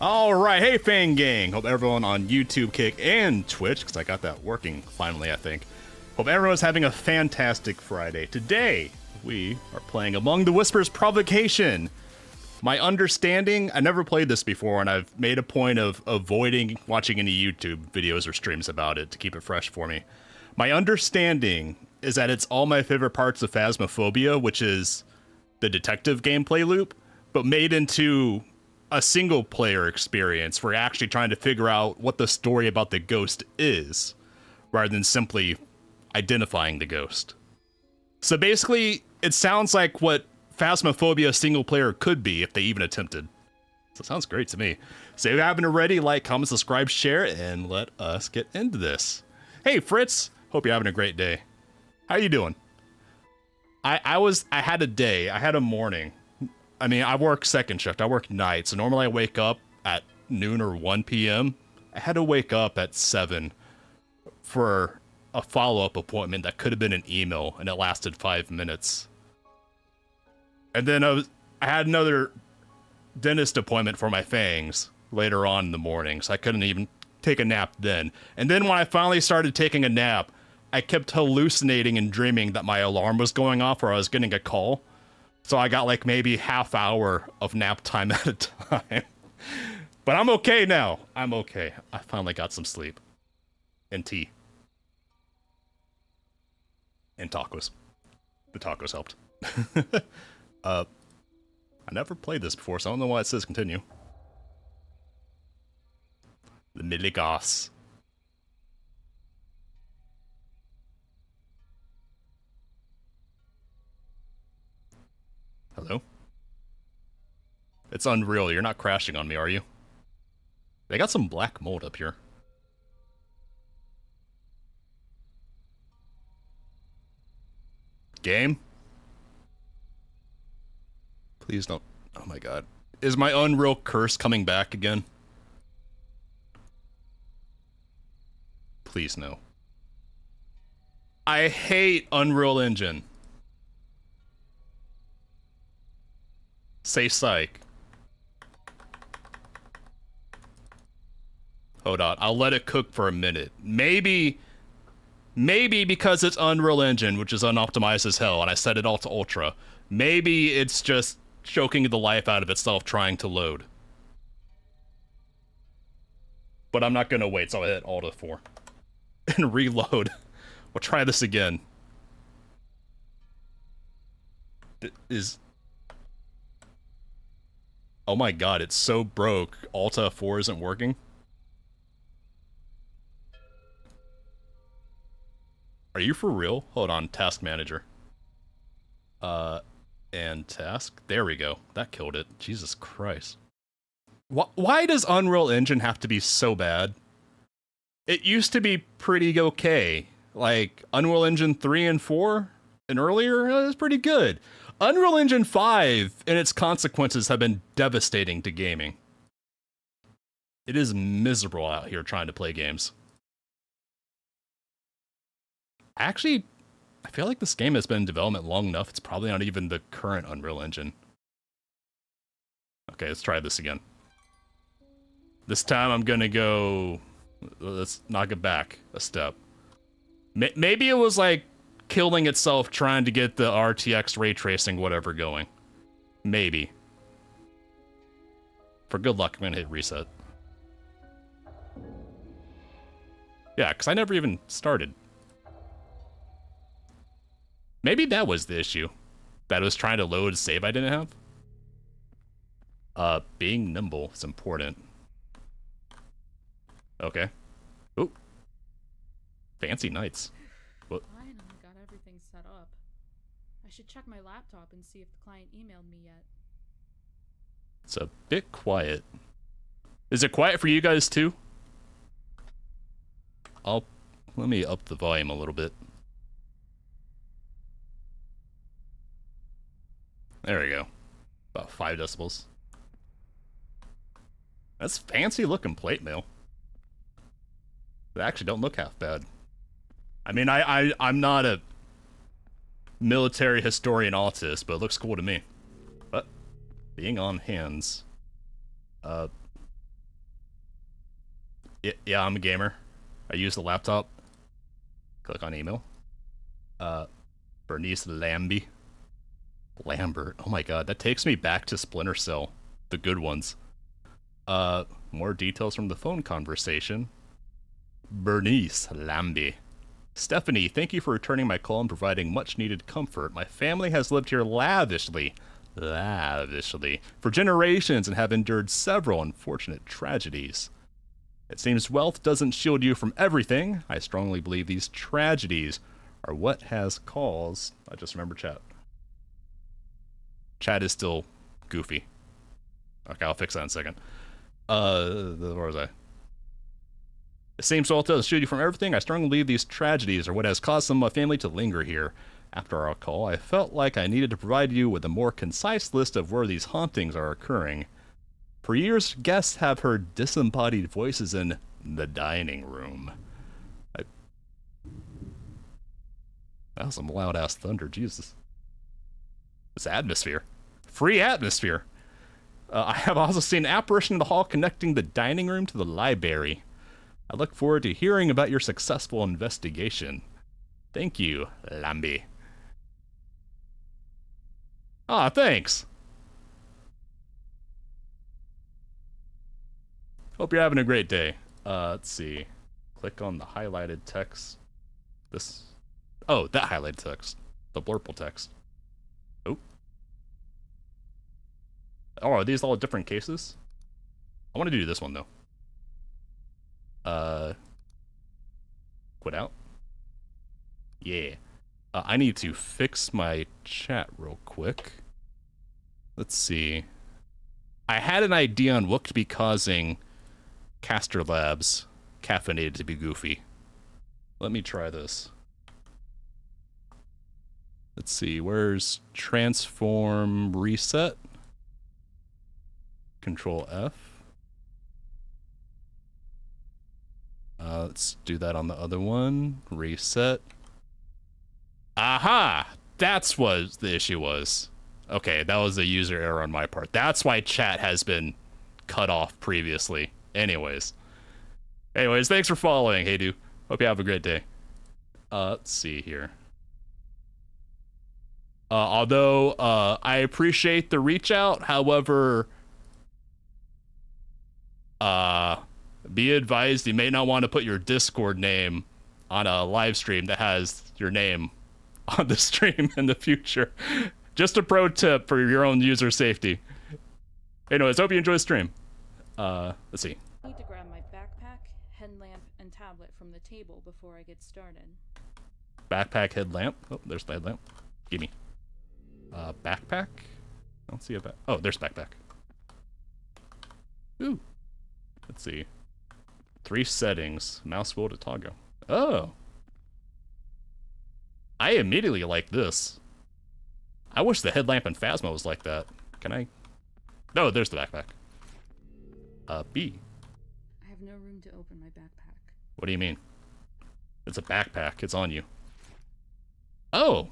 Alright, hey Fang Gang! Hope everyone on YouTube, Kick, and Twitch, because I got that working finally, I think. Hope everyone's having a fantastic Friday. Today, we are playing Among the Whispers Provocation. My understanding, I never played this before, and I've made a point of avoiding watching any YouTube videos or streams about it to keep it fresh for me. My understanding is that it's all my favorite parts of Phasmophobia, which is the detective gameplay loop, but made into a single player experience where you're actually trying to figure out what the story about the ghost is, rather than simply identifying the ghost. So basically, it sounds like what Phasmophobia single player could be if they even attempted. So it sounds great to me. So if you haven't already, like, comment, subscribe, share, and let us get into this. Hey Fritz, hope you're having a great day. How you doing? I had a morning. I mean, I work second shift, I work night, so normally I wake up at noon or 1 p.m. I had to wake up at 7 for a follow-up appointment that could have been an email, and it lasted 5 minutes. And then I had another dentist appointment for my fangs later on in the morning, so I couldn't even take a nap then. And then when I finally started taking a nap, I kept hallucinating and dreaming that my alarm was going off or I was getting a call. So I got like maybe half hour of nap time at a time. But I'm okay now. I'm okay. I finally got some sleep. And tea. And tacos. The tacos helped. I never played this before, so I don't know why it says continue. The Miligas. Hello? It's Unreal. You're not crashing on me, are you? They got some black mold up here. Game? Please don't. Oh my god. Is my Unreal curse coming back again? Please no. I hate Unreal Engine. Say psych. Hold on, I'll let it cook for a minute. Maybe because it's Unreal Engine, which is unoptimized as hell, and I set it all to ultra, maybe it's just choking the life out of itself trying to load. But I'm not gonna wait, so I'll hit Alt 4 and reload. We'll try this again. Oh my god, it's so broke. Alt 4 isn't working. Are you for real? Hold on, task manager. And task. There we go. That killed it. Jesus Christ. Why does Unreal Engine have to be so bad? It used to be pretty okay. Like, Unreal Engine 3 and 4 and earlier, it was pretty good. Unreal Engine 5 and its consequences have been devastating to gaming. It is miserable out here trying to play games. Actually, I feel like this game has been in development long enough, it's probably not even the current Unreal Engine. Okay, let's try this again. This time I'm gonna go... Let's knock it back a step. Maybe it was like killing itself trying to get the RTX ray tracing whatever going. Maybe. For good luck, I'm gonna hit reset. Yeah, because I never even started. Maybe that was the issue. That it was trying to load a save I didn't have. Being nimble is important. Okay. Ooh. Fancy nights. What? Finally got everything set up. I should check my laptop and see if the client emailed me yet. It's a bit quiet. Is it quiet for you guys too? Let me up the volume a little bit. There we go. About 5 decibels. That's fancy looking plate mail. They actually don't look half bad. I mean, I'm not a military historian autist, but it looks cool to me. But being on hands. Yeah, I'm a gamer. I use the laptop. Click on email. Bernice Lambie. Lambert. Oh my god, that takes me back to Splinter Cell. The good ones. More details from the phone conversation. Bernice Lambie. Stephanie, thank you for returning my call and providing much needed comfort. My family has lived here lavishly for generations and have endured several unfortunate tragedies. It seems wealth doesn't shield you from everything. I strongly believe these tragedies are what has caused... I just remember chat. Chat is still goofy. Okay, I'll fix that in a second. Where was I? It seems wealth doesn't shield you from everything. I strongly believe these tragedies are what has caused some of my family to linger here. After our call, I felt like I needed to provide you with a more concise list of where these hauntings are occurring. For years, guests have heard disembodied voices in the dining room. That was some loud-ass thunder, Jesus. This atmosphere. Free atmosphere. I have also seen an apparition in the hall connecting the dining room to the library. I look forward to hearing about your successful investigation. Thank you, Lambie. Ah, thanks. Hope you're having a great day. Let's see. Click on the highlighted text. This. Oh, that highlighted text. The blurple text. Oh. Oh, are these all different cases? I want to do this one, though. Quit out? Yeah. I need to fix my chat real quick. Let's see. I had an idea on what could be causing Caster Labs Caffeinated to be goofy. Let me try this. Let's see, where's transform reset? Control F. Let's do that on the other one. Reset. Aha! That's what the issue was. Okay, that was a user error on my part. That's why chat has been cut off previously. Anyways, thanks for following, Hey Do. Hope you have a great day. Let's see here. Although, I appreciate the reach out, however, be advised you may not want to put your Discord name on a live stream that has your name on the stream in the future. Just a pro tip for your own user safety. Anyways, hope you enjoy the stream. Let's see. I need to grab my backpack, headlamp, and tablet from the table before I get started. Backpack, headlamp. Oh, there's the headlamp. Gimme. Backpack? I don't see a back. Oh, there's backpack. Ooh. Let's see. 3 settings. Mouse wheel to toggle. Oh. I immediately like this. I wish the headlamp in Phasmo was like that. Can I? No, there's the backpack. B. I have no room to open my backpack. What do you mean? It's a backpack. It's on you. Oh.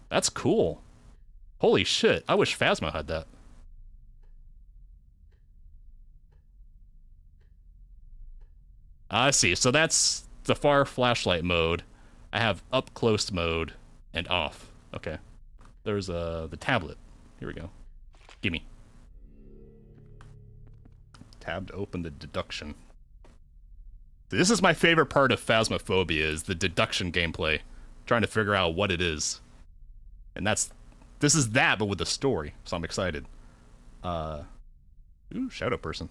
That's cool. Holy shit. I wish Phasmo had that. I see. So that's the far flashlight mode. I have up close mode and off. Okay. There's the tablet. Here we go. Gimme. Tab to open the deduction. This is my favorite part of Phasmophobia, is the deduction gameplay. Trying to figure out what it is. And this is that, but with a story, so I'm excited. Ooh, Shadow Person.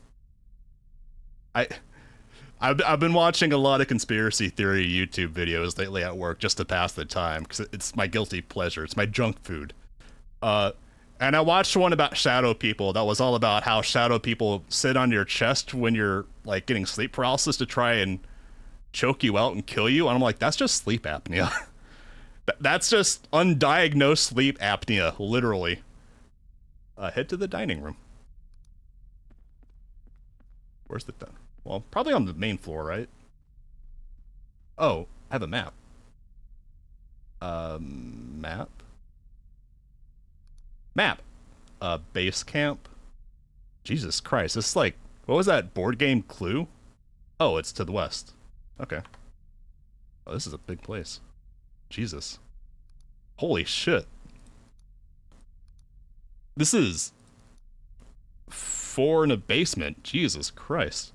I've been watching a lot of conspiracy theory YouTube videos lately at work just to pass the time, because it's my guilty pleasure. It's my junk food. And I watched one about shadow people that was all about how shadow people sit on your chest when you're like getting sleep paralysis to try and choke you out and kill you. And I'm like, that's just sleep apnea. That's just undiagnosed sleep apnea, literally. Head to the dining room. Where's the dining? Well, probably on the main floor, right? Oh, I have a map. Map? Map. Base camp. Jesus Christ, this is like, what was that board game Clue? Oh, it's to the west. Okay. Oh, this is a big place. Jesus. Holy shit. This is 4 in a basement. Jesus Christ.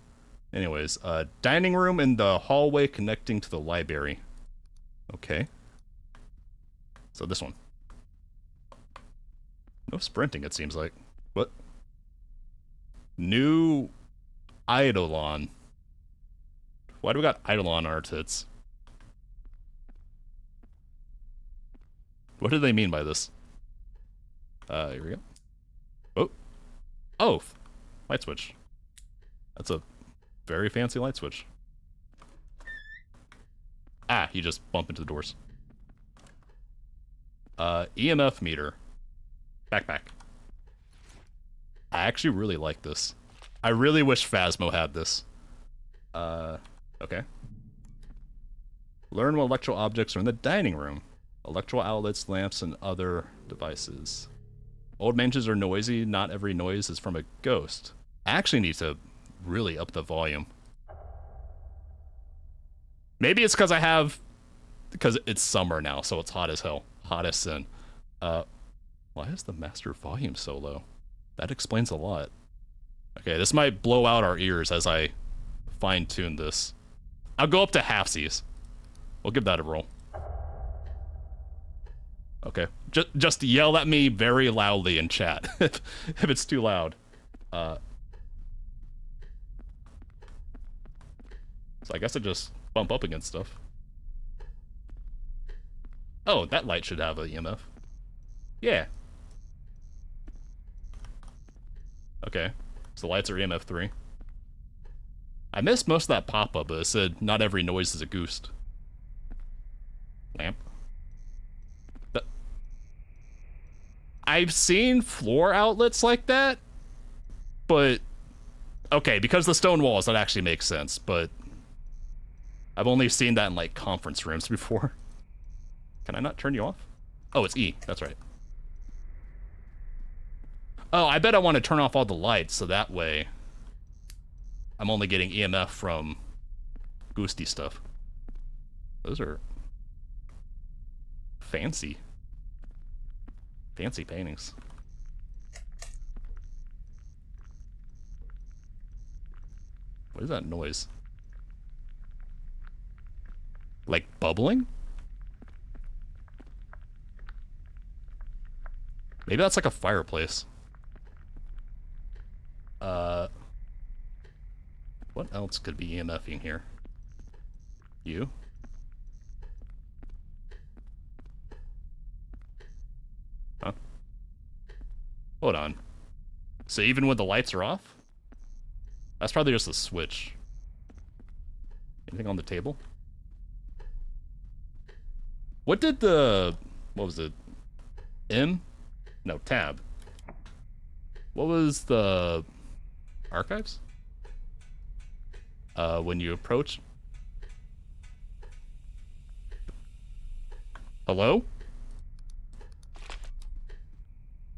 Anyways, dining room and the hallway connecting to the library. Okay. So this one. No sprinting, it seems like. What? New Eidolon. Why do we got Eidolon on our tits? What do they mean by this? Here we go. Oh. Oh! Light switch. That's a very fancy light switch. Ah, you just bump into the doors. EMF meter. Backpack. I actually really like this. I really wish Phasmo had this. Okay. Learn what electrical objects are in the dining room. Electrical outlets, lamps, and other devices. Old mansions are noisy. Not every noise is from a ghost. I actually need to really up the volume. Maybe it's because it's summer now, so it's hot as hell. Hot as sin. Why is the master volume so low? That explains a lot. Okay, this might blow out our ears as I fine-tune this. I'll go up to halfsies. We'll give that a roll. Okay, just yell at me very loudly in chat if it's too loud. So I guess I just bump up against stuff. Oh, that light should have an EMF. Yeah. Okay, so lights are EMF 3. I missed most of that pop-up, but it said not every noise is a ghost. Lamp. I've seen floor outlets like that, but okay, because the stone walls, that actually makes sense, but I've only seen that in like conference rooms before. Can I not turn you off? Oh, it's E, that's right. Oh, I bet I want to turn off all the lights so that way I'm only getting EMF from ghosty stuff. Those are fancy. Fancy paintings. What is that noise? Like bubbling? Maybe that's like a fireplace. What else could be EMFing here? You? Huh? Hold on. So even when the lights are off? That's probably just a switch. Anything on the table? What did the... What was it? M? No, tab. What was the... Archives? When you approach... Hello?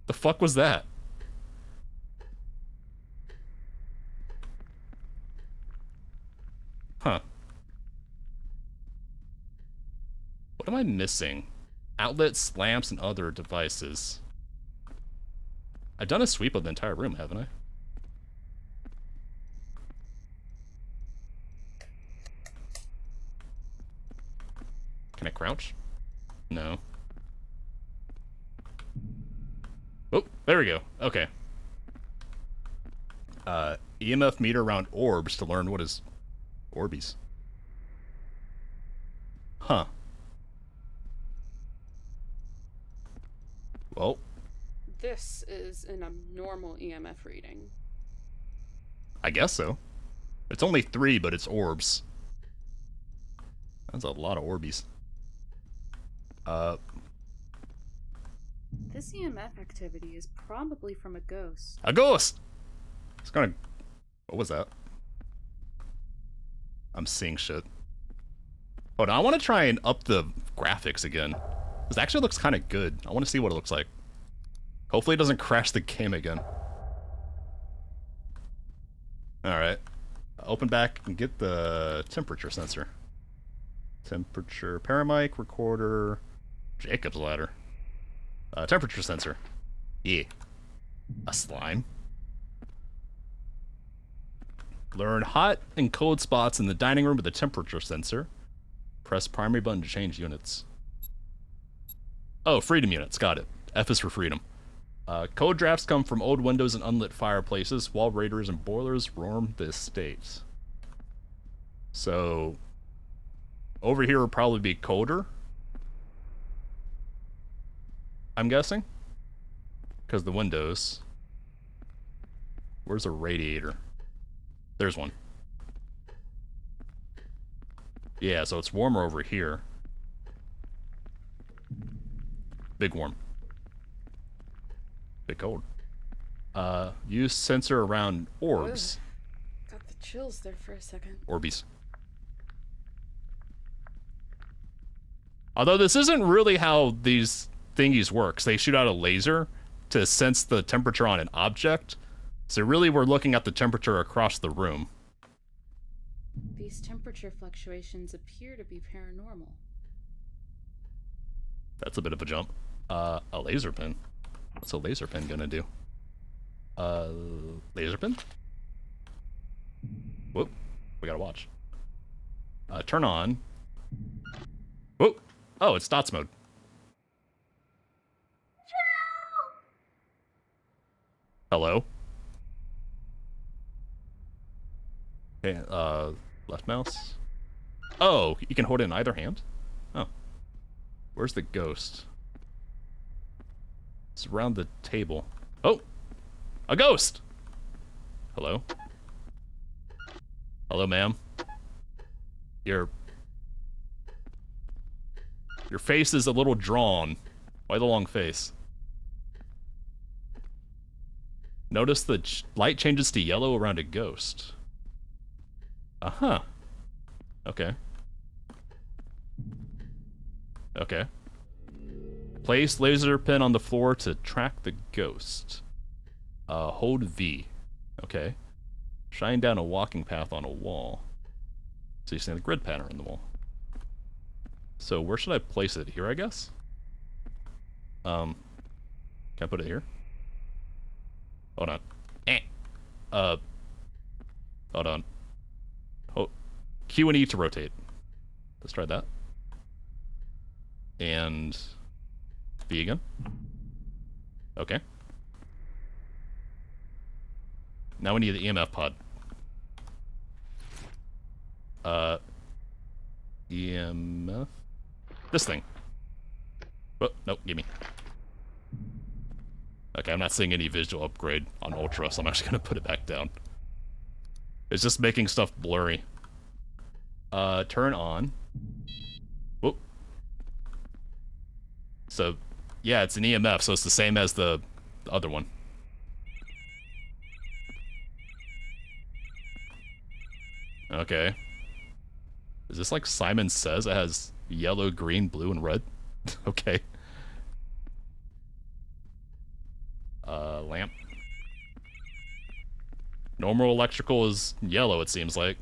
The fuck was that? Huh. What am I missing? Outlets, lamps, and other devices. I've done a sweep of the entire room, haven't I? Can I crouch? No. Oh, there we go. Okay. EMF meter around orbs to learn what is Orbeez. Huh. Well. This is an abnormal EMF reading. I guess so. It's only 3, but it's orbs. That's a lot of Orbeez. This EMF activity is probably from a ghost. A ghost! It's gonna... What was that? I'm seeing shit. Hold on, I want to try and up the graphics again. This actually looks kind of good. I want to see what it looks like. Hopefully it doesn't crash the game again. Alright. Open back and get the temperature sensor. Temperature, paramic, recorder, Jacob's ladder. Temperature sensor. Yeah. A slime. Learn hot and cold spots in the dining room with the temperature sensor. Press primary button to change units. Oh, freedom units. Got it. F is for freedom. Cold drafts come from old windows and unlit fireplaces. Wall raiders and boilers roam the estate. So, over here will probably be colder. I'm guessing. Because the windows. Where's a radiator? There's one. Yeah, so it's warmer over here. Big warm. Big cold. Use sensor around orbs. Got the chills there for a second. Orbies. Although this isn't really how these thingies work. They shoot out a laser to sense the temperature on an object. So really we're looking at the temperature across the room. These temperature fluctuations appear to be paranormal. That's a bit of a jump. A laser pin. What's a laser pin gonna do? Laser pin? Whoop. We gotta watch. Turn on. Whoop. Oh, it's dots mode. Hello? Okay, left mouse. Oh, you can hold it in either hand? Oh. Where's the ghost? It's around the table. Oh! A ghost! Hello? Hello, ma'am. Your face is a little drawn. Why the long face? Notice the light changes to yellow around a ghost. Uh-huh. Okay. Okay. Place laser pin on the floor to track the ghost. Hold V. Okay. Shine down a walking path on a wall. So you see the grid pattern in the wall. So where should I place it? Here, I guess? Can I put it here? Hold on. Hold on. Oh, Q and E to rotate. Let's try that. And V again. Okay. Now we need the EMF pod. EMF? This thing. Oh, nope, gimme. Okay, I'm not seeing any visual upgrade on Ultra, so I'm actually gonna put it back down. It's just making stuff blurry. Turn on. Whoop. So, yeah, it's an EMF, so it's the same as the other one. Okay. Is this like Simon Says? It has yellow, green, blue, and red? Okay. Lamp. Normal electrical is yellow, it seems like.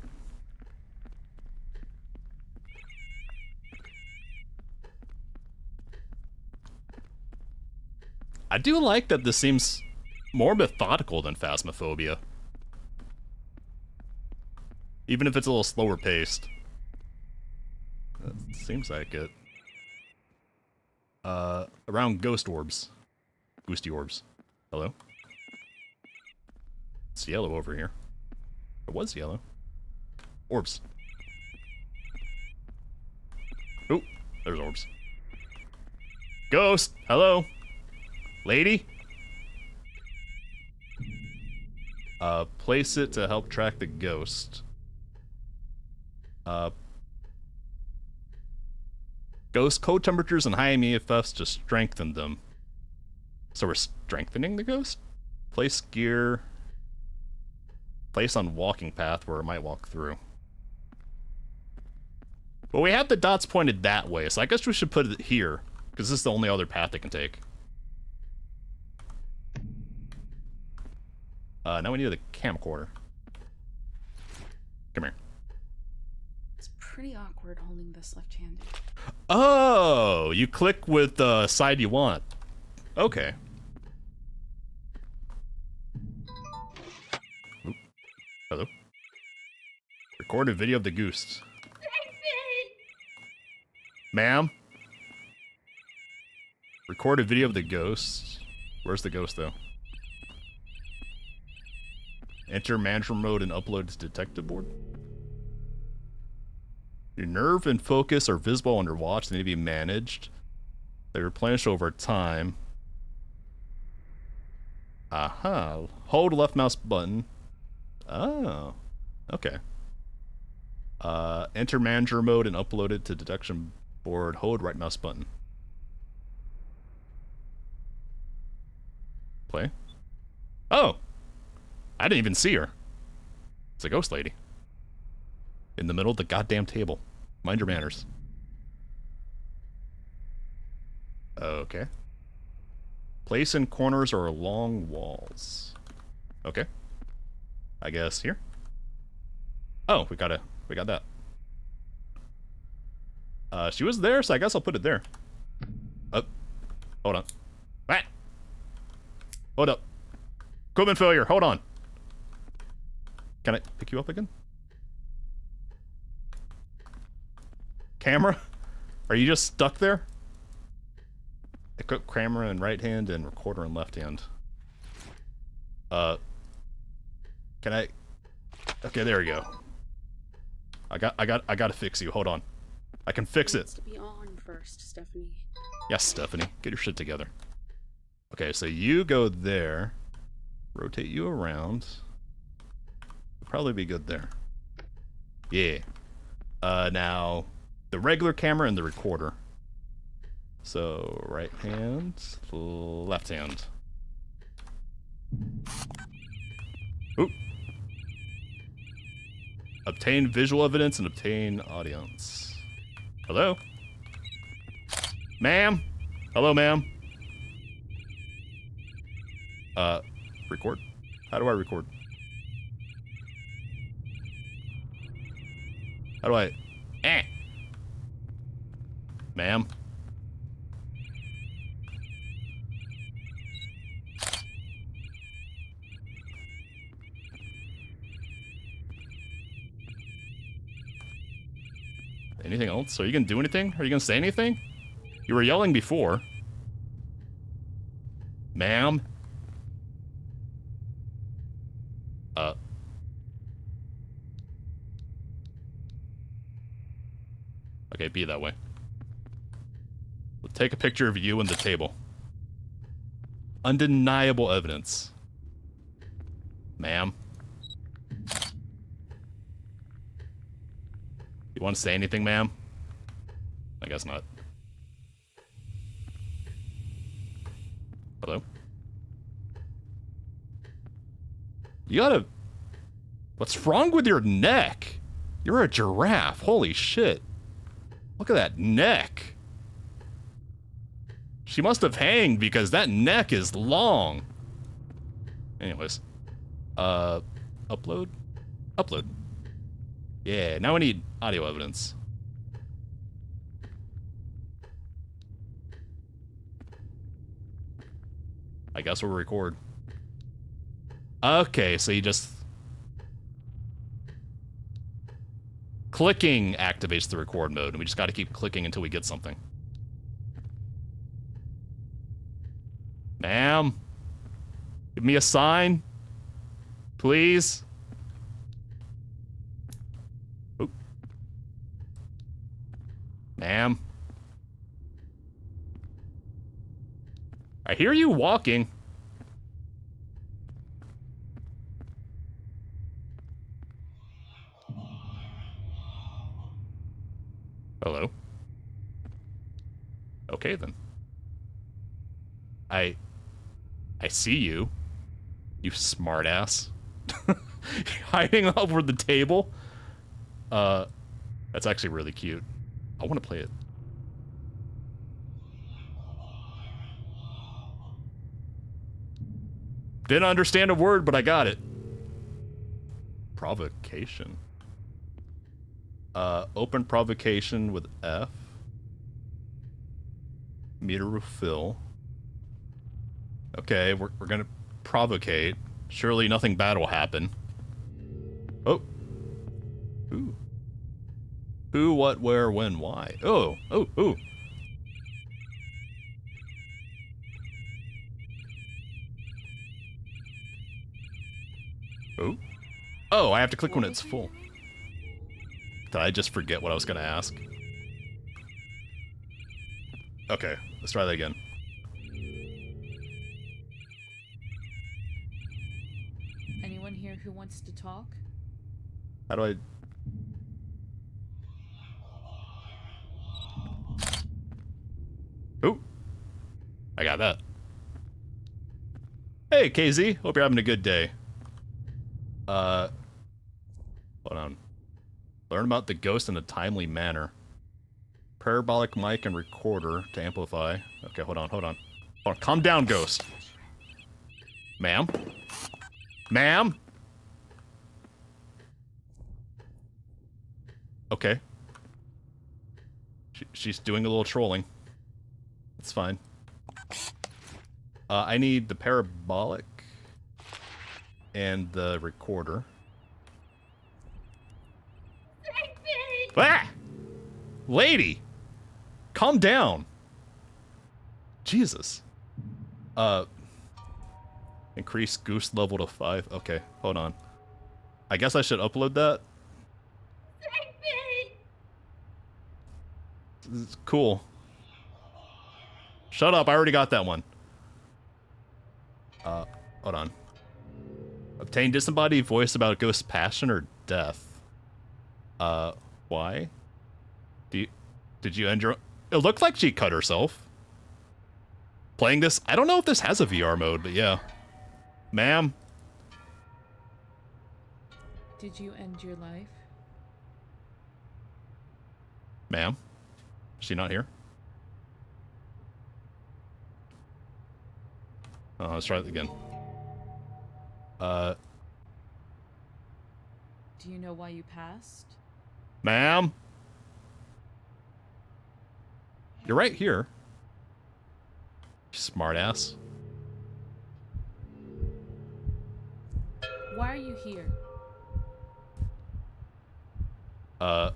I do like that this seems more methodical than Phasmophobia. Even if it's a little slower paced. That seems like it. Around ghost orbs. Ghosty orbs. Hello? It's yellow over here. It was yellow. Orbs. Oh, there's orbs. Ghost! Hello? Lady? Place it to help track the ghost. Ghost cold temperatures and high EMFs to strengthen them. So we're strengthening the ghost? Place gear. Place on walking path where it might walk through. Well, we have the dots pointed that way, so I guess we should put it here, because this is the only other path it can take. Now we need the camcorder. Come here. It's pretty awkward holding this left-handed. Oh, you click with the side you want. Okay. Oop. Hello. Recorded video of the goose. Ma'am? Recorded video of the ghost. Where's the ghost, though? Enter management mode and upload to detective board. Your nerve and focus are visible under watch. They need to be managed. They replenish over time. Aha. Hold left mouse button. Oh. Okay. Enter manager mode and upload it to detection board. Hold right mouse button. Play. Oh! I didn't even see her. It's a ghost lady. In the middle of the goddamn table. Mind your manners. Okay. Place in corners or along walls. Okay. I guess here. Oh, we got that. She was there, so I guess I'll put it there. Oh, hold on. Ah! Hold up. Equipment failure, hold on. Can I pick you up again? Camera? Are you just stuck there? Equip camera in right hand and recorder in left hand. Can I? Okay, there we go. I gotta fix you. Hold on. I can fix it. It needs to be on first, Stephanie. Yes, Stephanie. Get your shit together. Okay, so you go there. Rotate you around. You'll probably be good there. Yeah. Now, the regular camera and the recorder. So, right hand, left hand. Oop. Obtain visual evidence and obtain audience. Hello? Ma'am? Hello, ma'am? Record? How do I record? How do I... Ma'am? Anything else? Are you gonna do anything? Are you gonna say anything? You were yelling before. Ma'am? Okay, be that way. We'll take a picture of you and the table. Undeniable evidence. Ma'am? You want to say anything, ma'am? I guess not. Hello? You gotta... What's wrong with your neck? You're a giraffe. Holy shit. Look at that neck. She must have hanged because that neck is long. Anyways. Upload? Upload. Yeah, now we need audio evidence. I guess we'll record. Okay, so you just... Clicking activates the record mode, and we just gotta keep clicking until we get something. Ma'am? Give me a sign? Please? Oop. Ma'am? I hear you walking. Hello? Okay, then. I see you. You smartass. Hiding over the table. That's actually really cute. I want to play it. Didn't understand a word, but I got it. Provocation. Open provocation with F. Meter refill. Okay, we're gonna provocate. Surely nothing bad will happen. Oh. Ooh. Who, what, where, when, why? Oh, oh, oh. Oh. Oh, I have to click when it's full. Did I just forget what I was gonna ask? Okay, let's try that again. Anyone here who wants to talk? How do I... Ooh. I got that. Hey, KZ. Hope you're having a good day. Hold on. Learn about the ghost in a timely manner. Parabolic mic and recorder to amplify. Okay, hold on, hold on. Hold on. Calm down, ghost. Ma'am? Ma'am? Okay. She's doing a little trolling. It's fine. I need the parabolic and the recorder. Ah! Lady! Calm down. Jesus. Increase goose level to 5. Okay, hold on. I guess I should upload that. It's cool. Shut up, I already got that one. Hold on. Obtain disembodied voice about a ghost's passion or death. Why? Did you end your... It looked like she cut herself. Playing this... I don't know if this has a VR mode, but yeah. Ma'am? Did you end your life? Ma'am? Is she not here? Oh, let's try it again. Do you know why you passed? Ma'am? You're right here. Smartass. Why are you here? Oh,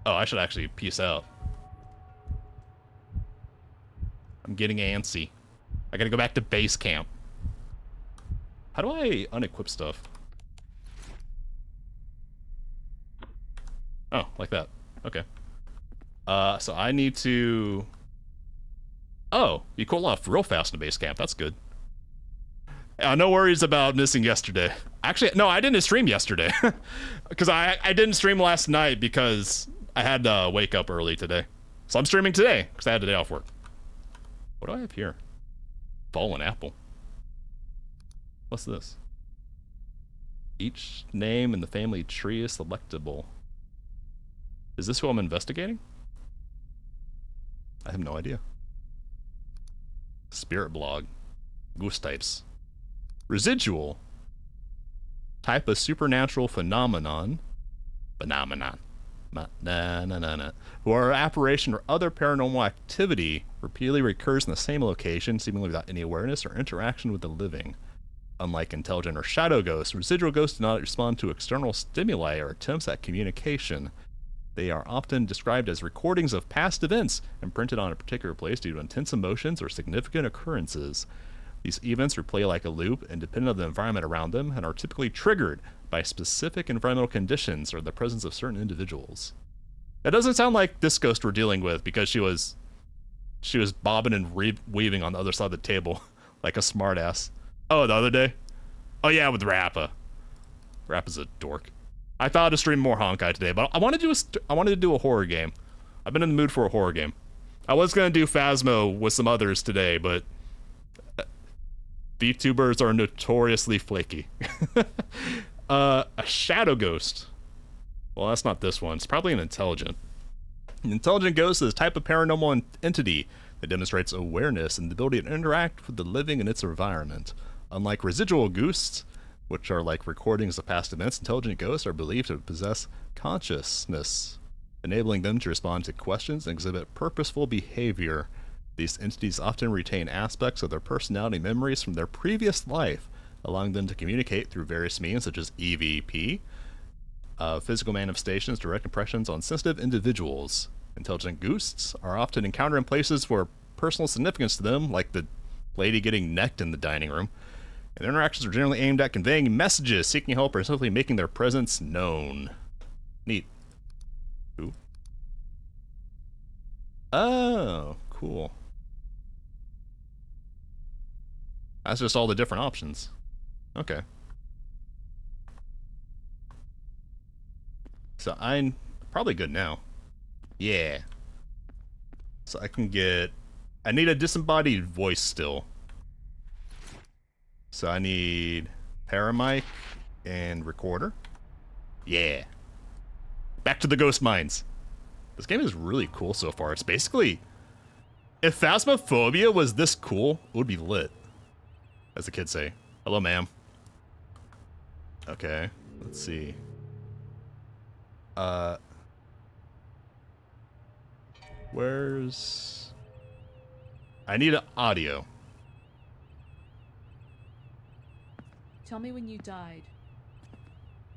I should actually peace out. I'm getting antsy. I gotta go back to base camp. How do I unequip stuff? Oh, like that. Okay. So I need to... Oh, you cool off real fast in base camp. That's good. No worries about missing yesterday. Actually, no, I didn't stream yesterday. Because I didn't stream last night because I had to wake up early today. So I'm streaming today because I had a day off work. What do I have here? Fallen apple. What's this? Each name in the family tree is selectable. Is this who I'm investigating? I have no idea. Spirit blog. Goose types. Residual. Type of supernatural phenomenon. Where apparition or other paranormal activity repeatedly recurs in the same location, seemingly without any awareness or interaction with the living. Unlike intelligent or shadow ghosts, residual ghosts do not respond to external stimuli or attempts at communication. They are often described as recordings of past events imprinted on a particular place due to intense emotions or significant occurrences. These events replay like a loop, independent of the environment around them, and are typically triggered by specific environmental conditions or the presence of certain individuals. That doesn't sound like this ghost we're dealing with, because she was bobbing and weaving on the other side of the table like a smartass. Oh, the other day? Oh yeah, with Rappa. Rappa's a dork. I thought I'd stream more Honkai today, but I wanted to do a horror game. I've been in the mood for a horror game. I was gonna do Phasmo with some others today, but VTubers are notoriously flaky. A shadow ghost. Well, that's not this one. It's probably an intelligent. An intelligent ghost is a type of paranormal entity that demonstrates awareness and the ability to interact with the living in its environment. Unlike residual ghosts, which are like recordings of past events. Intelligent ghosts are believed to possess consciousness, enabling them to respond to questions and exhibit purposeful behavior. These entities often retain aspects of their personality memories from their previous life, allowing them to communicate through various means such as EVP, physical manifestations, direct impressions on sensitive individuals. Intelligent ghosts are often encountered in places where personal significance to them, like the lady getting necked in the dining room, and their interactions are generally aimed at conveying messages, seeking help, or simply making their presence known. Neat. Ooh. Oh, cool. That's just all the different options. Okay. So I'm probably good now. Yeah. So I can get... I need a disembodied voice still. So I need paramic and recorder. Yeah. Back to the ghost mines. This game is really cool so far. It's basically... If Phasmophobia was this cool, it would be lit. As the kids say. Hello, ma'am. Okay, let's see. Where's... I need an audio. Tell me when you died.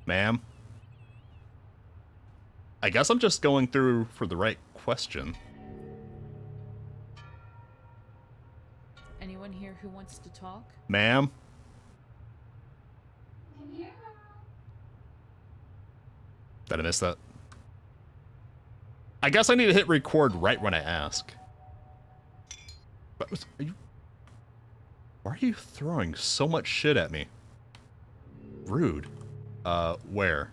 Ma'am? I guess I'm just going through for the right question. Anyone here who wants to talk? Ma'am? Did I miss that? I guess I need to hit record right when I ask. But are you... Why are you throwing so much shit at me? Rude. Where?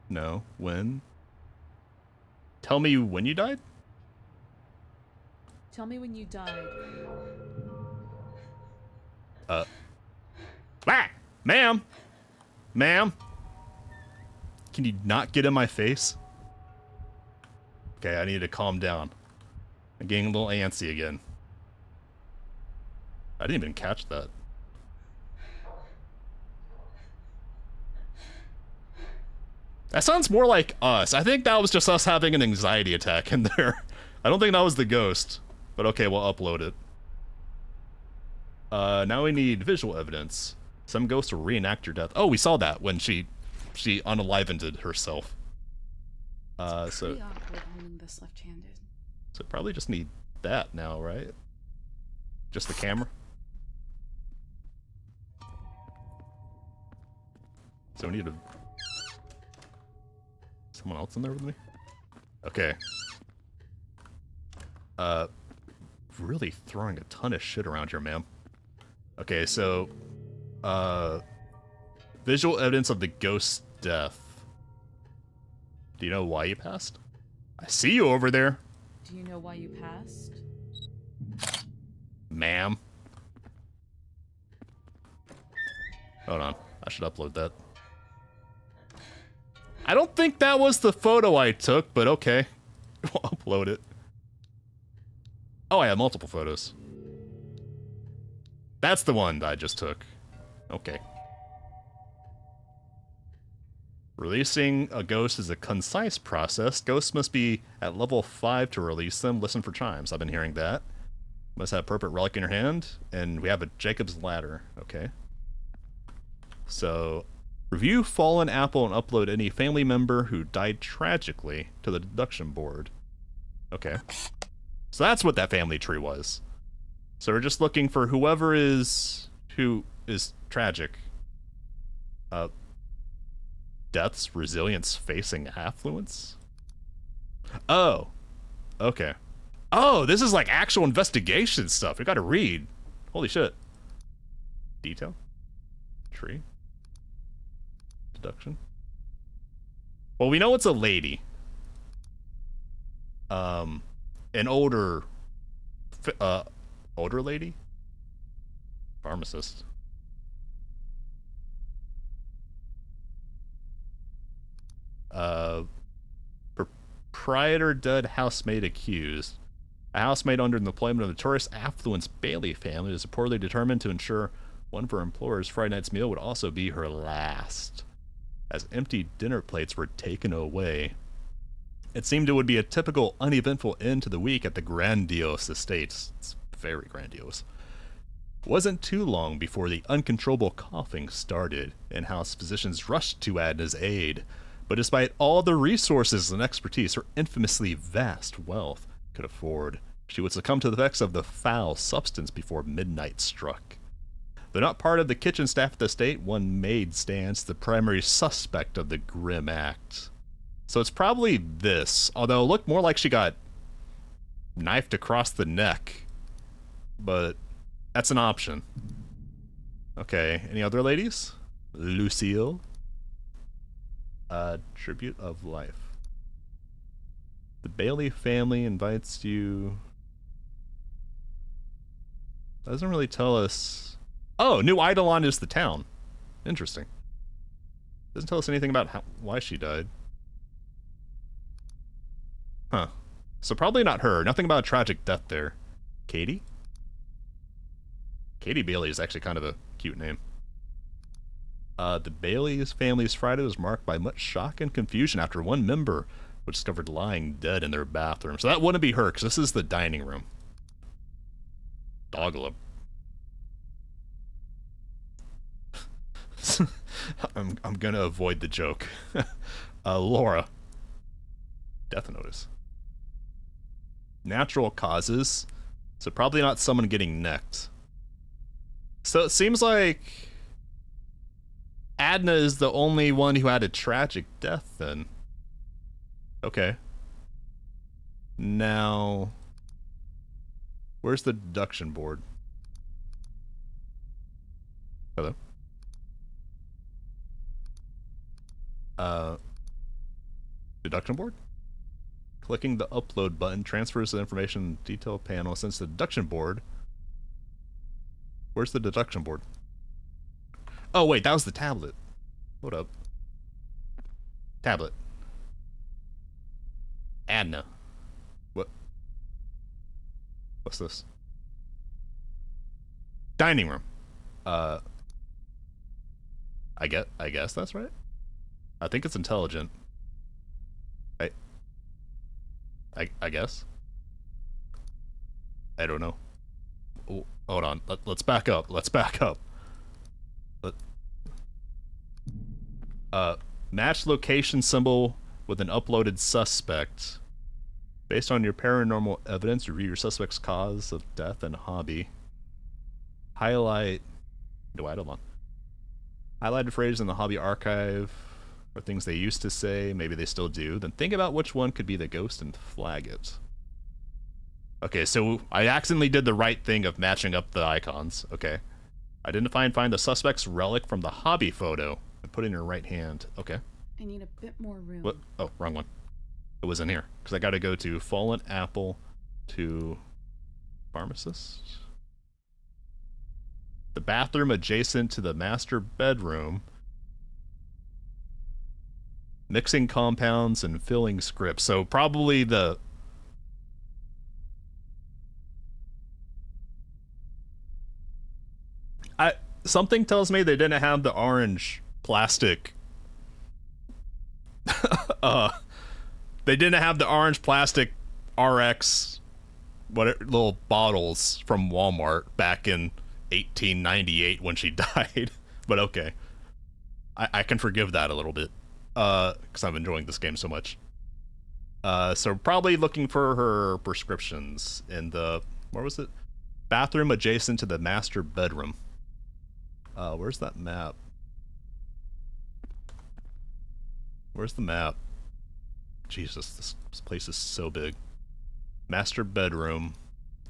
No. When? Tell me when you died? Tell me when you died. Ah! Ma'am! Ma'am! Can you not get in my face? Okay, I need to calm down. I'm getting a little antsy again. I didn't even catch that. That sounds more like us. I think that was just us having an anxiety attack in there. I don't think that was the ghost. But okay, we'll upload it. Now we need visual evidence. Some ghosts will reenact your death. Oh, we saw that when she unalivened herself. So Pretty awkward holding this left-handed. So probably just need that now, right? Just the camera. So we need a... Someone else in there with me? Okay. Really throwing a ton of shit around here, ma'am. Okay, so... Visual evidence of the ghost's death. Do you know why you passed? I see you over there. Do you know why you passed? Ma'am. Hold on. I should upload that. I don't think that was the photo I took, but okay. We'll upload it. Oh, I have multiple photos. That's the one that I just took. Okay. Releasing a ghost is a concise process. Ghosts must be at level 5 to release them. Listen for chimes. I've been hearing that. Must have appropriate relic in your hand. And we have a Jacob's Ladder. Okay. So, review Fallen Apple and upload any family member who died tragically to the deduction board. Okay. So that's what that family tree was. So we're just looking for who is tragic. Death's resilience facing affluence? Oh. Okay. Oh, this is like actual investigation stuff. We gotta read. Holy shit. Detail? Tree? Deduction? Well, we know it's a lady. An older lady? Pharmacist. Proprietor dead housemaid accused. A housemaid under the employment of a notorious affluence Bailey family is reportedly determined to ensure One of her employers' Friday night's meal would also be her last, as empty dinner plates were taken away. It seemed it would be a typical uneventful end to the week at the grandiose estates. It's very grandiose. It wasn't too long before the uncontrollable coughing started, and house physicians rushed to Adna's aid. But despite all the resources and expertise her infamously vast wealth could afford, she would succumb to the effects of the foul substance before midnight struck. Though not part of the kitchen staff at the estate, one maid stands the primary suspect of the grim act. So it's probably this, although it looked more like she got knifed across the neck. But that's an option. Okay, any other ladies? Lucille? Tribute of life. The Bailey family invites you... Doesn't really tell us... Oh, New Eidolon is the town. Interesting. Doesn't tell us anything about why she died. Huh. So probably not her. Nothing about a tragic death there. Katie? Katie Bailey is actually kind of a cute name. The Bailey's family's Friday was marked by much shock and confusion after one member was discovered lying dead in their bathroom. So that wouldn't be her, because this is the dining room. Dogla. I'm gonna avoid the joke. Laura. Death notice. Natural causes. So probably not someone getting necked. So it seems like Adna is the only one who had a tragic death then. Okay. Now, where's the deduction board? Hello? Deduction board? Clicking the upload button transfers the information detail panel. Since the deduction board... Where's the deduction board? Oh wait, that was the tablet. Hold up. Tablet. Adna. What? What's this? Dining room. I guess that's right. I think it's intelligent. I guess. I don't know. Oh, hold on. Let's back up. Let's back up. Match location symbol with an uploaded suspect. Based on your paranormal evidence, review your suspect's cause of death and hobby. Highlight... Highlighted phrases in the hobby archive or things they used to say, maybe they still do. Then think about which one could be the ghost and flag it. Okay, so I accidentally did the right thing of matching up the icons. Okay. Identify and find the suspect's relic from the hobby photo and put it in your right hand. Okay. I need a bit more room. What? Oh, wrong one. It was in here. Because I gotta go to Fallen Apple to Pharmacist. The bathroom adjacent to the master bedroom. Mixing compounds and filling scripts. So probably the... Something tells me they didn't have the orange plastic. They didn't have the orange plastic RX little bottles from Walmart back in 1898 when she died. But okay. I can forgive that a little bit. Because I'm enjoying this game so much. So probably looking for her prescriptions in the... Where was it? Bathroom adjacent to the master bedroom. Where's that map? Where's the map? Jesus, this place is so big. Master bedroom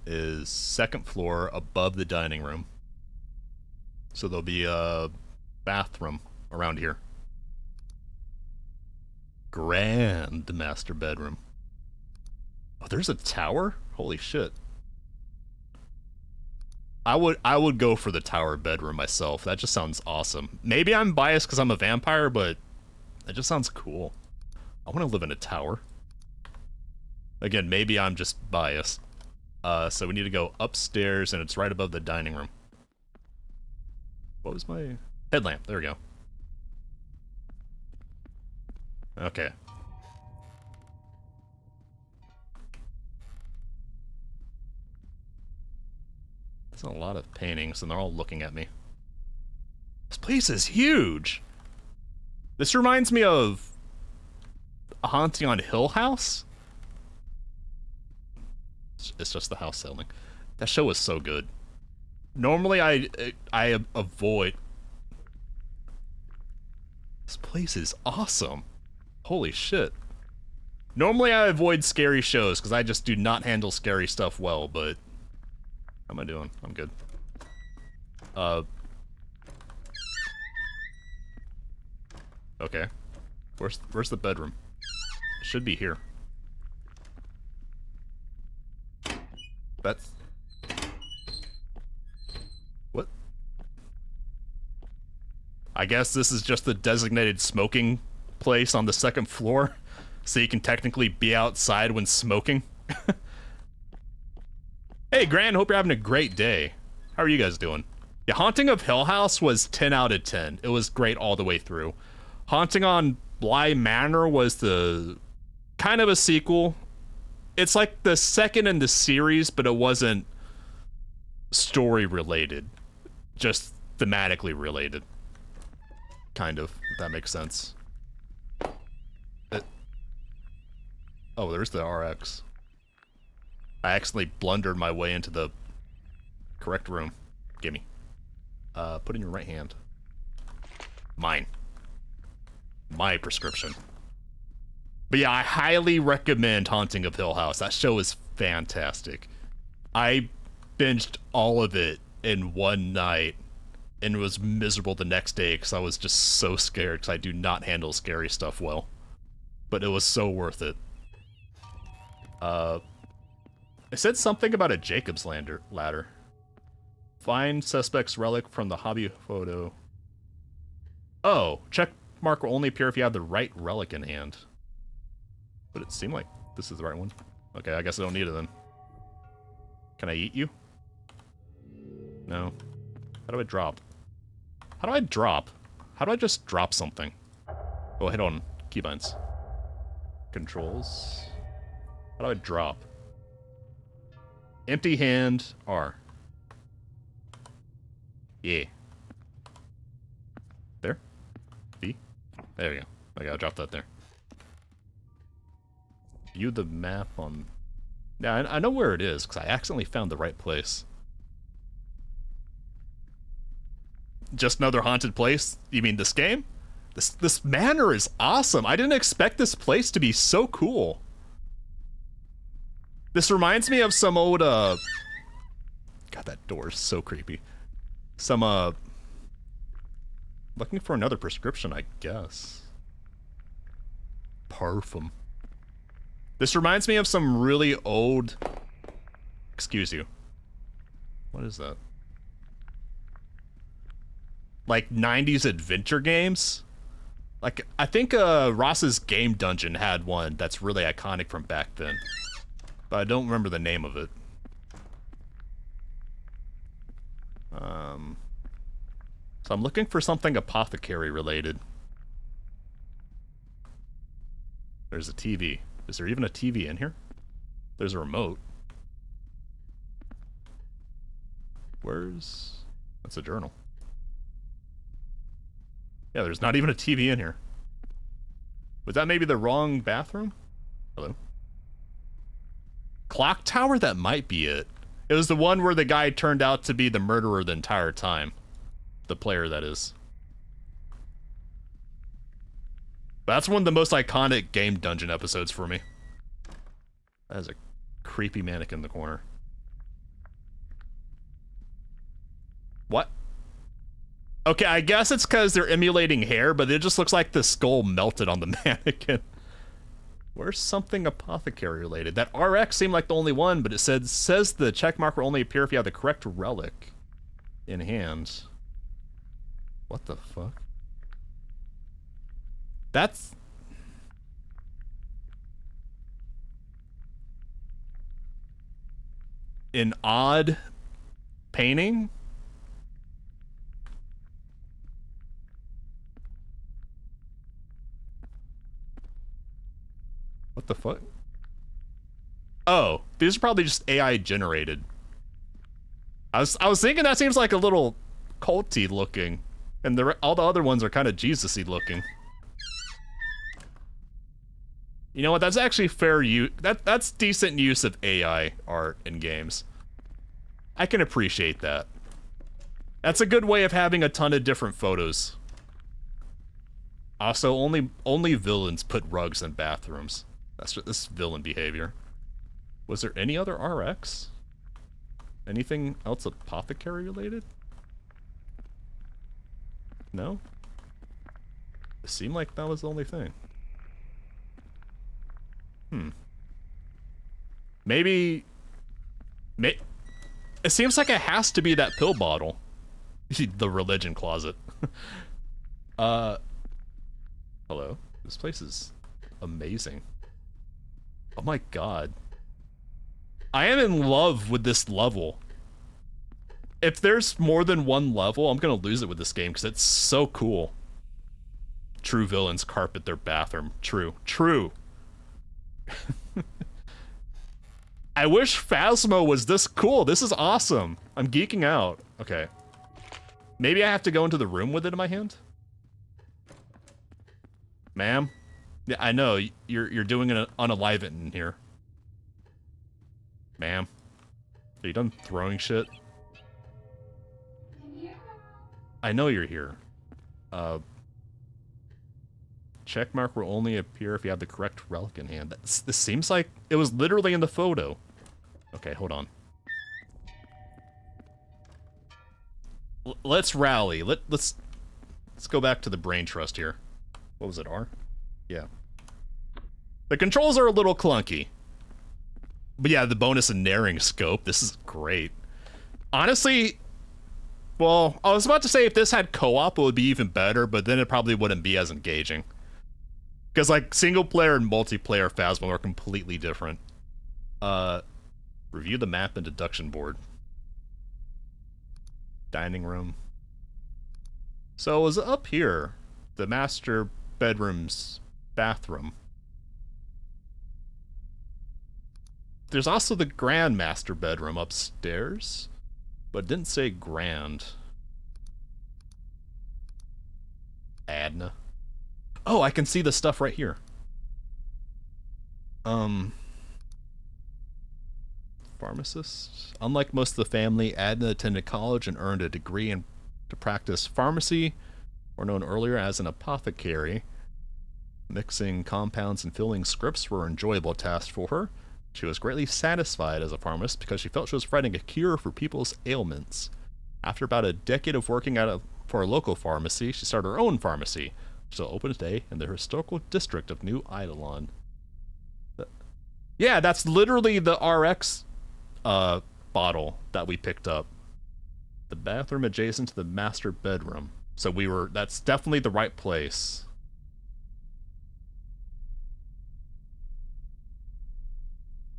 is second floor above the dining room. So there'll be a bathroom around here. Grand master bedroom. Oh, there's a tower? Holy shit. I would go for the tower bedroom myself. That just sounds awesome. Maybe I'm biased because I'm a vampire, but that just sounds cool. I want to live in a tower. Again, maybe I'm just biased. So we need to go upstairs, and it's right above the dining room. What was my headlamp? There we go. Okay. There's a lot of paintings, and they're all looking at me. This place is huge! This reminds me of A Haunting on Hill House? It's just the house selling. That show was so good. Normally, I avoid... This place is awesome. Holy shit. Normally, I avoid scary shows, because I just do not handle scary stuff well, but... How am I doing? I'm good. Okay. Where's the bedroom? It should be here. That's... What? I guess this is just the designated smoking place on the second floor, so you can technically be outside when smoking. Hey, Gran, hope you're having a great day. How are you guys doing? Yeah, Haunting of Hill House was 10 out of 10. It was great all the way through. Haunting on Bly Manor was the kind of a sequel. It's like the second in the series, but it wasn't story related, just thematically related. Kind of, if that makes sense. Oh, there's the RX. I accidentally blundered my way into the correct room. Gimme. Put in your right hand. Mine. My prescription. But yeah, I highly recommend Haunting of Hill House. That show is fantastic. I binged all of it in one night and was miserable the next day because I was just so scared because I do not handle scary stuff well. But it was so worth it. I said something about a Jacob's ladder. Find suspect's relic from the hobby photo. Oh, check mark will only appear if you have the right relic in hand. But it seemed like this is the right one. Okay, I guess I don't need it then. Can I eat you? No. How do I drop? How do I drop? How do I just drop something? Oh, hit on keybinds. Controls. How do I drop? Empty hand, R. Yeah. There? B? There we go. Okay, I'll drop that there. View the map on... Yeah, I know where it is, because I accidentally found the right place. Just another haunted place? You mean this game? This manor is awesome. I didn't expect this place to be so cool. This reminds me of some old, God, that door is so creepy. Some, looking for another prescription, I guess. Parfum. This reminds me of some really old... Excuse you. What is that? Like, 90s adventure games? Like, I think, Ross's Game Dungeon had one that's really iconic from back then. But I don't remember the name of it. So I'm looking for something apothecary related. There's a TV. Is there even a TV in here? There's a remote. Where's... That's a journal. Yeah, there's not even a TV in here. Was that maybe the wrong bathroom? Hello? Clock tower? That might be it. It was the one where the guy turned out to be the murderer the entire time. The player, that is. That's one of the most iconic Game Dungeon episodes for me. That is a creepy mannequin in the corner. What? Okay, I guess it's because they're emulating hair, but it just looks like the skull melted on the mannequin. Where's something apothecary related? That RX seemed like the only one, but it says the check mark will only appear if you have the correct relic in hand. What the fuck? That's... an odd painting? What the fuck? Oh, these are probably just AI generated. I was thinking that seems like a little culty looking, and all the other ones are kind of Jesus-y looking. You know what? That's actually fair use. That's decent use of AI art in games. I can appreciate that. That's a good way of having a ton of different photos. Also, only villains put rugs in bathrooms. This is villain behavior. Was there any other RX? Anything else apothecary related? No? It seemed like that was the only thing. Maybe... It seems like it has to be that pill bottle. The religion closet. Hello? This place is amazing. Oh my god. I am in love with this level. If there's more than one level, I'm gonna lose it with this game because it's so cool. True villains carpet their bathroom. True. True. I wish Phasmo was this cool. This is awesome. I'm geeking out. Okay. Maybe I have to go into the room with it in my hand? Ma'am? Yeah, I know. You're doing an unalive it in here. Ma'am? Are you done throwing shit? I know you're here. Checkmark will only appear if you have the correct relic in hand. This seems like it was literally in the photo. Okay, hold on. Let's rally. Let's go back to the brain trust here. What was it, R? Yeah. The controls are a little clunky. But yeah, the bonus and narrowing scope, this is great. Honestly, well, I was about to say if this had co-op, it would be even better, but then it probably wouldn't be as engaging. Because, like, single-player and multiplayer Phasmo are completely different. Review the map and deduction board. Dining room. So it was up here. The master bedroom's bathroom. There's also the grand master bedroom upstairs, but it didn't say grand. Adna. Oh, I can see the stuff right here. Pharmacist. Unlike most of the family, Adna attended college and earned a degree to practice pharmacy, or known earlier as an apothecary. Mixing compounds and filling scripts were enjoyable tasks for her. She was greatly satisfied as a pharmacist because she felt she was finding a cure for people's ailments. After about a decade of working for a local pharmacy, she started her own pharmacy, still open today in the historical district of New Eidolon. Yeah, that's literally the RX bottle that we picked up. The bathroom adjacent to the master bedroom. So that's definitely the right place.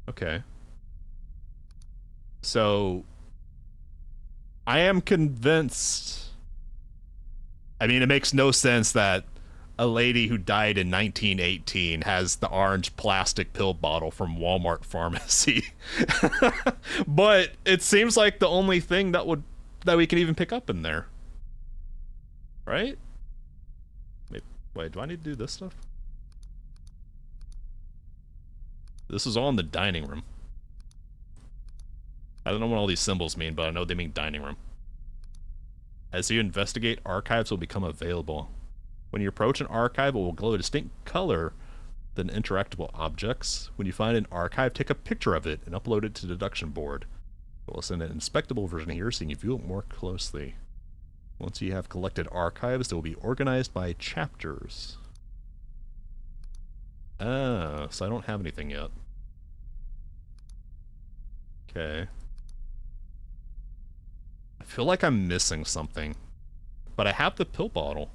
Okay. So, I am convinced. I mean, it makes no sense that a lady who died in 1918 has the orange plastic pill bottle from Walmart Pharmacy. But it seems like the only thing that we can even pick up in there. Right? Wait, do I need to do this stuff? This is all in the dining room. I don't know what all these symbols mean, but I know they mean dining room. As you investigate, archives will become available. When you approach an archive, it will glow a distinct color than interactable objects. When you find an archive, take a picture of it and upload it to the deduction board. It will send an inspectable version here so you can view it more closely. Once you have collected archives, they will be organized by chapters. Ah, so I don't have anything yet. Okay. I feel like I'm missing something. But I have the pill bottle.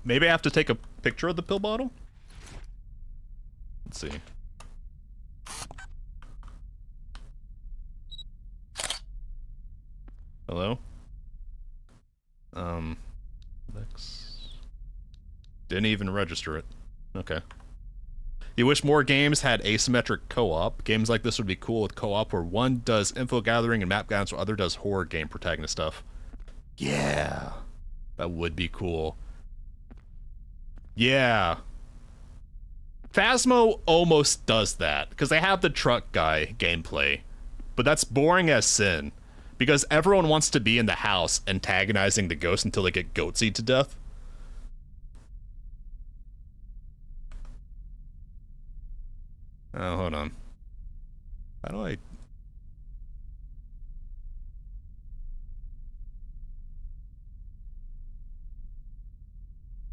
Maybe I have to take a picture of the pill bottle? Let's see. Hello? Didn't even register it. Okay. You wish more games had asymmetric co-op? Games like this would be cool with co-op where one does info gathering and map guidance while other does horror game protagonist stuff. Yeah. That would be cool. Yeah. Phasmo almost does that, because they have the truck guy gameplay. But that's boring as sin, because everyone wants to be in the house antagonizing the ghost until they get goatsied to death. Oh, hold on. How do I...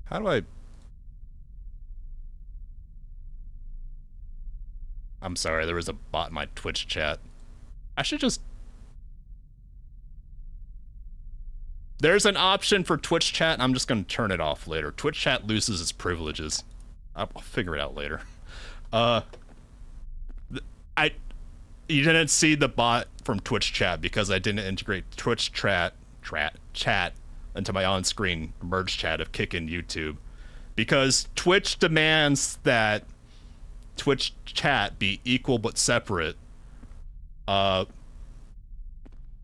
How do I... I'm sorry, there was a bot in my Twitch chat. I should just... There's an option for Twitch chat, and I'm just gonna turn it off later. Twitch chat loses its privileges. I'll figure it out later. You didn't see the bot from Twitch chat because I didn't integrate Twitch chat into my on-screen merge chat of Kick and YouTube. Because Twitch demands that Twitch chat be equal but separate. But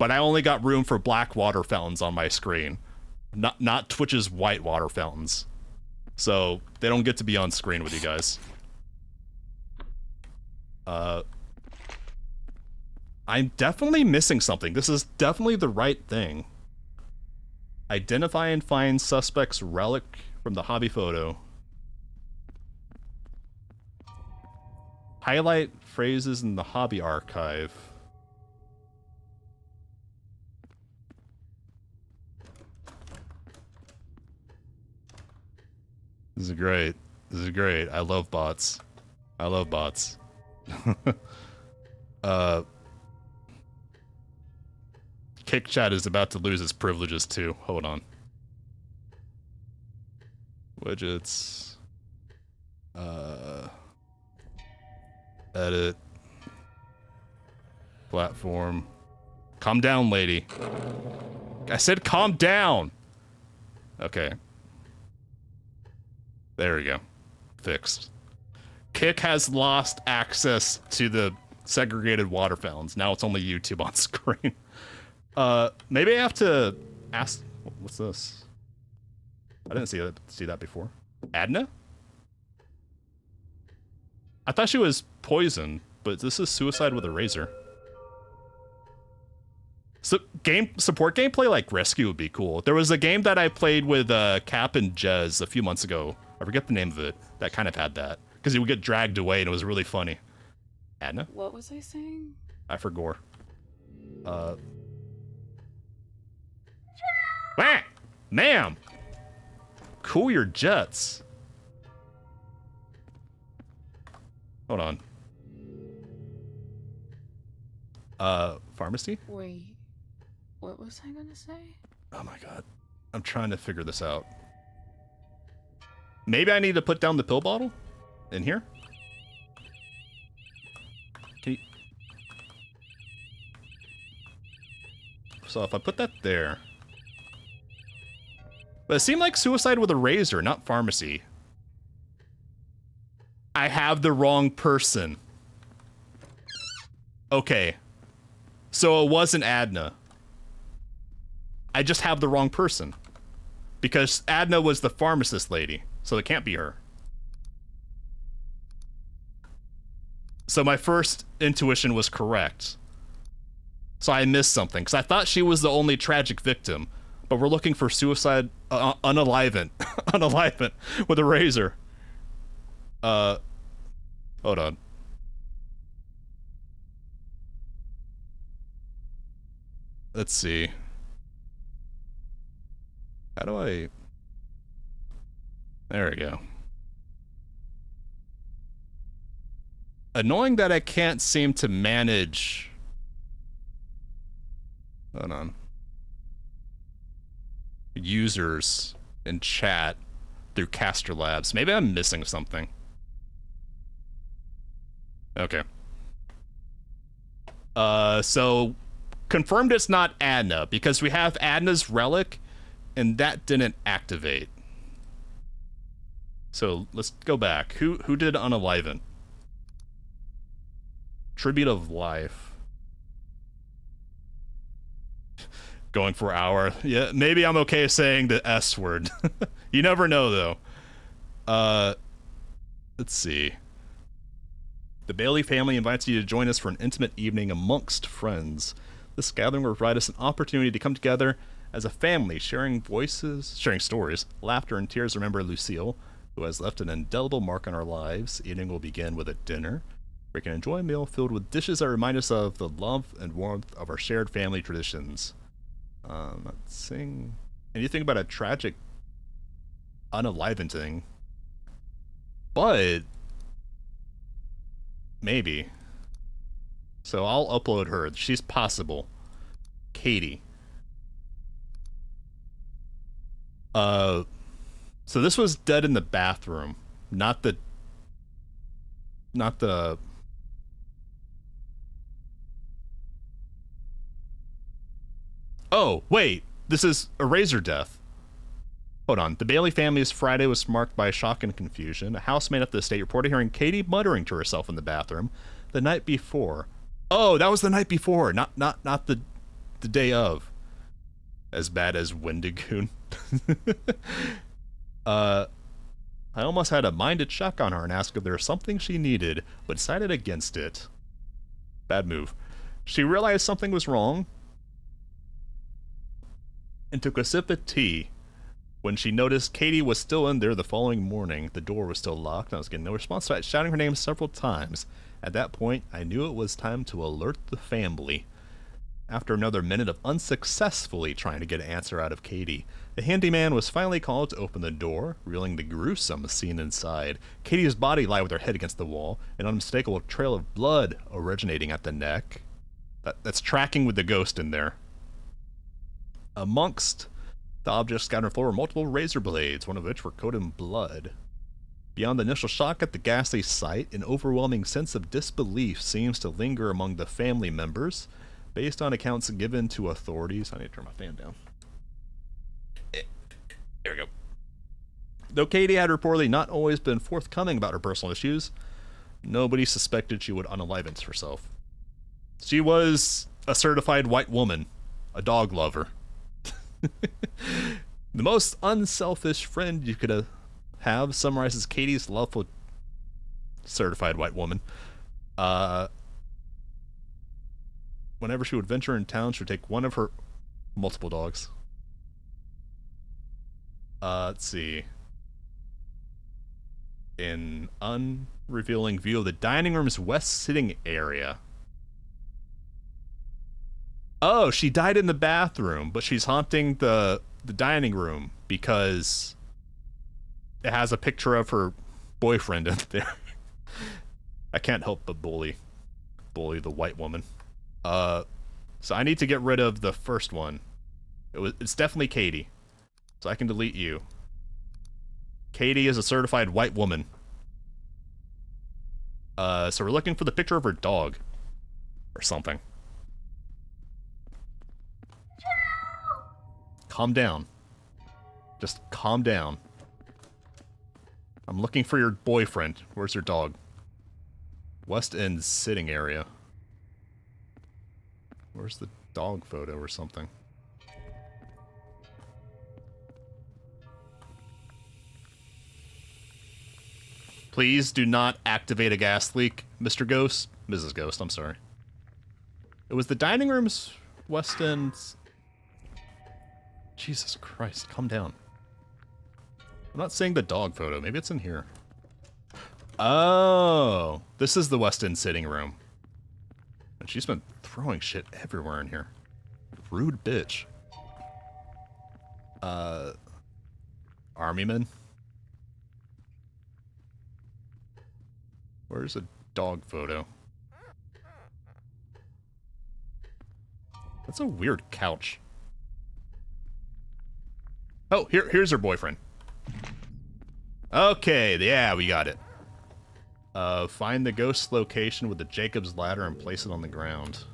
I only got room for black water fountains on my screen. Not Twitch's white water fountains. So they don't get to be on screen with you guys. I'm definitely missing something. This is definitely the right thing. Identify and find suspect's relic from the hobby photo. Highlight phrases in the hobby archive. This is great. This is great. I love bots. I love bots. Kick chat is about to lose its privileges too. Hold on. Widgets. Edit. Platform. Calm down, lady. I said calm down! Okay. There we go. Fixed. Kick has lost access to the segregated water fountains. Now it's only YouTube on screen. Maybe I have to ask... What's this? I didn't see that before. Adna? I thought she was poisoned, but this is suicide with a razor. So support gameplay like Rescue would be cool. There was a game that I played with Cap and Jez a few months ago. I forget the name of it. That kind of had that. Because he would get dragged away and it was really funny. Adna? What was I saying? I forgot. Wah! Ma'am! Cool your jets. Hold on. Pharmacy? Wait. What was I gonna say? Oh my god. I'm trying to figure this out. Maybe I need to put down the pill bottle? In here? Can you... So if I put that there... But it seemed like suicide with a razor, not pharmacy. I have the wrong person. Okay. So it wasn't Adna. I just have the wrong person. Because Adna was the pharmacist lady, so it can't be her. So my first intuition was correct. So I missed something, because I thought she was the only tragic victim. But we're looking for suicide unalivant. Unalivant with a razor. Hold on. Let's see. How do I... There we go. Annoying that I can't seem to manage... Hold on. Users in chat through Caster Labs. Maybe I'm missing something. Okay. So confirmed it's not Adna because we have Adna's relic and that didn't activate. So let's go back. Who did unalivant? Tribute of life. Going for hour. Yeah, maybe I'm okay saying the S word. You never know, though. Let's see. The Bailey family invites you to join us for an intimate evening amongst friends. This gathering will provide us an opportunity to come together as a family, sharing stories, laughter, and tears. Remember Lucille, who has left an indelible mark on our lives. Eating will begin with a dinner. We can enjoy a meal filled with dishes that remind us of the love and warmth of our shared family traditions. Not saying anything about a tragic unaliventing, but maybe. So I'll upload her. She's possible. Katie. So this was dead in the bathroom, not the Oh, wait. This is a razor death. Hold on. The Bailey family's Friday was marked by shock and confusion. A housemate at the estate reported hearing Katie muttering to herself in the bathroom the night before. Oh, that was the night before, not the day of. As bad as Wendigoon. I almost had a mind to check on her and ask if there was something she needed, but decided against it. Bad move. She realized something was wrong and took a sip of tea. When she noticed Katie was still in there the following morning, the door was still locked, and I was getting no response to it, shouting her name several times. At that point, I knew it was time to alert the family. After another minute of unsuccessfully trying to get an answer out of Katie, the handyman was finally called to open the door, revealing the gruesome scene inside. Katie's body lay with her head against the wall, an unmistakable trail of blood originating at the neck. That's tracking with the ghost in there. Amongst the objects scattered on the floor were multiple razor blades, one of which were coated in blood. Beyond the initial shock at the ghastly sight, an overwhelming sense of disbelief seems to linger among the family members. Based on accounts given to authorities, I need to turn my fan down. There we go. Though Katie had reportedly not always been forthcoming about her personal issues, nobody suspected she would unaliven herself. She was a certified white woman, a dog lover. The most unselfish friend you could have summarizes Katie's love for certified white woman. Whenever she would venture in town, she would take one of her multiple dogs. Let's see. An unrevealing view of the dining room's west sitting area. Oh, she died in the bathroom, but she's haunting the dining room because it has a picture of her boyfriend in there. I can't help but bully the white woman. So I need to get rid of the first one. It's definitely Katie. So I can delete you. Katie is a certified white woman. So we're looking for the picture of her dog. Or something. Calm down. Just calm down. I'm looking for your boyfriend. Where's your dog? West End sitting area. Where's the dog photo or something? Please do not activate a gas leak, Mr. Ghost. Mrs. Ghost, I'm sorry. It was the dining room's West End. Jesus Christ, calm down. I'm not saying the dog photo. Maybe it's in here. Oh, this is the West End sitting room. And she's been throwing shit everywhere in here. Rude bitch. Army men? Where's a dog photo? That's a weird couch. Oh, here's her boyfriend. Okay, yeah, we got it. Find the ghost's location with the Jacob's ladder and place it on the ground.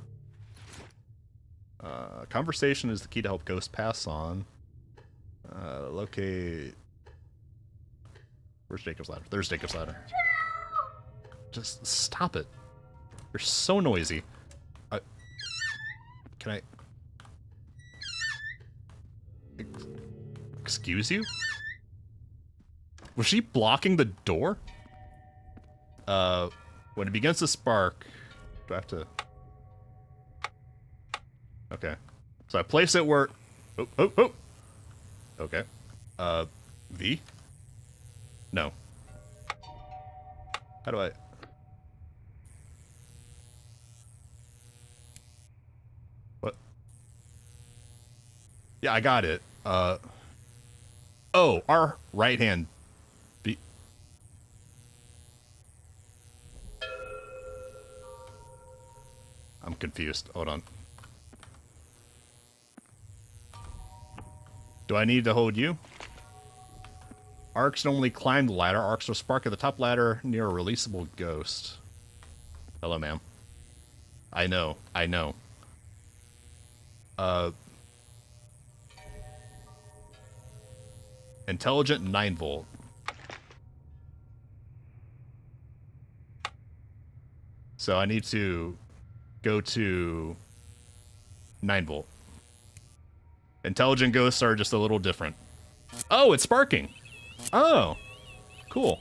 Conversation is the key to help ghosts pass on. Locate... Where's Jacob's ladder? There's Jacob's ladder. Just stop it. They're so noisy. Can I... Excuse you? Was she blocking the door? When it begins to spark, do I have to... Okay. So I place it where... Oh. Okay. V? No. How do I... What? Yeah, I got it. Oh, our right hand... I'm confused. Hold on. Do I need to hold you? Arcs normally climb the ladder. Arcs will spark at the top ladder near a releasable ghost. Hello, ma'am. I know. Intelligent 9 volt. So I need to go to 9 volt. Intelligent ghosts are just a little different. Oh, it's sparking. Oh, cool.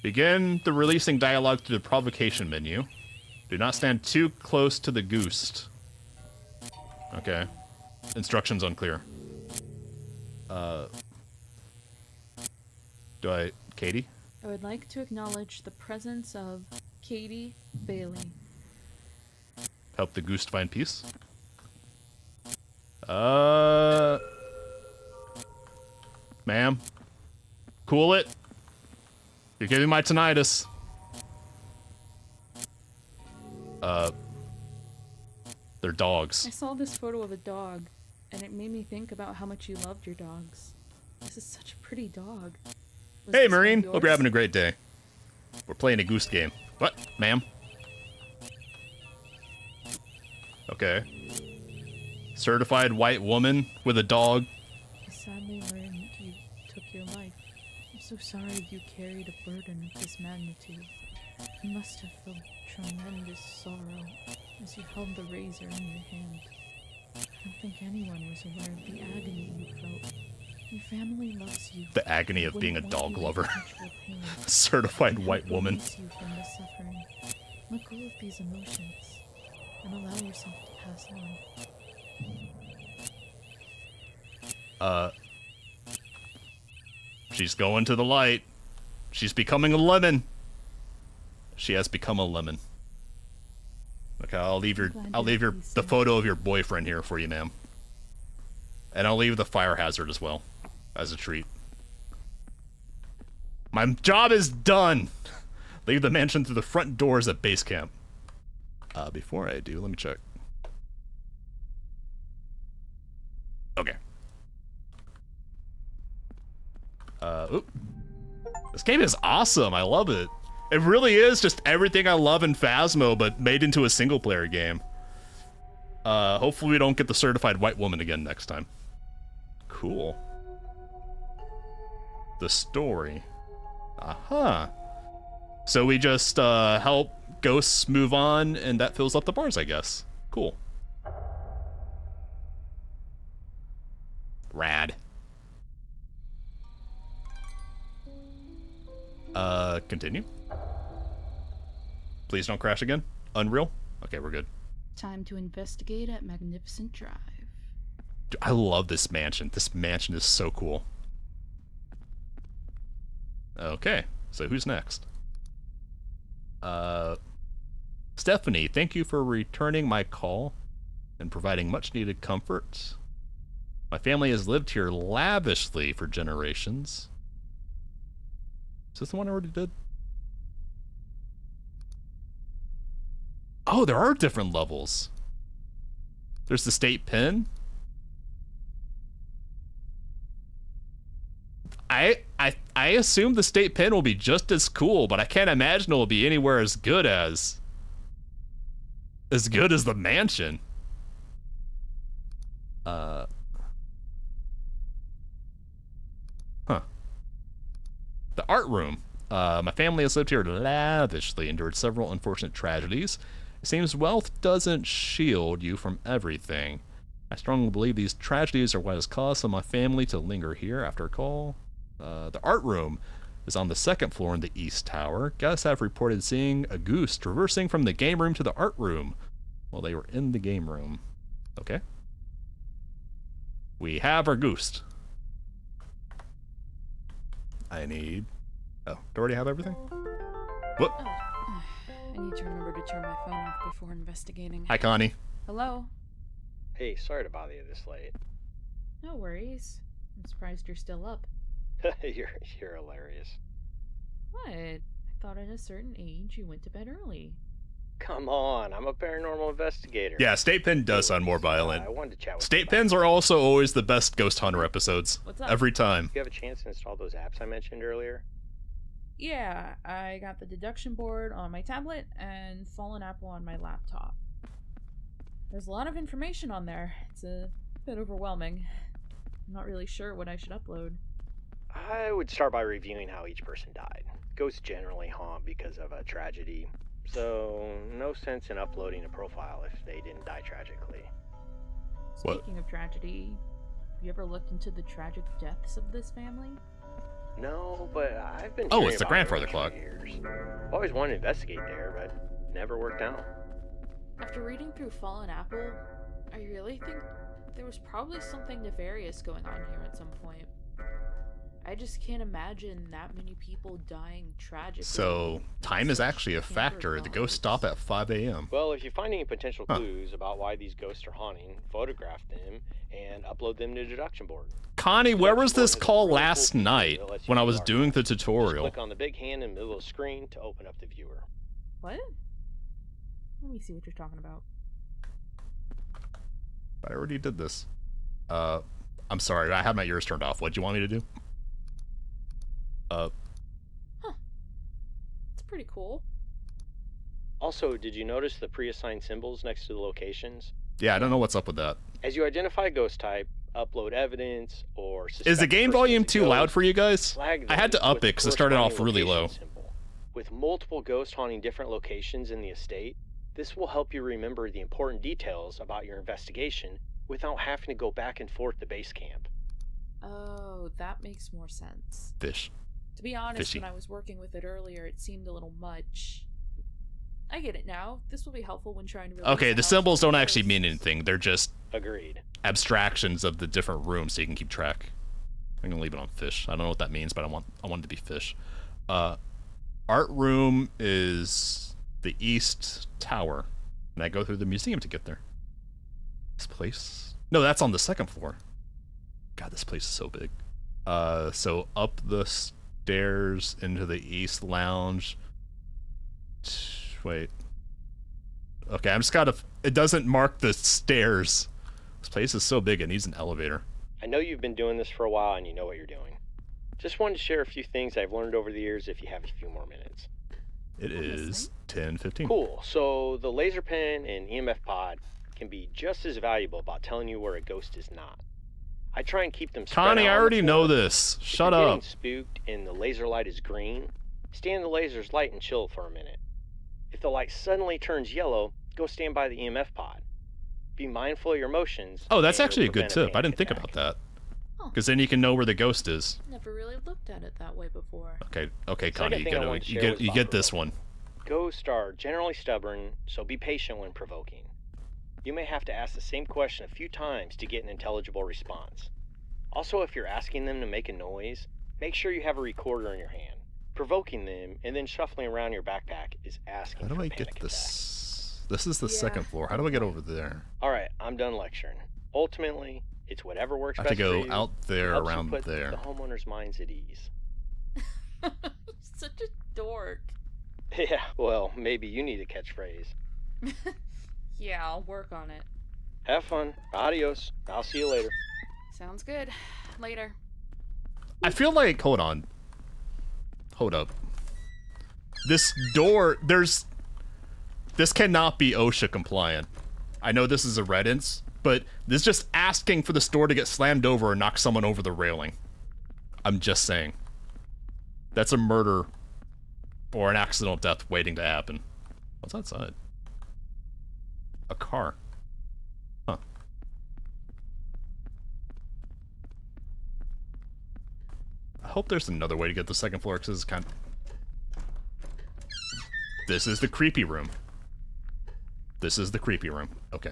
Begin the releasing dialogue through the provocation menu. Do not stand too close to the goose. Okay. Instructions unclear. Do I... Katie? I would like to acknowledge the presence of Katie Bailey. Help the goose find peace? Ma'am? Cool it. You're giving my tinnitus. They're dogs. I saw this photo of a dog, and it made me think about how much you loved your dogs. This is such a pretty dog. Was Hey, this one Marine. yours? Hope you're having a great day. We're playing a goose game. What, ma'am? Okay. Certified white woman with a dog. I sadly learned you took your life. I'm so sorry you carried a burden of this magnitude. You must have felt tremendous sorrow as you held the razor in your hand. I don't think anyone was aware of the agony you felt. Your family loves you. The agony of being a Wouldn't dog want you lover. to touch your pain. Certified white Help woman. release you from the suffering. Let go of these emotions and allow yourself to pass on. She's going to the light. She's becoming a lemon. She has become a lemon. Okay, I'll leave the photo of your boyfriend here for you, ma'am. And I'll leave the fire hazard as well, as a treat. My job is done. Leave the mansion through the front doors at base camp. Before I do, let me check. Okay. Oop. This game is awesome. I love it. It really is just everything I love in Phasmo, but made into a single-player game. Hopefully we don't get the certified white woman again next time. Cool. The story. Aha. So we just help ghosts move on, and that fills up the bars, I guess. Cool. Rad. Continue. Please don't crash again. Unreal? Okay, we're good. Time to investigate at Magnificent Drive. Dude, I love this mansion. This mansion is so cool. Okay, so who's next? Stephanie, thank you for returning my call and providing much needed comfort. My family has lived here lavishly for generations. Is this the one I already did? Oh, there are different levels. There's the state pen. I assume the state pen will be just as cool, but I can't imagine it will be anywhere as good as the mansion. Huh. The art room. My family has lived here lavishly, endured several unfortunate tragedies. It seems wealth doesn't shield you from everything. I strongly believe these tragedies are what has caused some of my family to linger here after a call. The art room is on the second floor in the East Tower. Guests have reported seeing a goose traversing from the game room to the art room while they were in the game room. Okay. We have our goose. I need... Oh, do I already have everything? What? Oh. I need to remember to turn my phone off before investigating. Hi, Connie. Hello? Hey, sorry to bother you this late. No worries. I'm surprised you're still up. You're hilarious. What? I thought at a certain age you went to bed early. Come on, I'm a paranormal investigator. Yeah, State Pen does sound more violent. I wanted to chat with you State about Pens it. are also always the best Ghost Hunter episodes. What's up? Every time. You have a chance to install those apps I mentioned earlier? Yeah, I got the deduction board on my tablet and Fallen Apple on my laptop. There's a lot of information on there. It's a bit overwhelming. I'm not really sure what I should upload. I would start by reviewing how each person died. Ghosts generally haunt because of a tragedy, so no sense in uploading a profile if they didn't die tragically. What? Speaking of tragedy, have you ever looked into the tragic deaths of this family? No, but I've been Oh, hearing it's the about it grandfather for clock. years. Always wanted to investigate there, but never worked out. After reading through Fallen Apple, I really think there was probably something nefarious going on here at some point. I just can't imagine that many people dying tragically. So, time is actually a factor. The ghosts stop at 5 a.m. Well, if you find any potential Huh. clues about why these ghosts are haunting, photograph them and upload them to deduction board. Connie, where was this Deduction board call has a really last cool feature night that lets you when I view was art. doing the Just tutorial? click on the big hand in the middle of the screen to open up the viewer. What? Let me see what you're talking about. I already did this. I'm sorry, I had my ears turned off. What do you want me to do? It's pretty cool. Also, did you notice the pre-assigned symbols next to the locations? Yeah, I don't know what's up with that. As you identify a ghost type, upload evidence, or Is suspect the game person volume is a too loud ghost, for you guys? flag I had them to up with it the because it started off corresponding really low. location symbol. With multiple ghosts haunting different locations in the estate, this will help you remember the important details about your investigation without having to go back and forth to base camp. Oh, that makes more sense. Fish. To be honest, Fishy. when I was working with it earlier, it seemed a little much. I get it now. This will be helpful when trying to release Okay, the house symbols from don't actually mean ghosts. anything. They're just Agreed. abstractions of the different rooms so you can keep track. I'm gonna leave it on fish. I don't know what that means, but I want it to be fish. Art room is the East Tower. And I go through the museum to get there. This place? No, that's on the second floor. God, this place is so big. So up the stairs into the East Lounge. Wait. Okay, I'm just gotta... It doesn't mark the stairs. This place is so big it needs an elevator. I know you've been doing this for a while and you know what you're doing. Just wanted to share a few things I've learned over the years if you have a few more minutes. It is 10:15. Cool. So the laser pen and EMF pod can be just as valuable about telling you where a ghost is not. I try and keep them spread Connie, out I on the already know floor. this. If Shut you're up. getting spooked and the laser light is green, stay in the laser's light and chill for a minute. If the light suddenly turns yellow, go stand by the EMF pod. Be mindful of your emotions. Oh, that's and actually a you'll good prevent tip. I didn't panic think attack. about that. Huh. Because then you can know where the ghost is. Never really looked at it that way before. Okay, Second Connie, thing I wanted to share was you get Bob this Rowe. one. Ghosts are generally stubborn, so be patient when provoking. You may have to ask the same question a few times to get an intelligible response. Also, if you're asking them to make a noise, make sure you have a recorder in your hand. Provoking them and then shuffling around your backpack is asking How do for I a panic get attack. this? This is the Yeah, second floor. How do I get over there? Alright, I'm done lecturing. Ultimately, it's whatever works I have to best for go you. out there, Helps you around put there. the homeowner's minds at ease. Such a dork. Yeah, well, maybe you need a catchphrase. Yeah, I'll work on it. Have fun. Adios. I'll see you later. Sounds good. Later. I feel like, hold on. Hold up. This door, this cannot be OSHA compliant. I know this is a Reddit's, but this is just asking for this door to get slammed over or knock someone over the railing. I'm just saying. That's a murder Or an accidental death waiting to happen. What's outside? A car. Huh. I hope there's another way to get to the second floor, because it's kind of... This is the creepy room. This is the creepy room. Okay.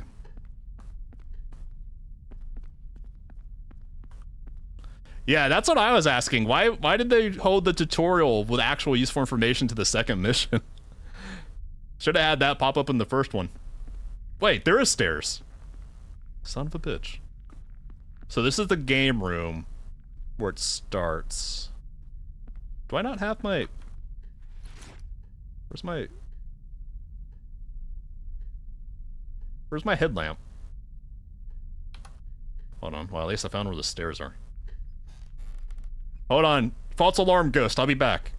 Yeah, that's what I was asking. Why did they hold the tutorial with actual useful information to the second mission? Should have had that pop up in the first one. Wait, there is stairs. Son of a bitch. So this is the game room where it starts. Do I not have my... Where's my headlamp? Hold on. Well, at least I found where the stairs are. Hold on. False alarm, ghost. I'll be back.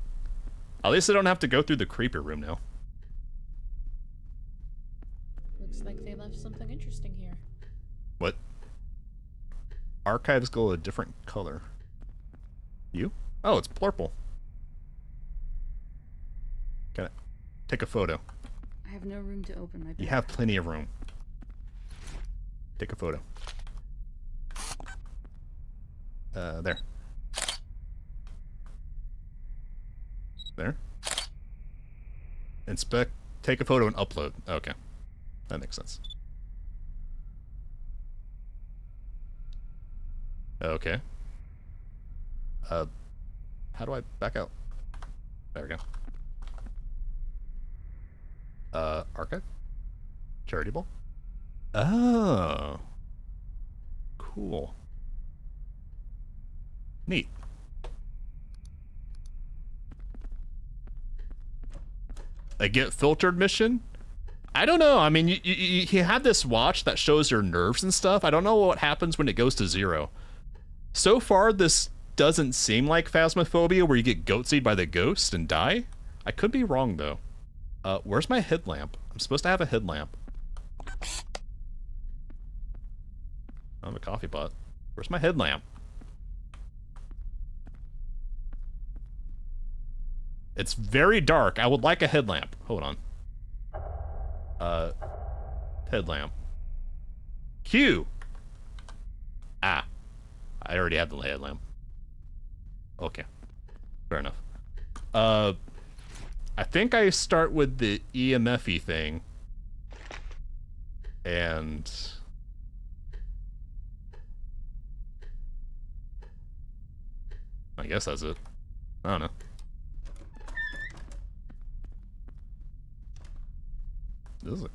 At least I don't have to go through the creepy room now. Looks like they left something interesting here. What? Archives go a different color. You? Oh, it's purple. Can I take a photo? I have no room to open my bag. You have plenty of room. Take a photo. There. There. Inspect, take a photo and upload. Okay. That makes sense. Okay. How do I back out? There we go. Archive? Charitable? Oh. Cool. Neat. A get filtered mission? I don't know. I mean, you have this watch that shows your nerves and stuff. I don't know what happens when it goes to 0. So far, this doesn't seem like Phasmophobia, where you get goatsied by the ghost and die. I could be wrong, though. Where's my headlamp? I'm supposed to have a headlamp. I have a coffee pot. Where's my headlamp? It's very dark. I would like a headlamp. Hold on. Headlamp. Q! Ah. I already have the headlamp. Okay. Fair enough. I think I start with the EMF-y thing. And... I guess that's it. I don't know. This is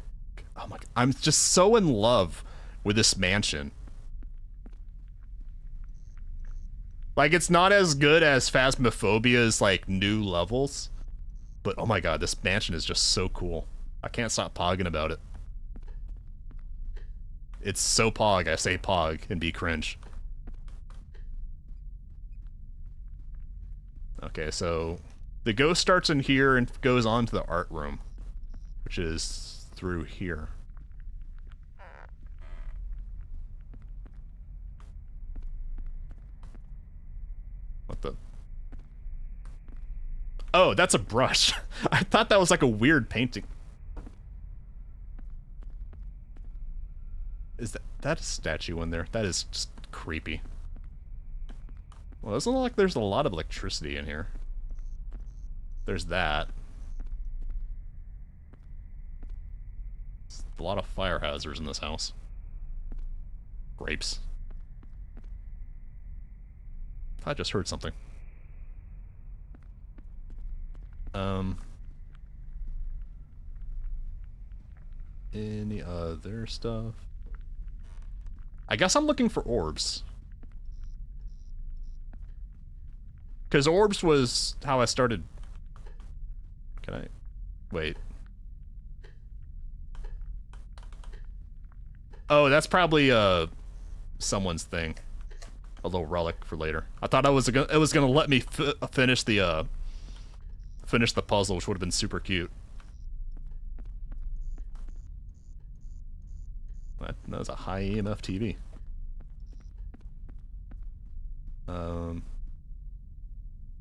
oh my god. I'm just so in love with this mansion. Like, it's not as good as Phasmophobia's, like, new levels. But, oh my god, this mansion is just so cool. I can't stop pogging about it. It's so pog, I say pog and be cringe. Okay, so the ghost starts in here and goes on to the art room, which is through here. What the? Oh, that's a brush. I thought that was like a weird painting. Is that a statue in there? That is just creepy. Well, it doesn't look like there's a lot of electricity in here. There's that. There's a lot of fire hazards in this house. Grapes. I just heard something. Any other stuff? I guess I'm looking for orbs. Because orbs was how I started. Can I? Wait. Oh, that's probably someone's thing. A little relic for later. I thought it was gonna let me finish the puzzle, which would have been super cute. That was a high EMF TV.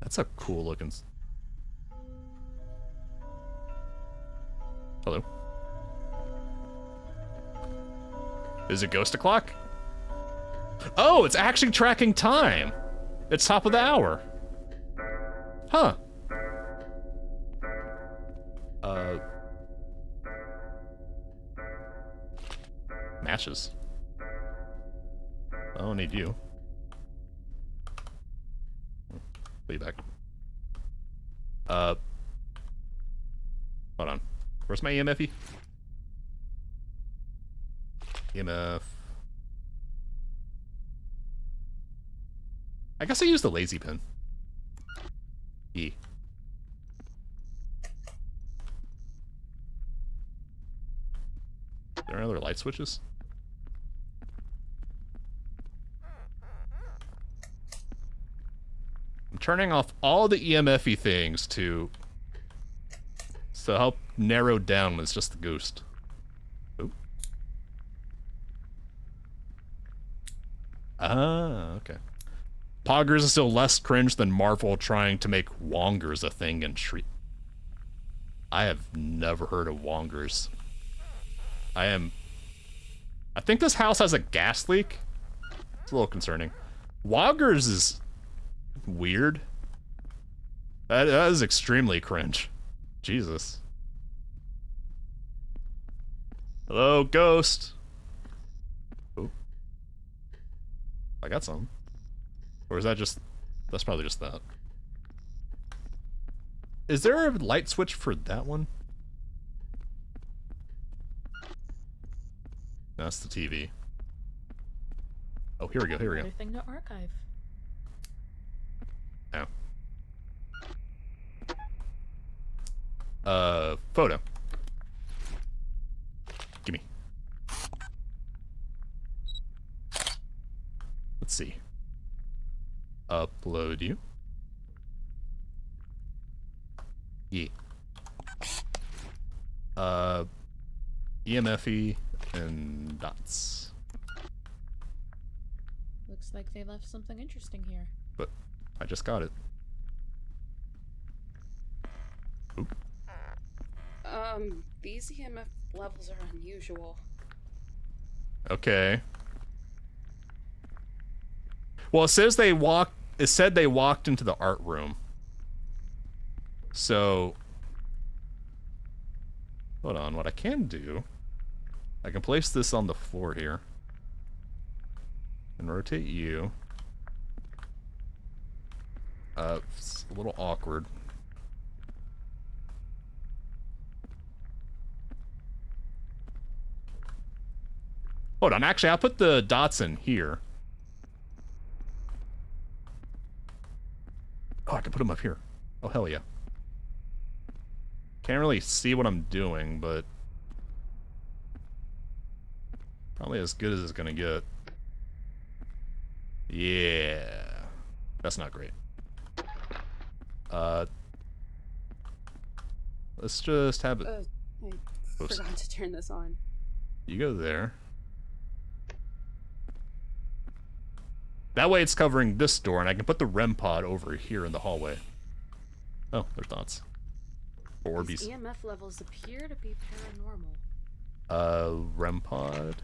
That's a cool looking. Hello. Is it ghost o'clock? Oh, it's actually tracking time. It's top of the hour. Huh. Matches. I don't need you. Be back. Hold on. Where's my EMF-y? EMF. I guess I used the lazy pen. E. Are there any other light switches? I'm turning off all the EMF-y things to help narrow down when it's just the ghost. Oh. Ah, okay. Poggers is still less cringe than Marvel trying to make Wongers a thing and treat. I have never heard of Wongers. I think this house has a gas leak. It's a little concerning. Wongers is weird. That is extremely cringe. Jesus. Hello, ghost. Oh. I got some. Or is that just... That's probably just that. Is there a light switch for that one? No, that's the TV. Oh, here we go, here we go. Another thing to archive. Oh. Photo. Gimme. Let's see. Upload you. Yeah. EMF-y and dots. Looks like they left something interesting here. But I just got it. Oop. These EMF levels are unusual. Okay. Well, it says they walked. It said they walked into the art room. So, hold on. What I can do, I can place this on the floor here, and rotate you. It's a little awkward. Hold on. Actually, I'll put the dots in here. Oh, I can put them up here. Oh, hell yeah. Can't really see what I'm doing, but probably as good as it's gonna get. Yeah. That's not great. Let's just have it. I forgot to turn this on. You go there. That way it's covering this door, and I can put the REM pod over here in the hallway. Oh, there's dots. Orbeez. These EMF levels appear to be paranormal. REM pod.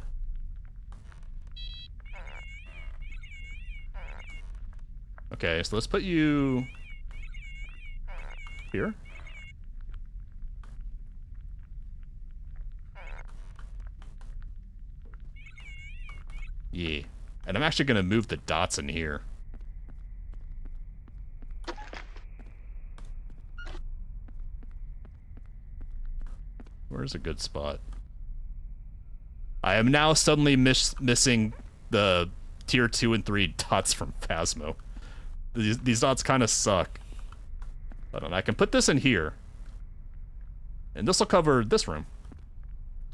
Okay, so let's put you here. Yeah. And I'm actually gonna move the dots in here. Where's a good spot? I am now suddenly missing the tier 2 and 3 dots from Phasmo. These dots kind of suck. Hold on, I can put this in here. And this will cover this room.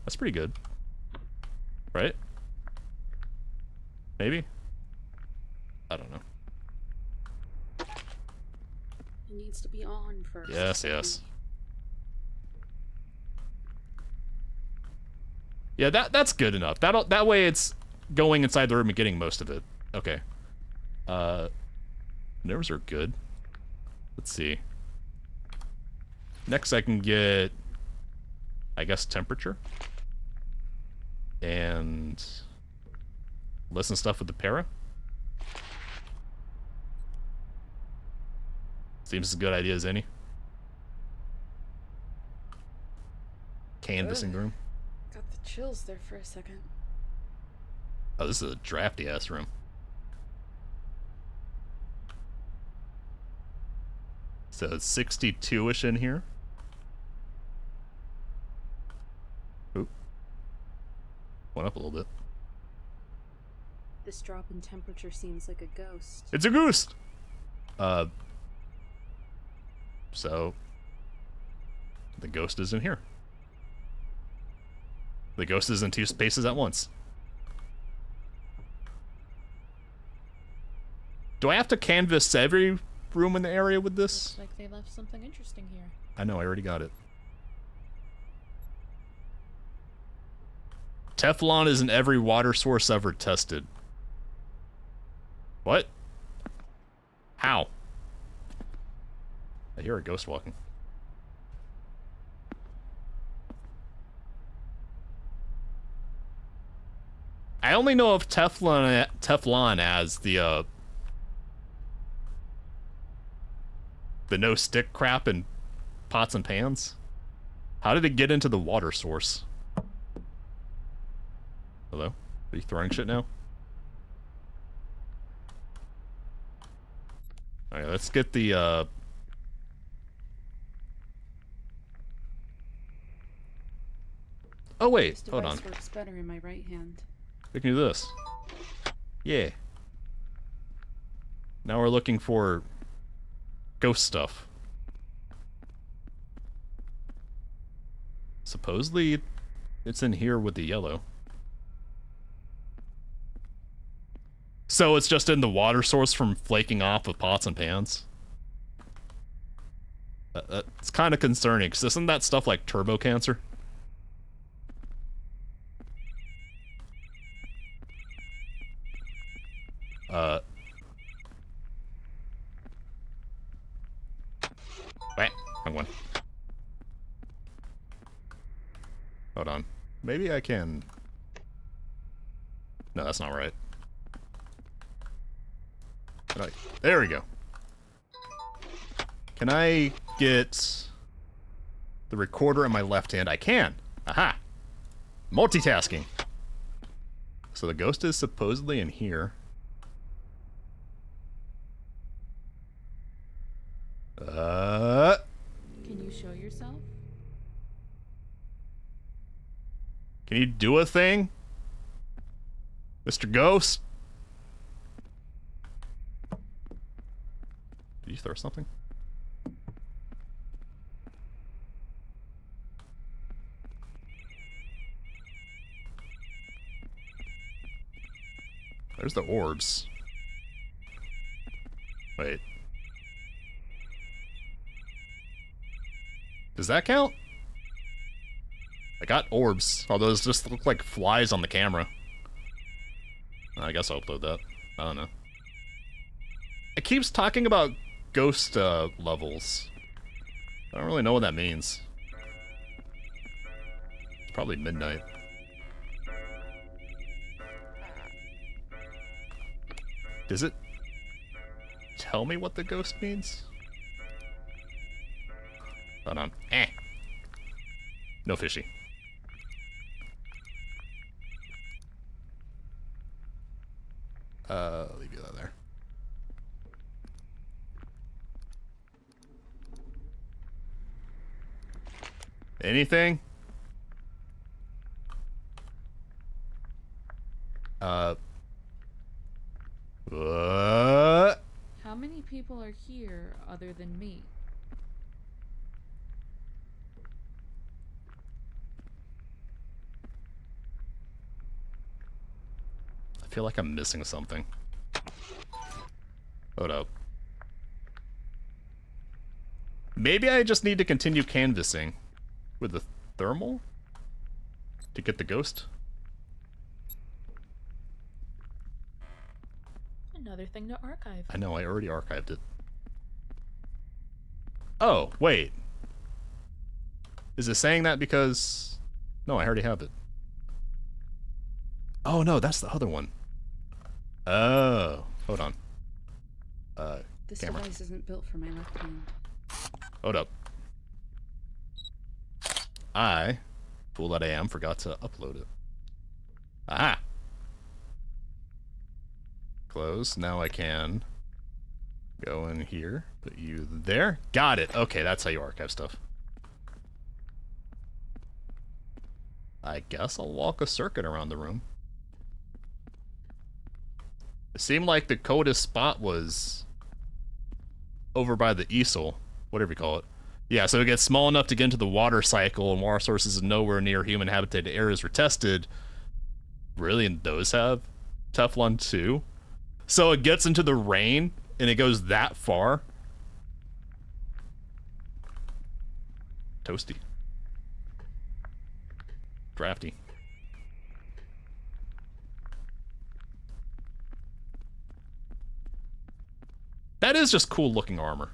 That's pretty good. Right? Maybe? I don't know. It needs to be on first. Yes, yes. Yeah, that's good enough. That way it's going inside the room and getting most of it. Okay. Nerves are good. Let's see. Next I can get I guess temperature. And listen stuff with the para. Seems as good idea as any. Canvassing room. Got the chills there for a second. Oh, this is a drafty ass room. So it's 62-ish in here. Oop. Went up a little bit. This drop in temperature seems like a ghost. It's a ghost! So the ghost is in here. The ghost is in two spaces at once. Do I have to canvass every room in the area with this? Looks like they left something interesting here. I know, I already got it. Teflon is in every water source ever tested. What? How? I hear a ghost walking. I only know of Teflon as the no stick crap in pots and pans. How did it get into the water source? Hello? Are you throwing shit now? Alright, let's get the Oh wait, This hold on. device works better in my right hand. We can do this. Yeah. Now we're looking for ghost stuff. Supposedly, it's in here with the yellow. So it's just in the water source from flaking off of pots and pans? It's kind of concerning, because isn't that stuff like turbo cancer? Wait, wrong one. Hold on. Maybe I can... No, that's not right. There we go. Can I get the recorder in my left hand? I can. Aha. Multitasking. So the ghost is supposedly in here. Can you show yourself? Can you do a thing? Mr. Ghost? Did you throw something? There's the orbs. Wait. Does that count? I got orbs, although those just look like flies on the camera. I guess I'll upload that. I don't know. It keeps talking about ghost levels. I don't really know what that means. It's probably midnight. Does it tell me what the ghost means? Hold on. No fishy. Leave you that there. Anything? What? How many people are here other than me? I feel like I'm missing something. Hold up. Maybe I just need to continue canvassing with the thermal to get the ghost. Another thing to archive. I know, I already archived it. Oh, wait. Is it saying that because... No, I already have it. Oh, no, that's the other one. Oh, hold on. This Camera. device isn't built for my left hand. Hold up. I, fool that I am, forgot to upload it. Aha! Close. Now I can go in here, put you there. Got it. Okay, that's how you archive stuff. I guess I'll walk a circuit around the room. It seemed like the coldest spot was over by the easel, whatever you call it. Yeah, so it gets small enough to get into the water cycle, and water sources nowhere near human habitated areas were tested. Really, and those have Teflon too? So it gets into the rain, and it goes that far? Toasty. Drafty. That is just cool looking armor.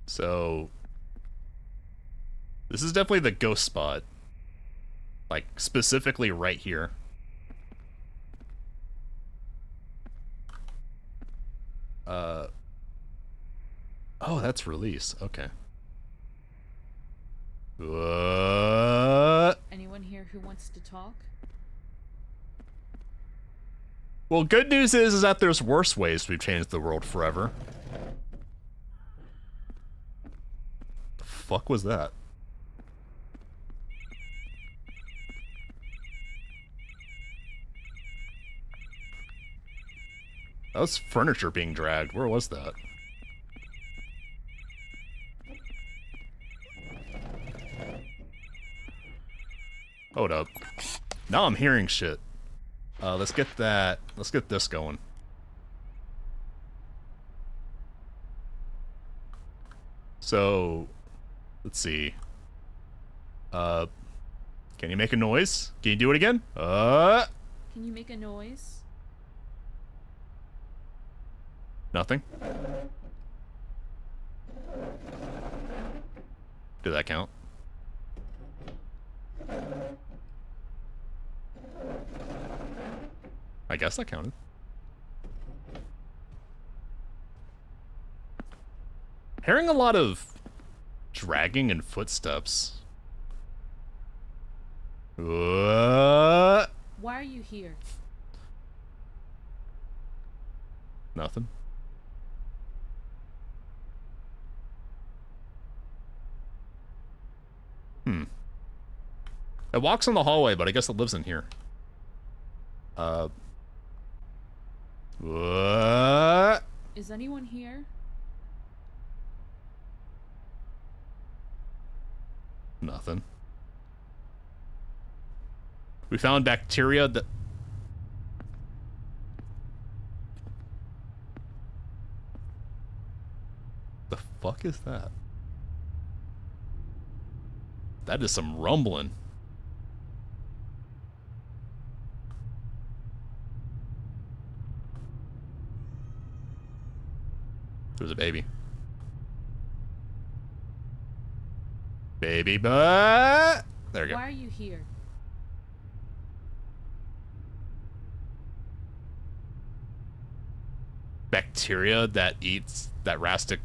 So this is definitely the ghost spot. Like specifically right here. Oh, that's release. Okay. Anyone here who wants to talk? Well, good news is that there's worse ways we've changed the world forever. The fuck was that? That was furniture being dragged. Where was that? Hold up. Now I'm hearing shit. Let's get that. Let's get this going. So, let's see. Can you make a noise? Can you do it again? Can you make a noise? Nothing. Did that count? I guess that counted. Hearing a lot of dragging and footsteps. Why are you here? Nothing. It walks in the hallway, but I guess it lives in here. What? Is anyone here? Nothing. We found bacteria that... The fuck is that? That is some rumbling. There's a baby. Baby butt. There we go. Why are you here? Bacteria that eats that rastic.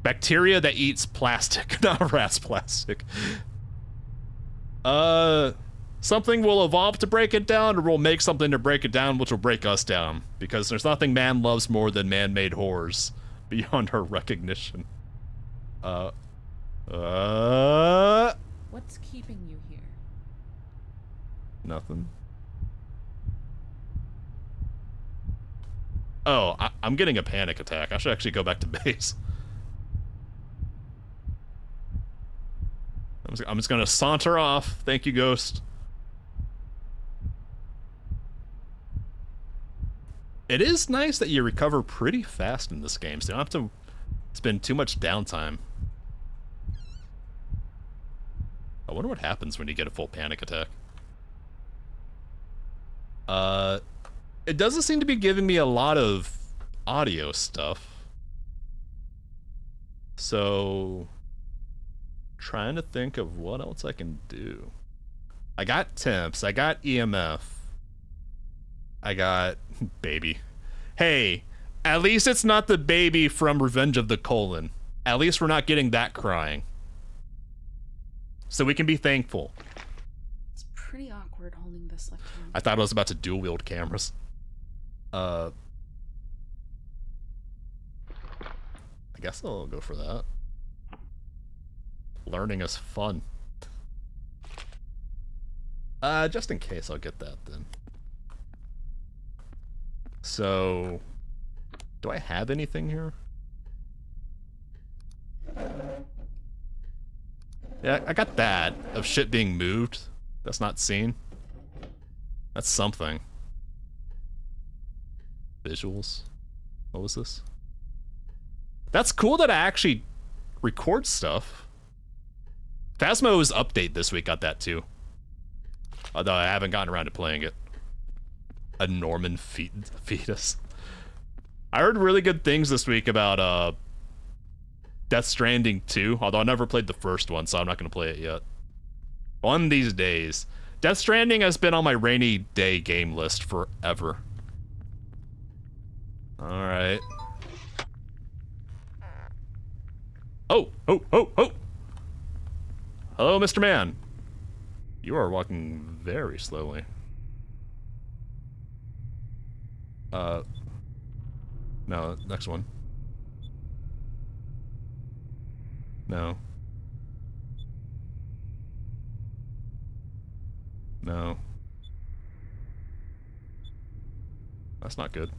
Bacteria that eats plastic, not ras plastic. Something will evolve to break it down, or we'll make something to break it down, which will break us down. Because there's nothing man loves more than man-made horrors beyond our recognition. What's keeping you here? Nothing. Oh, I'm getting a panic attack. I should actually go back to base. I'm just gonna saunter off. Thank you, Ghost. It is nice that you recover pretty fast in this game, so you don't have to spend too much downtime. I wonder what happens when you get a full panic attack. It doesn't seem to be giving me a lot of audio stuff. So, trying to think of what else I can do. I got temps, I got EMF. I got baby. Hey, at least it's not the baby from Revenge of the Colon. At least we're not getting that crying. So we can be thankful. It's pretty awkward holding this left hand. I thought I was about to dual wield cameras. I guess I'll go for that. Learning is fun. Just in case, I'll get that then. So, do I have anything here? Yeah, I got that, of shit being moved. That's not seen. That's something. Visuals. What was this? That's cool that I actually record stuff. Phasmo's update this week got that too. Although I haven't gotten around to playing it. A Norman fetus. I heard really good things this week about Death Stranding 2, although I never played the first one, so I'm not going to play it yet. One of these days. Death Stranding has been on my rainy day game list forever. Alright. Oh! Oh! Oh! Oh! Hello, Mr. Man. You are walking very slowly. No, next one. No. No. That's not good.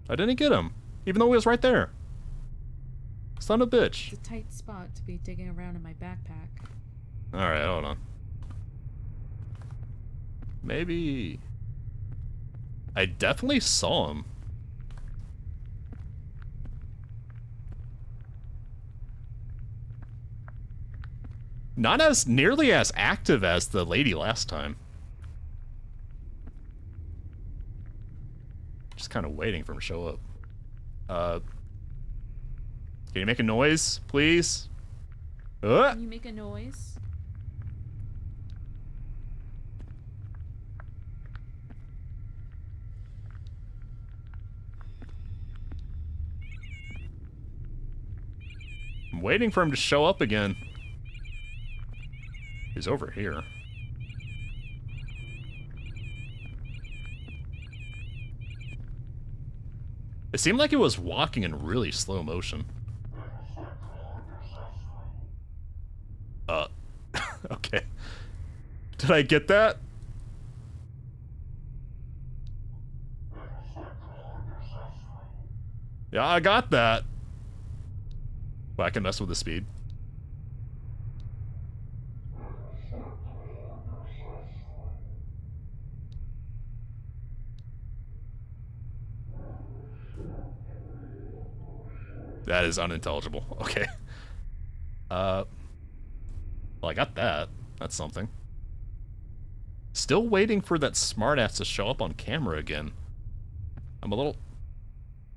I didn't get him, even though he was right there. Son of a bitch. It's a tight spot to be digging around in my backpack. Alright, hold on. Maybe... I definitely saw him. Not as nearly as active as the lady last time. Just kind of waiting for him to show up. Can you make a noise, please? Can you make a noise? I'm waiting for him to show up again. He's over here. It seemed like it was walking in really slow motion. Okay. Did I get that? Yeah, I got that. Well, I can mess with the speed. That is unintelligible. Okay. Well, I got that. That's something. Still waiting for that smartass to show up on camera again. I'm a little...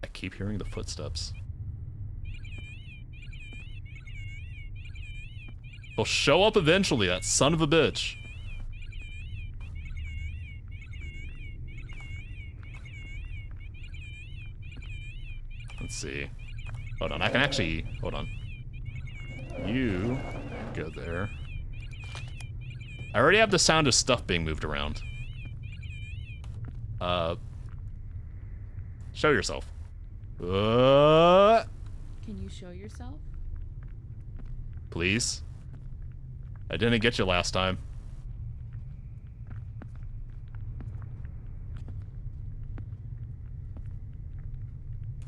I keep hearing the footsteps. He'll show up eventually, that son of a bitch. Let's see. Hold on, I can actually... Hold on. You go there. I already have the sound of stuff being moved around. Show yourself. Can you show yourself? Please? I didn't get you last time.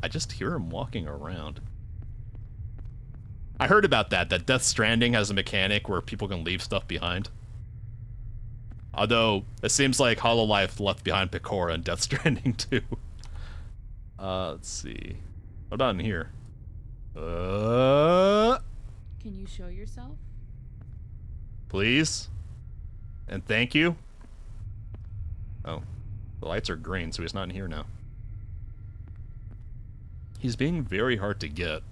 I just hear him walking around. I heard about that Death Stranding has a mechanic where people can leave stuff behind. Although, it seems like Hololive left behind Picora in Death Stranding too. Let's see. What about in here? Can you show yourself? Please? And thank you. Oh. The lights are green, so he's not in here now. He's being very hard to get.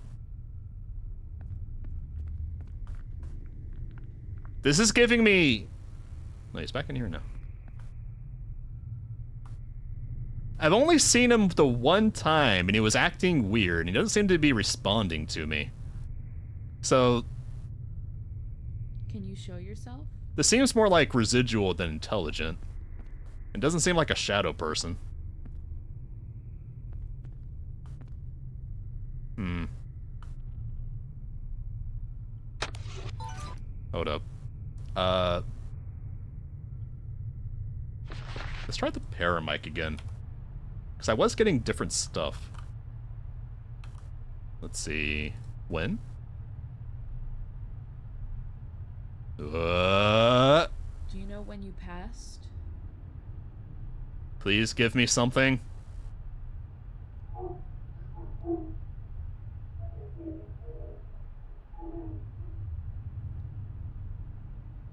This is giving me... No, he's back in here now. I've only seen him the one time, and he was acting weird, and he doesn't seem to be responding to me. So... Can you show yourself? This seems more like residual than intelligent. It doesn't seem like a shadow person. Hmm. Hold up. Let's try the paramic again. Because I was getting different stuff. Let's see. When? Do you know when you passed? Please give me something.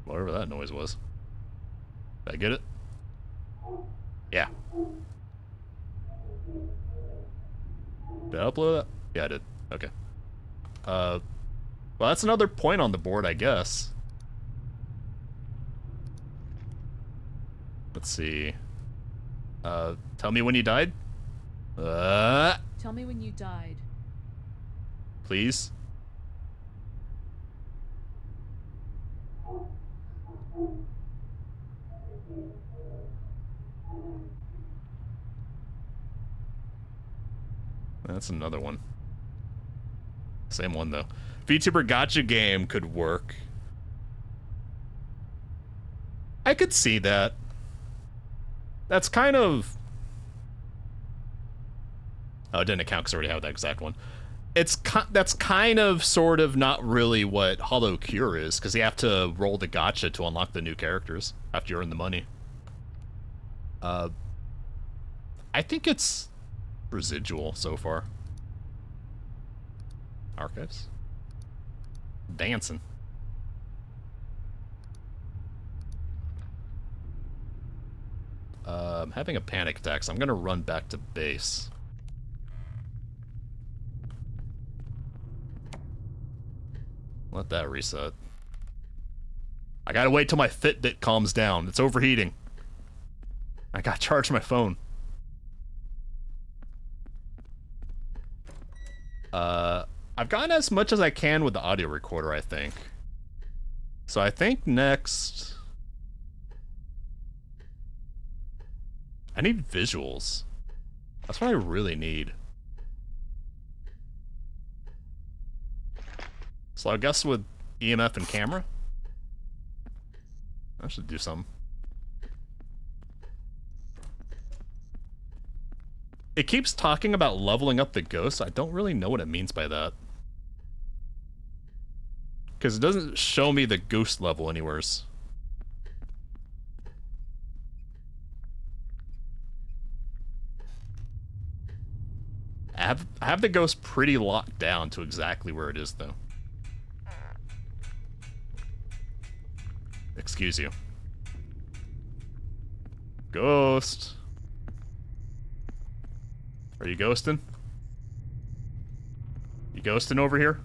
Whatever that noise was. Did I get it? Yeah. Did I upload that? Yeah, I did. Okay. Well, that's another point on the board, I guess. Let's see. Tell me when you died? Tell me when you died. Please? That's another one. Same one, though. VTuber gacha game could work. I could see that. That's kind of... Oh, it didn't account because I already have that exact one. That's kind of, sort of, not really what Hollow Cure is, because you have to roll the gacha to unlock the new characters after you earn the money. I think it's residual so far. Archives. Dancing. I'm having a panic attack, so I'm gonna run back to base. Let that reset. I gotta wait till my Fitbit calms down. It's overheating. I gotta charge my phone. I've gotten as much as I can with the audio recorder, I think. So I think next... I need visuals. That's what I really need. So I guess with EMF and camera, I should do something. It keeps talking about leveling up the ghost. I don't really know what it means by that. Because it doesn't show me the ghost level anywheres. I have the ghost pretty locked down to exactly where it is, though. Excuse you. Ghost. Are you ghosting? You ghosting over here?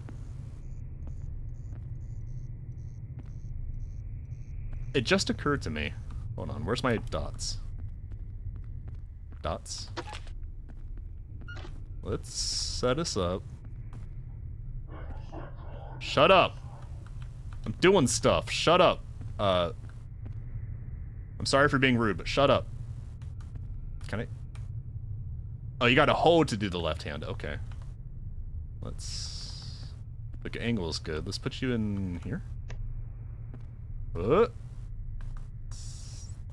It just occurred to me. Hold on, where's my dots? Dots. Let's set us up. Shut up! I'm doing stuff. Shut up. I'm sorry for being rude, but shut up. Can I? Oh, you gotta hold to do the left hand. Okay. Let's... The angle is good. Let's put you in here.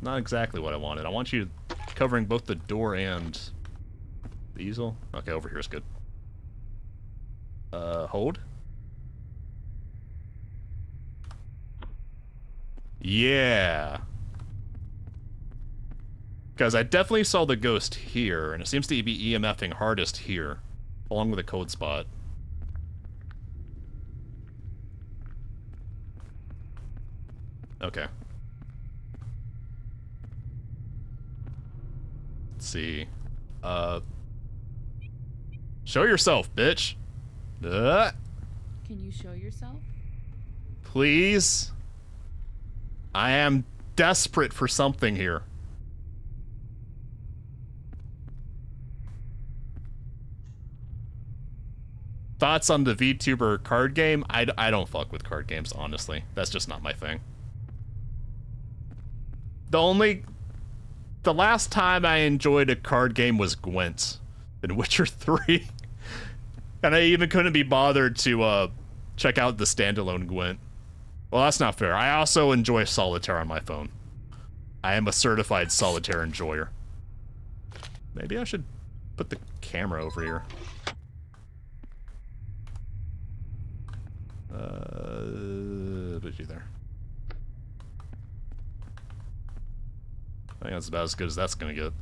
Not exactly what I wanted. I want you covering both the door and the easel. Okay, over here is good. Hold. Yeah. Because I definitely saw the ghost here, and it seems to be EMFing hardest here, along with a code spot. Okay. Let's see. Show yourself, bitch. Can you show yourself? Please. I am desperate for something here. Thoughts on the VTuber card game? I don't fuck with card games, honestly. That's just not my thing. The last time I enjoyed a card game was Gwent in Witcher 3. And I even couldn't be bothered to check out the standalone Gwent. Well, that's not fair. I also enjoy solitaire on my phone. I am a certified solitaire enjoyer. Maybe I should put the camera over here. Put you there. I think that's about as good as that's gonna get.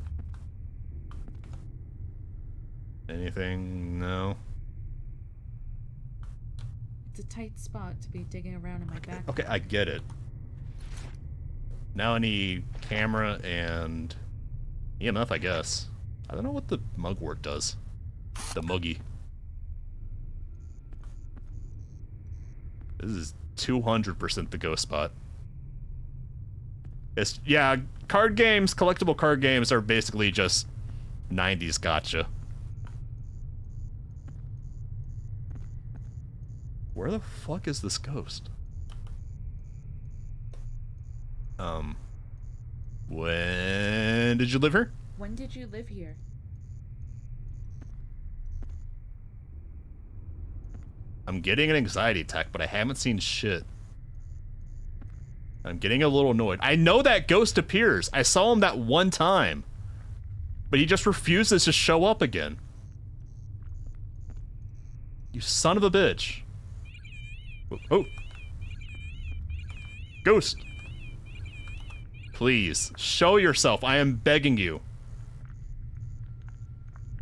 Anything? No. It's a tight spot to be digging around in my back. Okay, I get it. Now I need camera and EMF, I guess. I don't know what the mugwort does. The muggy. This is 200% the ghost spot. It's, yeah, card games, collectible card games are basically just 90s gacha. Where the fuck is this ghost? When did you live here? When did you live here? I'm getting an anxiety attack, but I haven't seen shit. I'm getting a little annoyed. I know that ghost appears. I saw him that one time. But he just refuses to show up again. You son of a bitch. Oh. Ghost. Please, show yourself. I am begging you.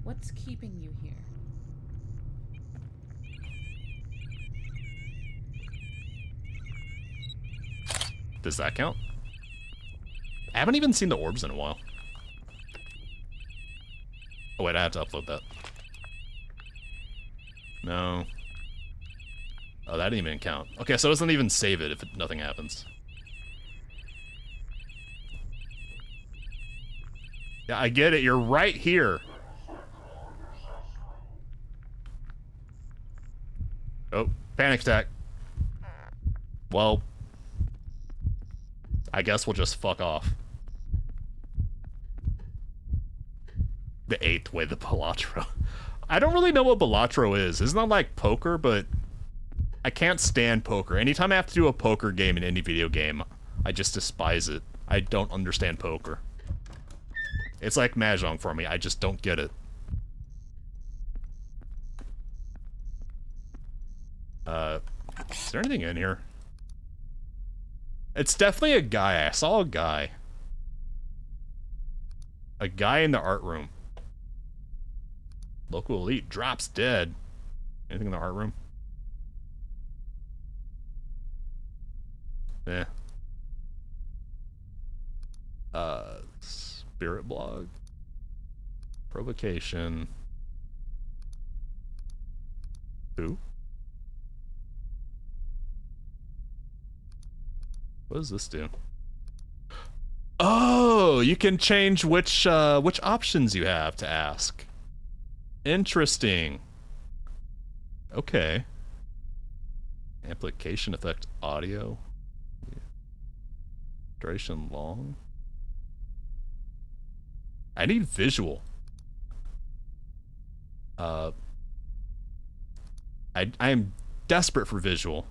What's keeping you here? Does that count? I haven't even seen the orbs in a while. Oh wait, I have to upload that. No. Oh, that didn't even count. Okay, so it doesn't even save it if nothing happens. Yeah, I get it. You're right here. Oh, panic attack. Well, I guess we'll just fuck off. The 8th way, the Balatro. I don't really know what Balatro is. It's not like poker, but I can't stand poker. Anytime I have to do a poker game in any video game, I just despise it. I don't understand poker. It's like Mahjong for me. I just don't get it. Is there anything in here? It's definitely a guy. I saw a guy. A guy in the art room. Local elite drops dead. Anything in the art room? Eh. Spirit blog. Provocation. Who? What does this do? Oh, you can change which options you have to ask. Interesting. Okay. Amplification effect audio. Duration long. I need visual. I am desperate for visual.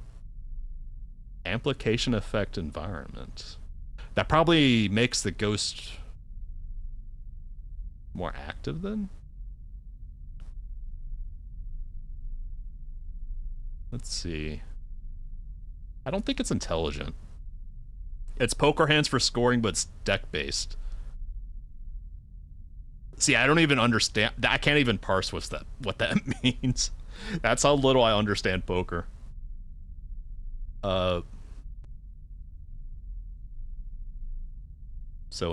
Amplification effect environment. That probably makes the ghost more active then? Let's see. I don't think it's intelligent. It's poker hands for scoring, but it's deck-based. See, I don't even understand. I can't even parse what that means. That's how little I understand poker. So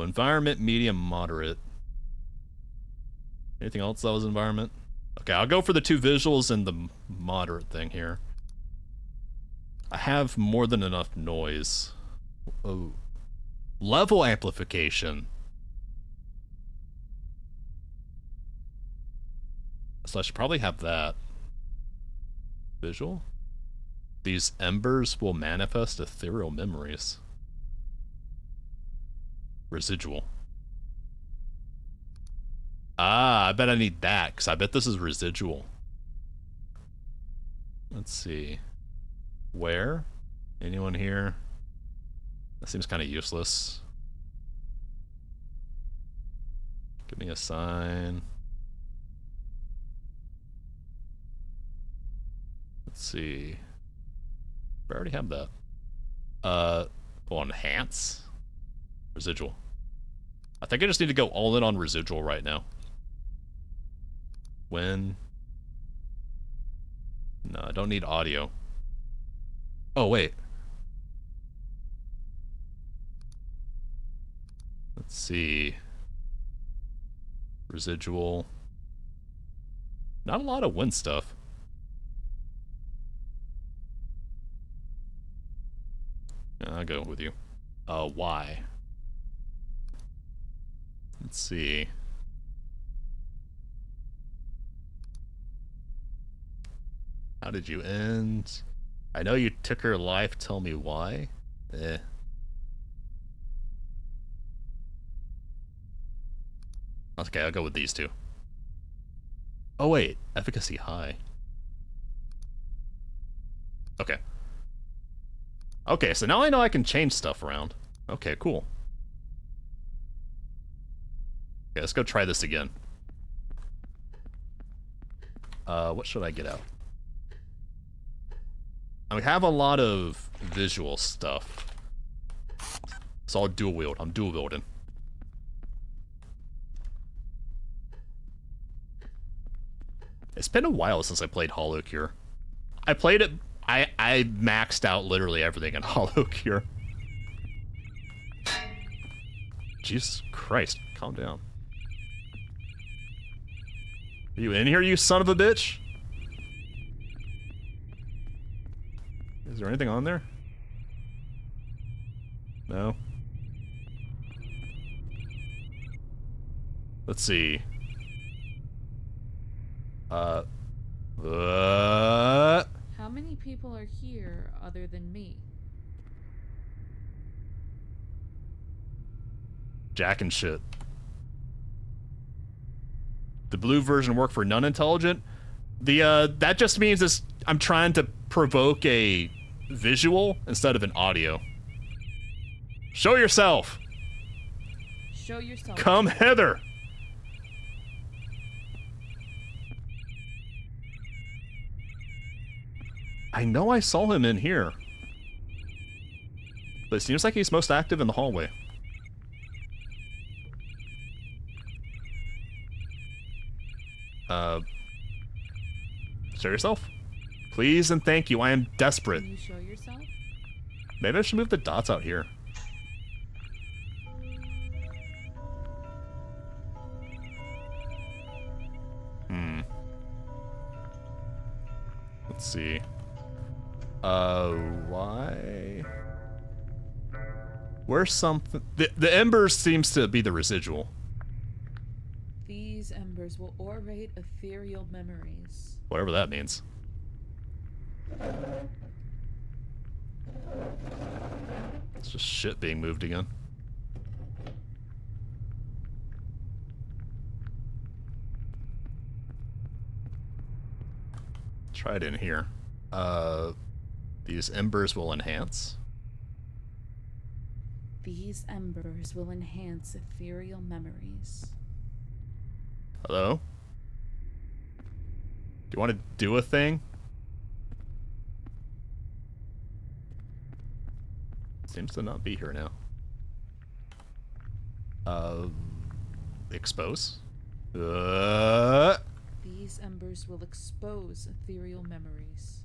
environment, medium, moderate. Anything else that was environment? Okay, I'll go for the 2 visuals and the moderate thing here. I have more than enough noise. Oh. Level amplification. So I should probably have that. Visual? These embers will manifest ethereal memories. Residual. Ah, I bet I need that, because I bet this is residual. Let's see. Where? Anyone here? That seems kind of useless. Give me a sign. Let's see. I already have that. Oh, enhance? Residual. I think I just need to go all in on residual right now. When? No, I don't need audio. Oh, wait. Let's see. Residual. Not a lot of wind stuff. I'll go with you. Why? Let's see. How did you end? I know you took her life, tell me why? Okay, I'll go with these 2. Oh wait, efficacy high. Okay. Okay, so now I know I can change stuff around. Okay, cool. Okay, let's go try this again. What should I get out? I have a lot of visual stuff. So I'll dual wield. I'm dual wielding. It's been a while since I played Hollow Cure. I played it... I maxed out literally everything in Hollow Cure. Jesus Christ, calm down. Are you in here, you son of a bitch? Is there anything on there? No? Let's see. How many people are here other than me? Jack and shit. The blue version work for non-intelligent? That just means this, I'm trying to provoke a visual instead of an audio. Show yourself! Show yourself. Come hither! I know I saw him in here. But it seems like he's most active in the hallway. Show yourself? Please and thank you, I am desperate. Can you show yourself? Maybe I should move the dots out here. Let's see. Why? Where's something? The embers seems to be the residual. These embers will orate ethereal memories. Whatever that means. It's just shit being moved again. Try it in here. These embers will enhance. These embers will enhance ethereal memories. Hello? Do you want to do a thing? Seems to not be here now. Expose? These embers will expose ethereal memories.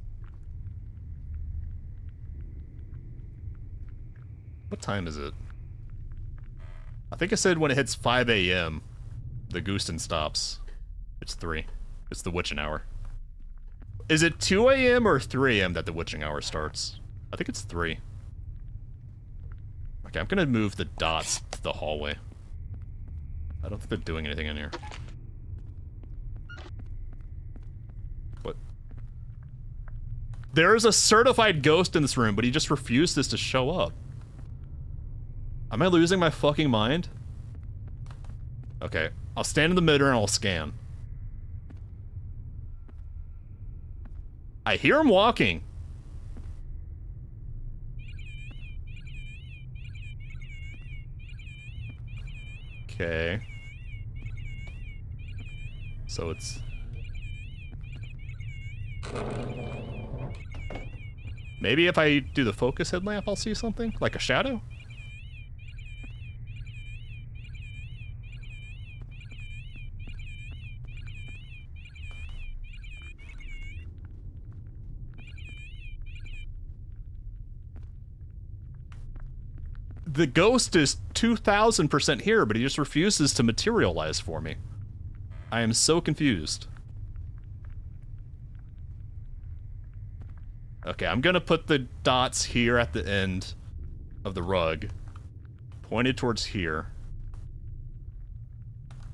What time is it? I think I said when it hits 5 a.m., the Goostin stops. It's 3. It's the witching hour. Is it 2 a.m. or 3 a.m. that the witching hour starts? I think it's 3. Okay, I'm gonna move the dots to the hallway. I don't think they're doing anything in here. What? There is a certified ghost in this room, but he just refuses to show up. Am I losing my fucking mind? Okay, I'll stand in the middle and I'll scan. I hear him walking. Okay. So it's... Maybe if I do the focus headlamp, I'll see something? Like a shadow? The ghost is 2,000% here, but he just refuses to materialize for me. I am so confused. Okay, I'm gonna put the dots here at the end of the rug, pointed towards here.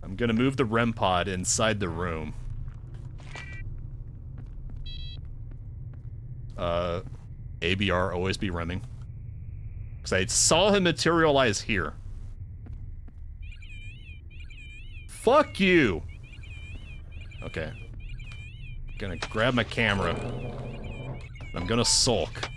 I'm gonna move the REM pod inside the room. ABR, always be remming. Because I saw him materialize here. Fuck you! Okay. Gonna grab my camera. I'm gonna sulk.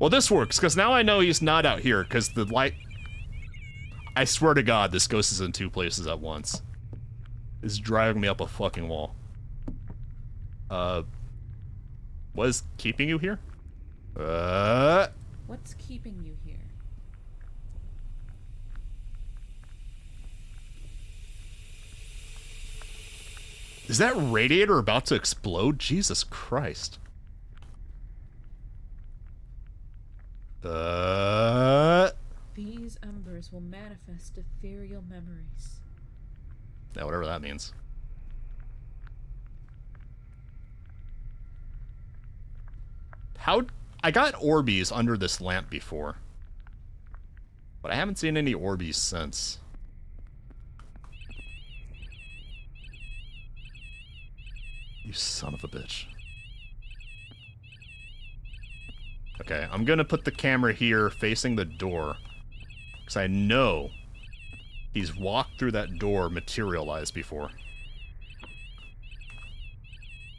Well, this works, because now I know he's not out here, because the light... I swear to God, this ghost is in 2 places at once. It's driving me up a fucking wall. What is keeping you here? What's keeping you here? Is that radiator about to explode? Jesus Christ. These embers will manifest ethereal memories. Yeah, whatever that means. How... I got Orbeez under this lamp before. But I haven't seen any Orbeez since. You son of a bitch. Okay, I'm gonna put the camera here facing the door. Because I know he's walked through that door materialized before.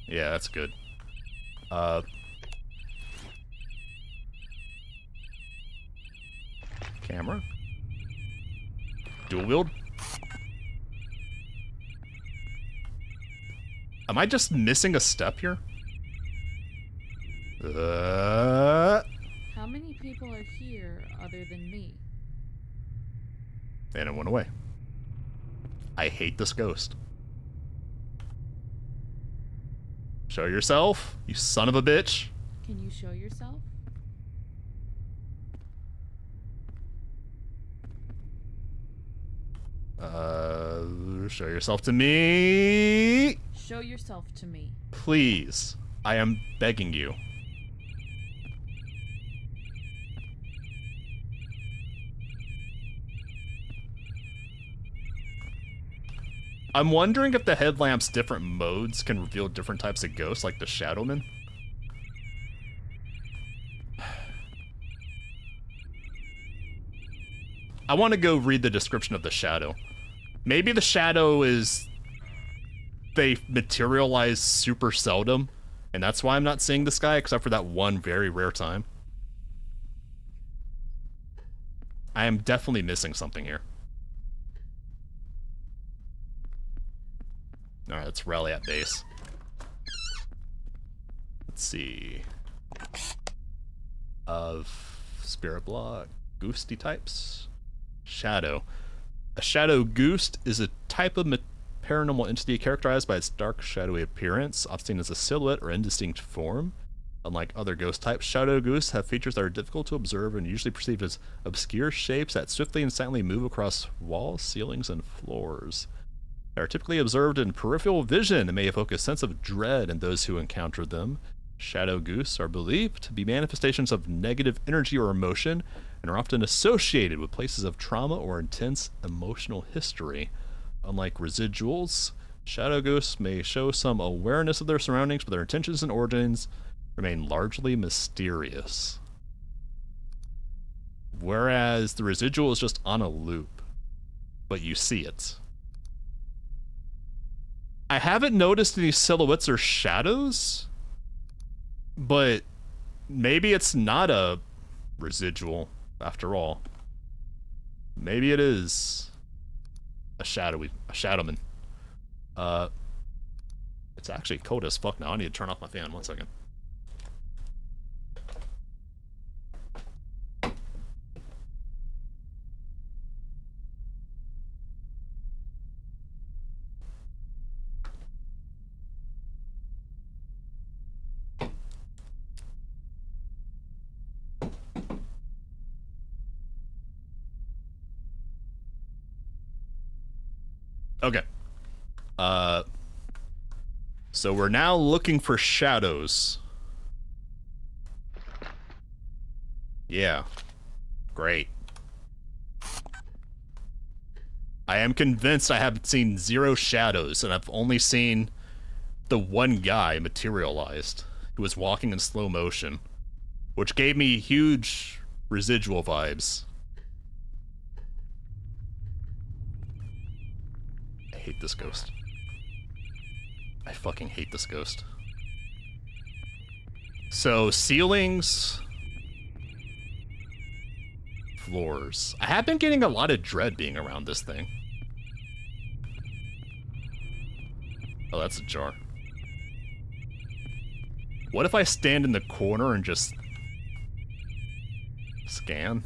Yeah, that's good. Camera. Dual wield. Am I just missing a step here? How many people are here other than me? And it went away. I hate this ghost. Show yourself, you son of a bitch. Can you show yourself? Show yourself to me. Show yourself to me. Please. I am begging you. I'm wondering if the headlamp's different modes can reveal different types of ghosts, like the Shadowman. I want to go read the description of the shadow. Maybe the shadow is... they materialize super seldom, and that's why I'm not seeing this guy, except for that one very rare time. I am definitely missing something here. Alright, let's rally at base. Let's see. Of spirit block, ghosty types. Shadow. A shadow ghost is a type of paranormal entity characterized by its dark, shadowy appearance, often seen as a silhouette or indistinct form. A Unlike other ghost types, shadow ghosts have features that are difficult to observe and usually perceived as obscure shapes that swiftly and silently move across walls, ceilings, and floors. They are typically observed in peripheral vision and may evoke a sense of dread in those who encounter them. Shadow ghosts are believed to be manifestations of negative energy or emotion and are often associated with places of trauma or intense emotional history. Unlike residuals, shadow ghosts may show some awareness of their surroundings, but their intentions and origins remain largely mysterious. Whereas the residual is just on a loop, but you see it. I haven't noticed any silhouettes or shadows, but maybe it's not a residual after all. Maybe it is a shadowman. It's actually cold as fuck now. I need to turn off my fan. 1 second. Okay. So we're now looking for shadows. Yeah. Great. I am convinced I have seen 0 shadows, and I've only seen the one guy materialized, who was walking in slow motion, which gave me huge residual vibes. I hate this ghost. I fucking hate this ghost. So, ceilings, floors. I have been getting a lot of dread being around this thing. Oh, that's a jar. What if I stand in the corner and just scan?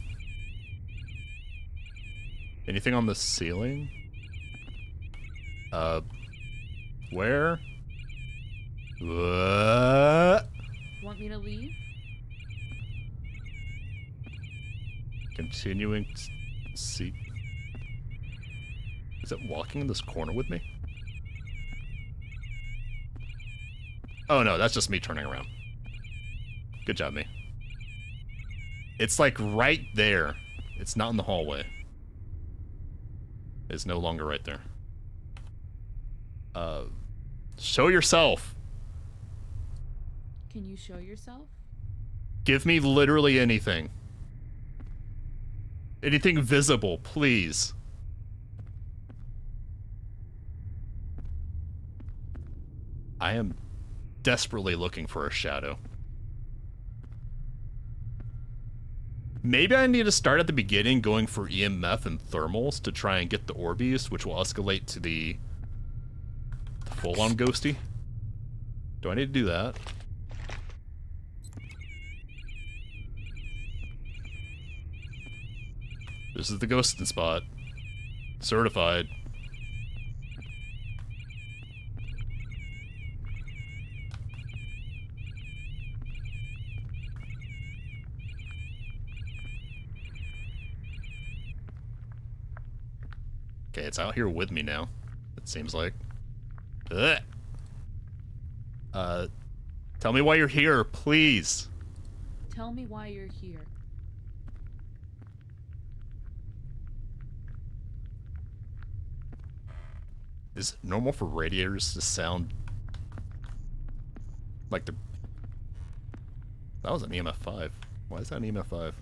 Anything on the ceiling? Where? What? Want me to leave? Continuing to see. Is it walking in this corner with me? Oh no, that's just me turning around. Good job, me. It's like right there. It's not in the hallway. It's no longer right there. Show yourself. Can you show yourself? Give me literally anything. Anything visible, please. I am desperately looking for a shadow. Maybe I need to start at the beginning going for EMF and thermals to try and get the Orbeez, which will escalate to the full-on ghosty. Do I need to do that? This is the ghosting spot. Certified. Okay, it's out here with me now, it seems like. Ugh. Tell me why you're here, please. Tell me why you're here. Is it normal for radiators to sound like the... That was an EMF 5. Why is that an EMF 5?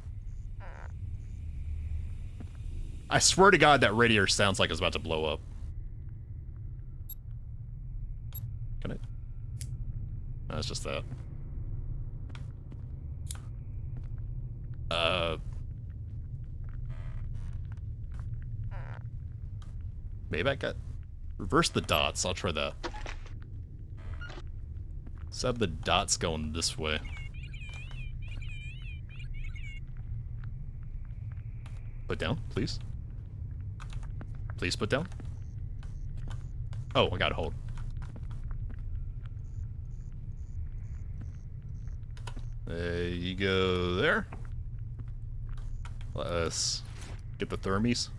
I swear to God that radiator sounds like it's about to blow up. Can it? No, it's just that. Maybe I got... Reverse the dots, I'll try that. Let's have the dots going this way. Put down, please. Please put down. Oh, I gotta hold. You go there. Let us get the thermies.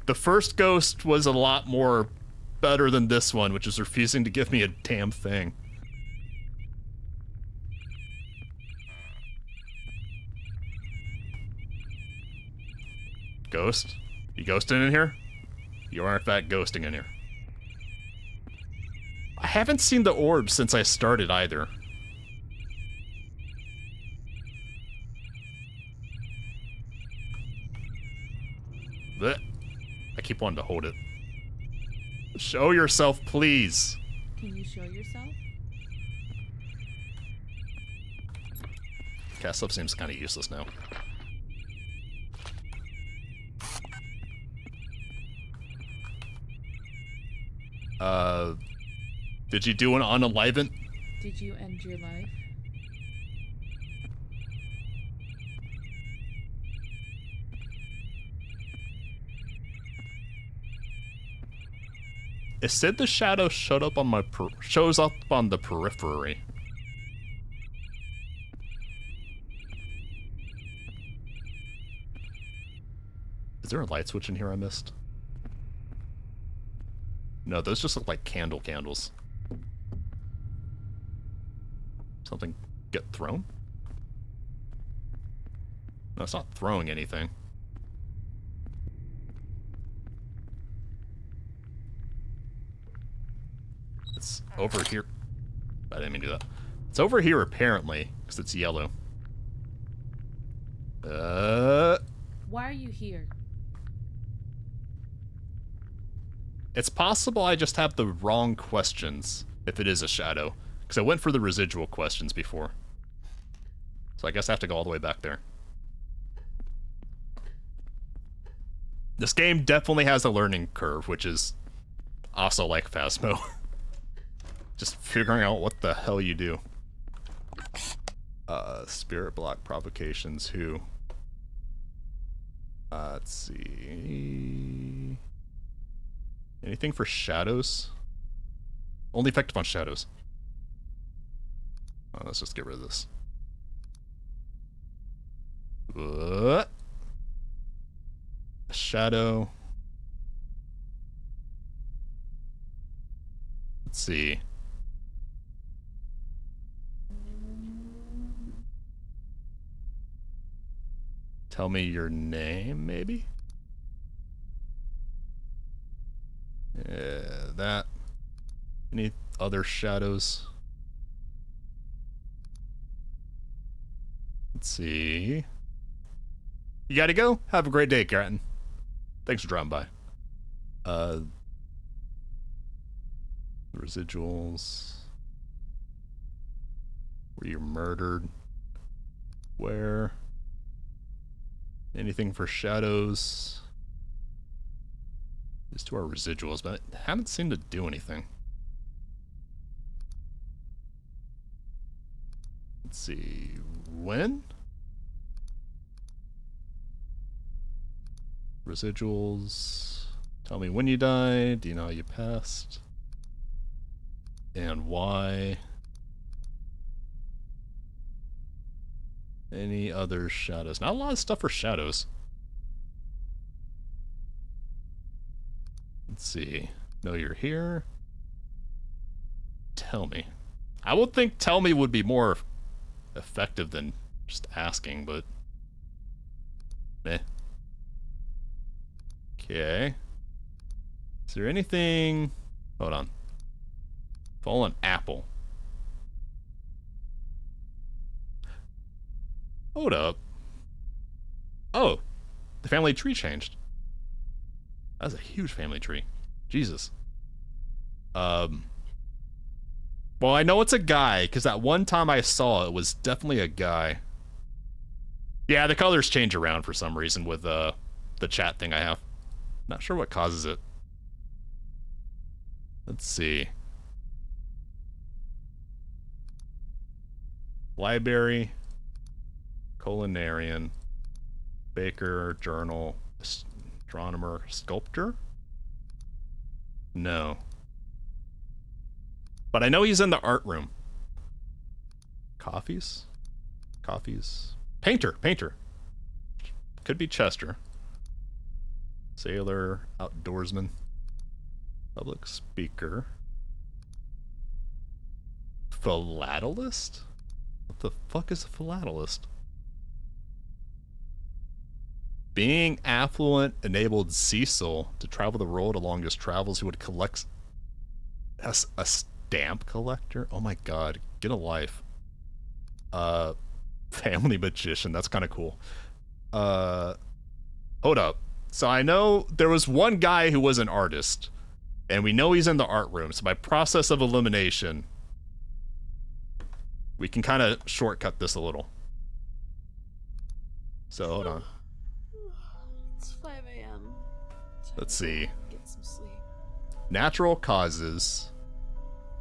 The first ghost was a lot more better than this one, which is refusing to give me a damn thing. Ghost? You ghosting in here? You are in fact ghosting in here. I haven't seen the orb since I started either. Blech. I keep wanting to hold it. Show yourself, please. Can you show yourself? Cast stuff seems kind of useless now. Did you do an unalivant? Did you end your life? It said the shadow showed up on my shows up on the periphery. Is there a light switch in here I missed? No, those just look like candles. Something get thrown? No, it's not throwing anything. It's over here. I didn't mean to do that. It's over here apparently, because it's yellow. Why are you here? It's possible I just have the wrong questions, if it is a shadow. Because I went for the residual questions before. So I guess I have to go all the way back there. This game definitely has a learning curve, which is also like Phasmo. Just figuring out what the hell you do. Spirit block provocations, who? Let's see... Anything for shadows? Only effective on shadows. Oh, let's just get rid of this. A shadow. Let's see. Tell me your name, maybe? Yeah, that. Any other shadows? Let's see. You gotta go? Have a great day, Karen. Thanks for dropping by. The residuals. Were you murdered? Where? Anything for shadows? These two are residuals, but I haven't seemed to do anything. Let's see. When? Residuals. Tell me when you died. Do you know how you passed? And why? Any other shadows? Not a lot of stuff for shadows. Let's see. No, you're here. Tell me. I would think tell me would be more effective than just asking, but... meh. Okay. Is there anything... Hold on. Fallen apple. Hold up. Oh. The family tree changed. That's a huge family tree. Jesus. Well, I know it's a guy, because that one time I saw it was definitely a guy. Yeah, the colors change around for some reason with the chat thing I have. Not sure what causes it. Let's see. Library. Culinarian. Baker. Journal. Astronomer. Sculptor? No. But I know he's in the art room. Coffees? Coffees? Painter! Painter! Could be Chester. Sailor, outdoorsman, public speaker. Philatelist? What the fuck is a philatelist? Being affluent enabled Cecil to travel the world along his travels. Who would collect a stamp collector? Oh my god, get a life. Family magician, that's kind of cool. Hold up. So I know there was one guy who was an artist, and we know he's in the art room, so by process of elimination, we can kind of shortcut this a little. So, hold on. It's 5 a.m. Let's see. Get some sleep. Natural causes.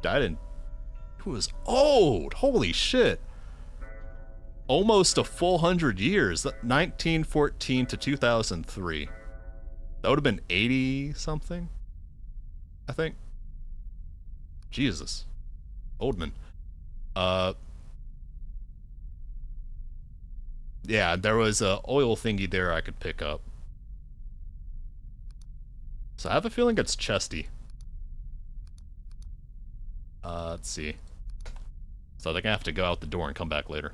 Died in... Who was old? Holy shit. Almost a full 100 years. 1914 to 2003. That would have been 80 something, I think. Jesus. Oldman. Yeah, there was a oil thingy there I could pick up. So I have a feeling it's chesty. Let's see. So I think I have to go out the door and come back later.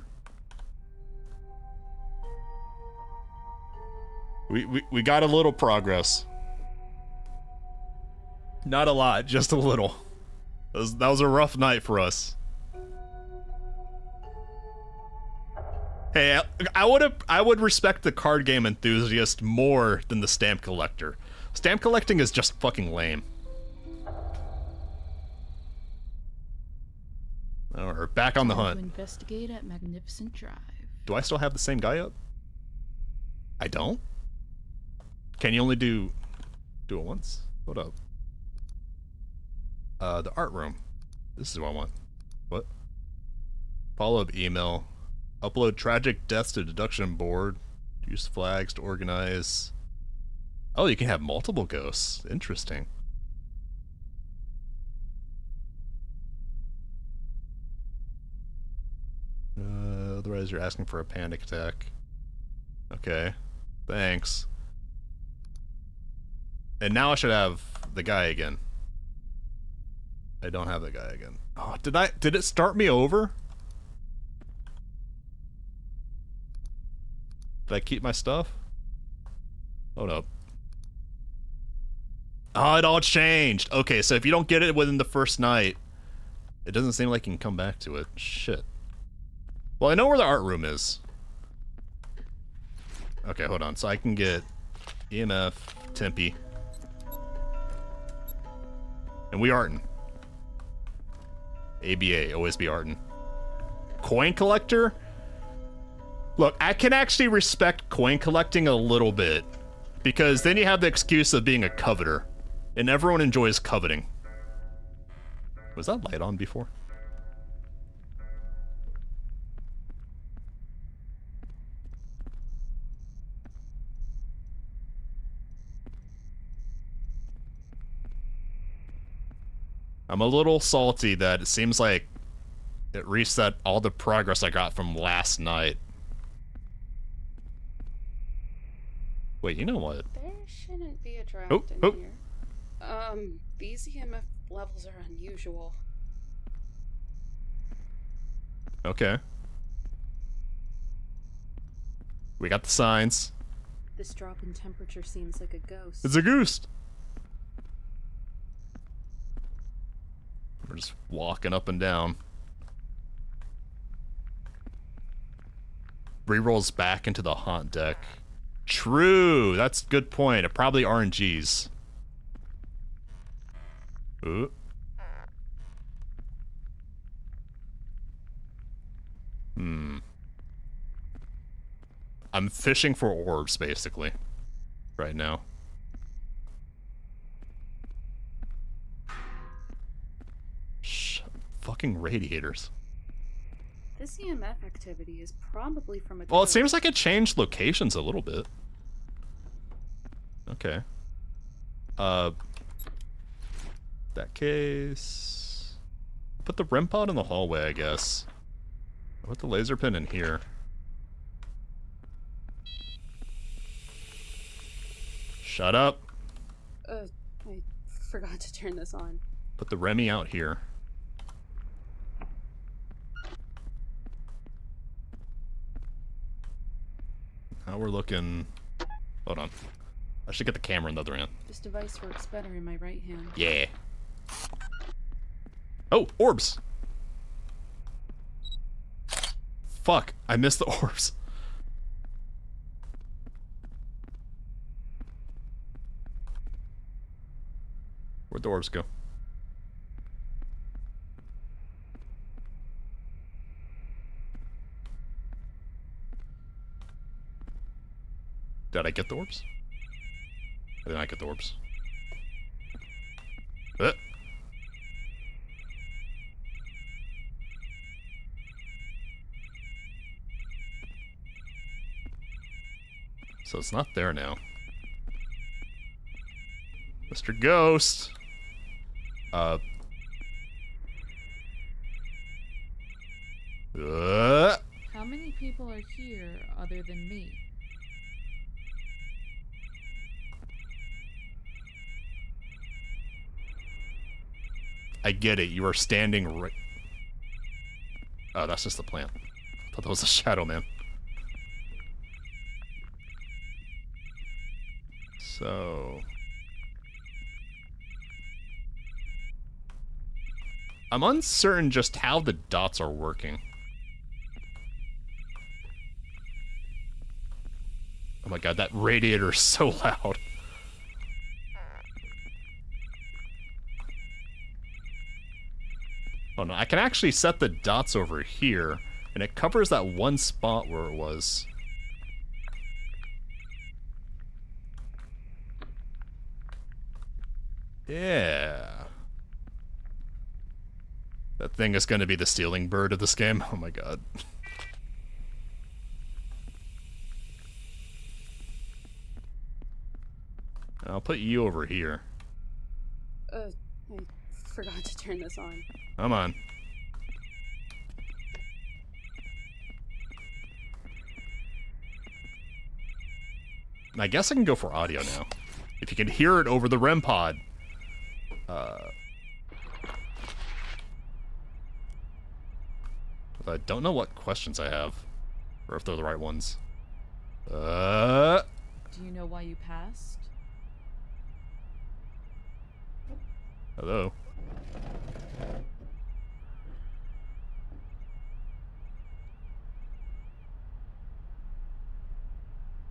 We got a little progress. Not a lot, just a little. That was a rough night for us. Hey, I would respect the card game enthusiast more than the stamp collector. Stamp collecting is just fucking lame. We're back on the hunt. To investigate at Magnificent Drive. Do I still have the same guy up? I don't? Can you only do it once? Hold up. The art room. This is what I want. What? Follow-up email. Upload tragic deaths to deduction board. Use flags to organize. Oh, you can have multiple ghosts. Interesting. Otherwise you're asking for a panic attack. Okay. Thanks. And now I should have the guy again. I don't have the guy again. Oh, did it start me over? Did I keep my stuff? Hold up. Oh, it all changed. Okay, so if you don't get it within the first night, it doesn't seem like you can come back to it. Shit. Well, I know where the art room is. Okay, hold on. So I can get EMF, Tempe. And we artin'. ABA, always be artin'. Coin collector? Look, I can actually respect coin collecting a little bit, because then you have the excuse of being a coveter, and everyone enjoys coveting. Was that light on before? I'm a little salty that it seems like it reset all the progress I got from last night. Wait, you know what? There shouldn't be a draft Oh, in oh. here. These EMF levels are unusual. Okay. We got the signs. This drop in temperature seems like a ghost. It's a ghost. We're just walking up and down. Rerolls back into the haunt deck. True, that's a good point. It probably RNGs. Ooh. I'm fishing for orbs, basically, right now. Fucking radiators. This EMF activity is probably from a Well, it ghost. seems like it changed locations a little bit. Okay. That case... Put the REM pod in the hallway, I guess. Put the laser pin in here. Shut up. I forgot to turn this on. Put the Remy out here. Now we're looking... Hold on. I should get the camera in the other hand. This device works better in my right hand. Yeah. Oh, orbs! Fuck, I missed the orbs. Where'd the orbs go? Did I get the orbs? I did not get the orbs. So it's not there now. Mr. Ghost! How many people are here other than me? I get it, you are standing right... Oh, that's just the plant. I thought that was a shadow man. So... I'm uncertain just how the dots are working. Oh my god, that radiator is so loud. Oh no, I can actually set the dots over here, and it covers that one spot where it was. Yeah. That thing is going to be the stealing bird of this game. Oh my god. And I'll put you over here. I forgot to turn this on. Come on. I guess I can go for audio now. If you can hear it over the REM pod. I don't know what questions I have. Or if they're the right ones. Do you know why you passed? Hello.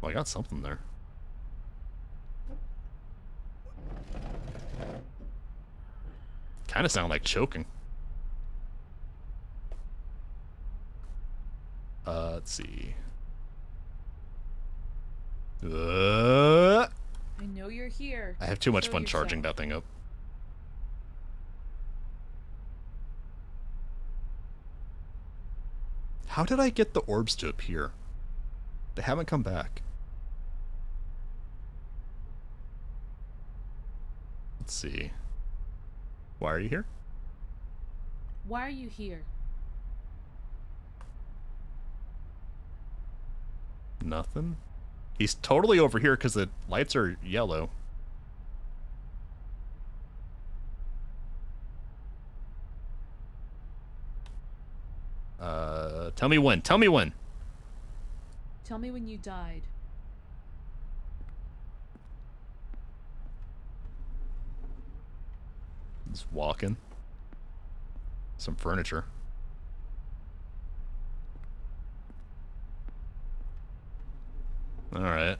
Well, I got something there. Kind of sound like choking. Let's see. I know you're here. I have too much Show fun charging yourself. that thing up. How did I get the orbs to appear? They haven't come back. Let's see. Why are you here? Why are you here? Nothing. He's totally over here because the lights are yellow. Tell me when. Tell me when. Tell me when you died. Just walking. Some furniture. Alright.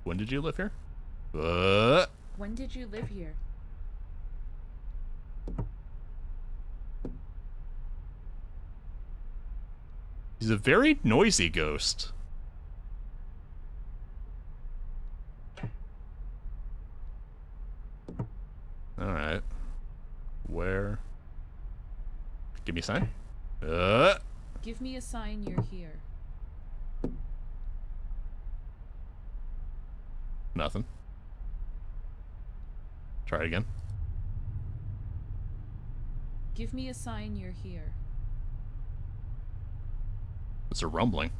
When did you live here? When did you live here? He's a very noisy ghost. Alright. Where? Give me a sign. Give me a sign you're here. Nothing. Try it again. Give me a sign you're here. It's a rumbling.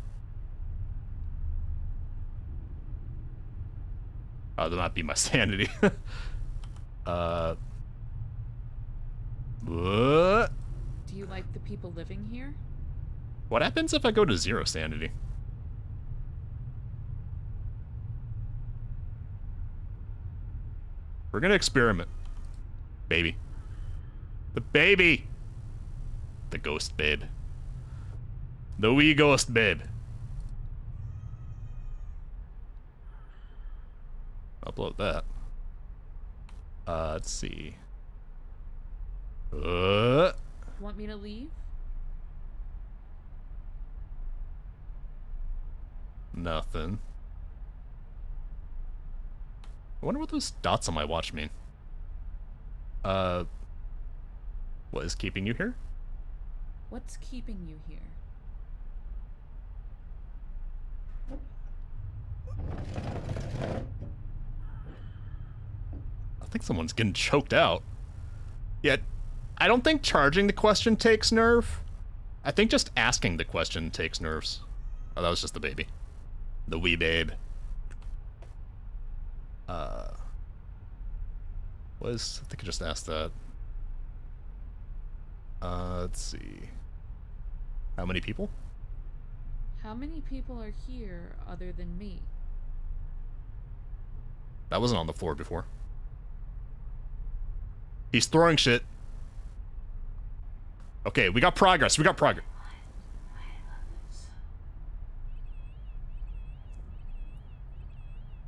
Oh, that might be my sanity. What? Do you like the people living here? What happens if I go to 0 sanity? We're gonna experiment. Baby. The baby! The ghost babe. The wee ghost babe. Upload that. Let's see. Want me to leave? Nothing. I wonder what those dots on my watch mean. What is keeping you here? What's keeping you here? I think someone's getting choked out. Yet, I don't think charging the question takes nerve. I think just asking the question takes nerves. Oh, that was just the baby. The wee babe. I think I just asked that. Let's see. How many people? How many people are here other than me? That wasn't on the floor before. He's throwing shit. Okay, we got progress. We got progress.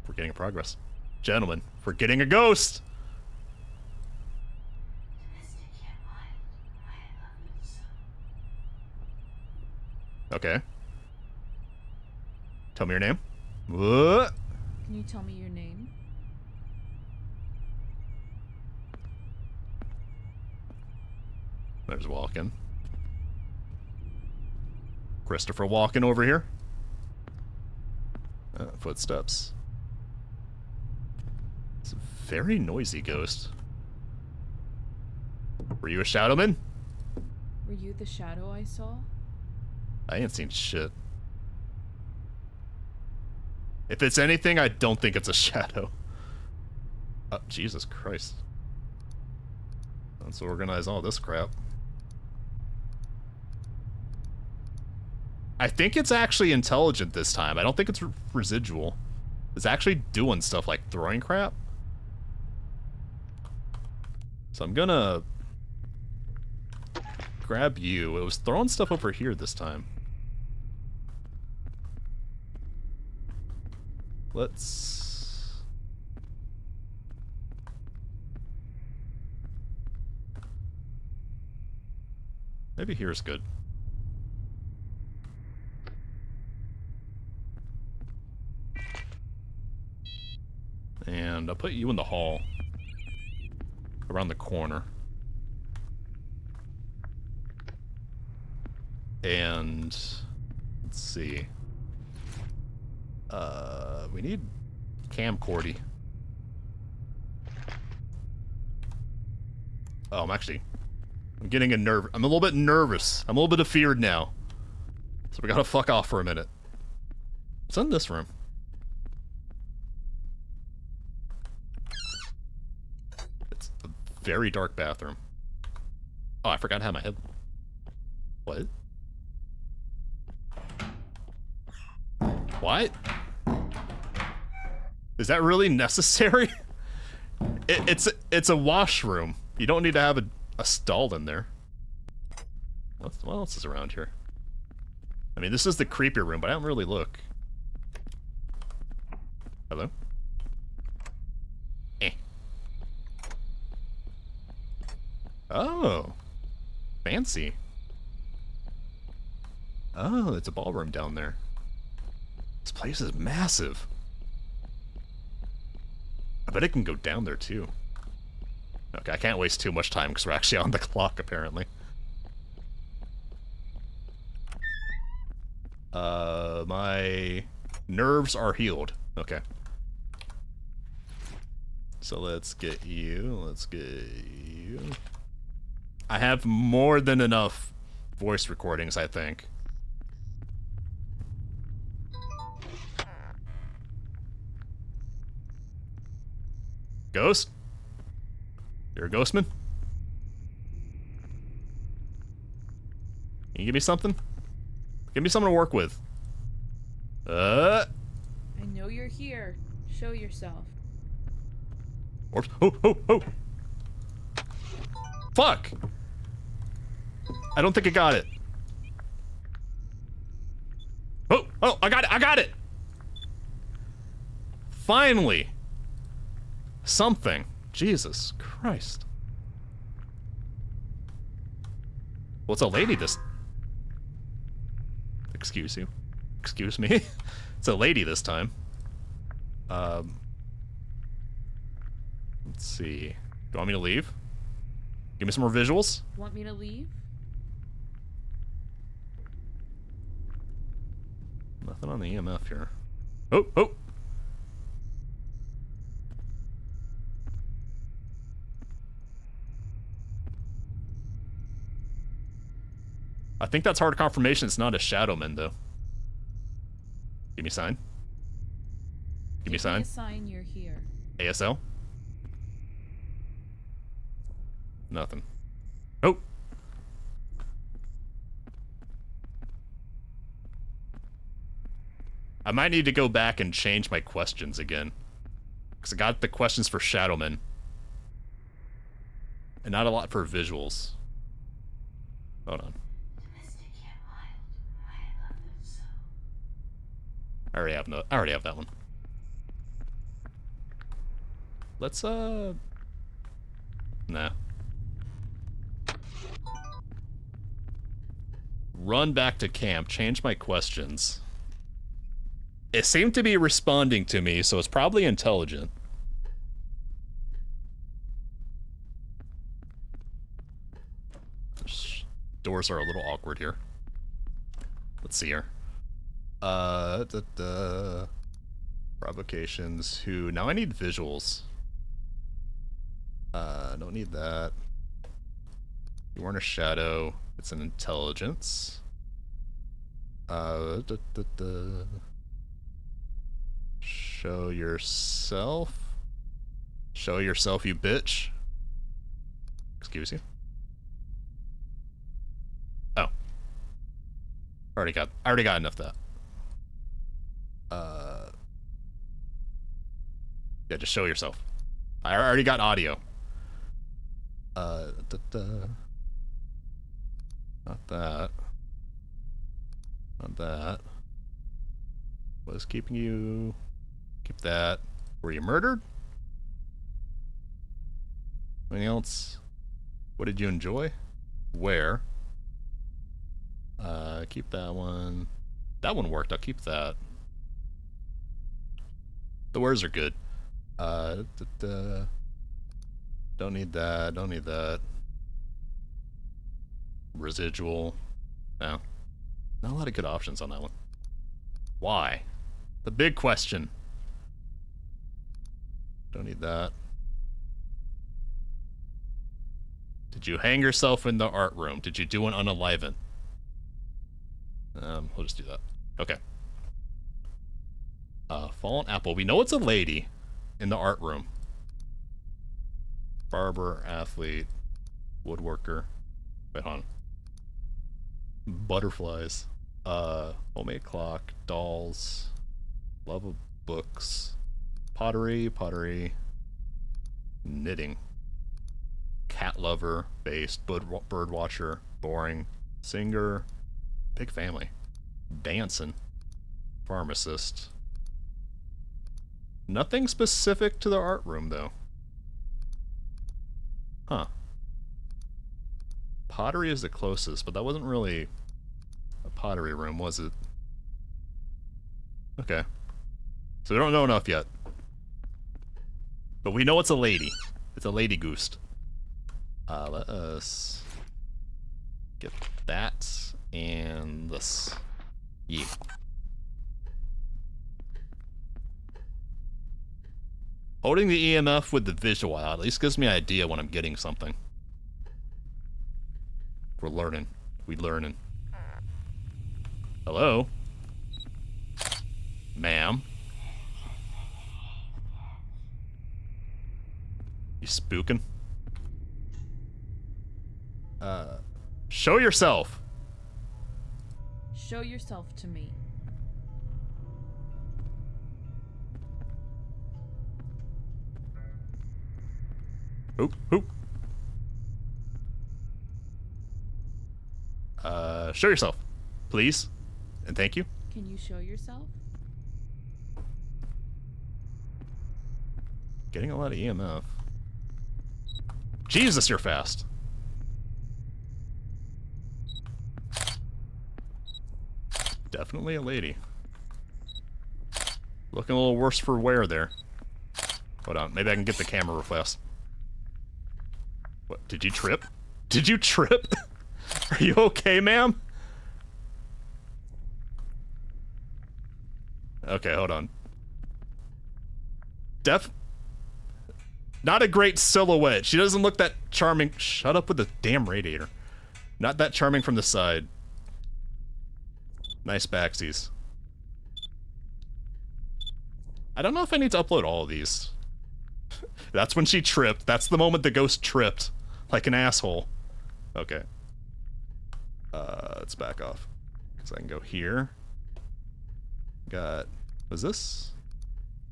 We're getting progress. Gentlemen, we're getting a ghost! Okay. Tell me your name. What? Can you tell me your name? There's Walken. Christopher Walken over here. Footsteps. It's a very noisy ghost. Were you a shadowman? Were you the shadow I saw? I ain't seen shit. If it's anything, I don't think it's a shadow. Oh, Jesus Christ. Let's organize all this crap. I think it's actually intelligent this time. I don't think it's residual. It's actually doing stuff like throwing crap. So I'm gonna grab you. It was throwing stuff over here this time. Let's... Maybe here's good. And I'll put you in the hall. Around the corner. And... let's see. We need camcordy. Oh, I'm getting I'm a little bit nervous. I'm a little bit afeared now. So we gotta fuck off for a minute. What's in this room? It's a very dark bathroom. Oh, I forgot to have my head. What? What? Is that really necessary? It's a washroom. You don't need to have a stall in there. What else is around here? I mean, this is the creepy room, but I don't really look. Hello? Eh. Oh. Fancy. Oh, it's a ballroom down there. This place is massive. I bet it can go down there too. Okay, I can't waste too much time because we're actually on the clock apparently. My nerves are healed. Okay. So let's get you. I have more than enough voice recordings, I think. Ghost? You're a ghostman? Can you give me something? Give me something to work with. I know you're here. Show yourself. Orbs. Oh. Fuck! I don't think I got it. Oh, I got it! Finally! Something. Jesus Christ. Well, it's a lady this... Excuse you. Excuse me. It's a lady this time. Let's see. Do you want me to leave? Give me some more visuals? Want me to leave? Nothing on the EMF here. Oh! I think that's hard confirmation it's not a Shadowman, though. Give me a sign. Give me a sign. Give me a sign you're here. ASL? Nothing. Oh! I might need to go back and change my questions again. Because I got the questions for Shadowman. And not a lot for visuals. Hold on. I already have that one. Let's nah. Run back to camp, change my questions. It seemed to be responding to me, so it's probably intelligent. Doors are a little awkward here. Let's see here. Provocations, who? Now I need visuals. Don't need that. You weren't a shadow. It's an intelligence. Show yourself. Show yourself, you bitch. Excuse you. Oh. I already got enough of that. Yeah, just show yourself. I already got audio. Not that. Not that. Was keeping you... Keep that. Were you murdered? Anything else? What did you enjoy? Where? Keep that one. That one worked. I'll keep that. The words are good. Don't need that. Don't need that. Residual. No. Not a lot of good options on that one. Why? The big question. Don't need that. Did you hang yourself in the art room? Did you do an unaliven? We'll just do that. Okay. Fallen apple. We know it's a lady in the art room. Barber, athlete, woodworker. Wait, hold on. Butterflies. Homemade clock, dolls, love of books, pottery, knitting, cat lover, based, bird watcher, boring, singer, big family, dancing, pharmacist. Nothing specific to the art room, though. Huh. Pottery is the closest, but that wasn't really a pottery room, was it? Okay. So we don't know enough yet. But we know it's a lady. It's a lady goose. Let us get that and this. Yeah. Holding the EMF with the visual out at least gives me an idea when I'm getting something. We're learning. We learning. Hello? Ma'am? You spooking? Show yourself! Show yourself to me. Oop, oop. Show yourself, please. And thank you. Can you show yourself? Getting a lot of EMF. Jesus, you're fast. Definitely a lady. Looking a little worse for wear there. Hold on, maybe I can get the camera real fast. What, did you trip? Did you trip? Are you okay, ma'am? Okay, hold on. Not a great silhouette. She doesn't look that charming. Shut up with the damn radiator. Not that charming from the side. Nice backsies. I don't know if I need to upload all of these. That's when she tripped. That's the moment the ghost tripped. Like an asshole. Okay. Let's back off. Because I can go here. Got... Was this?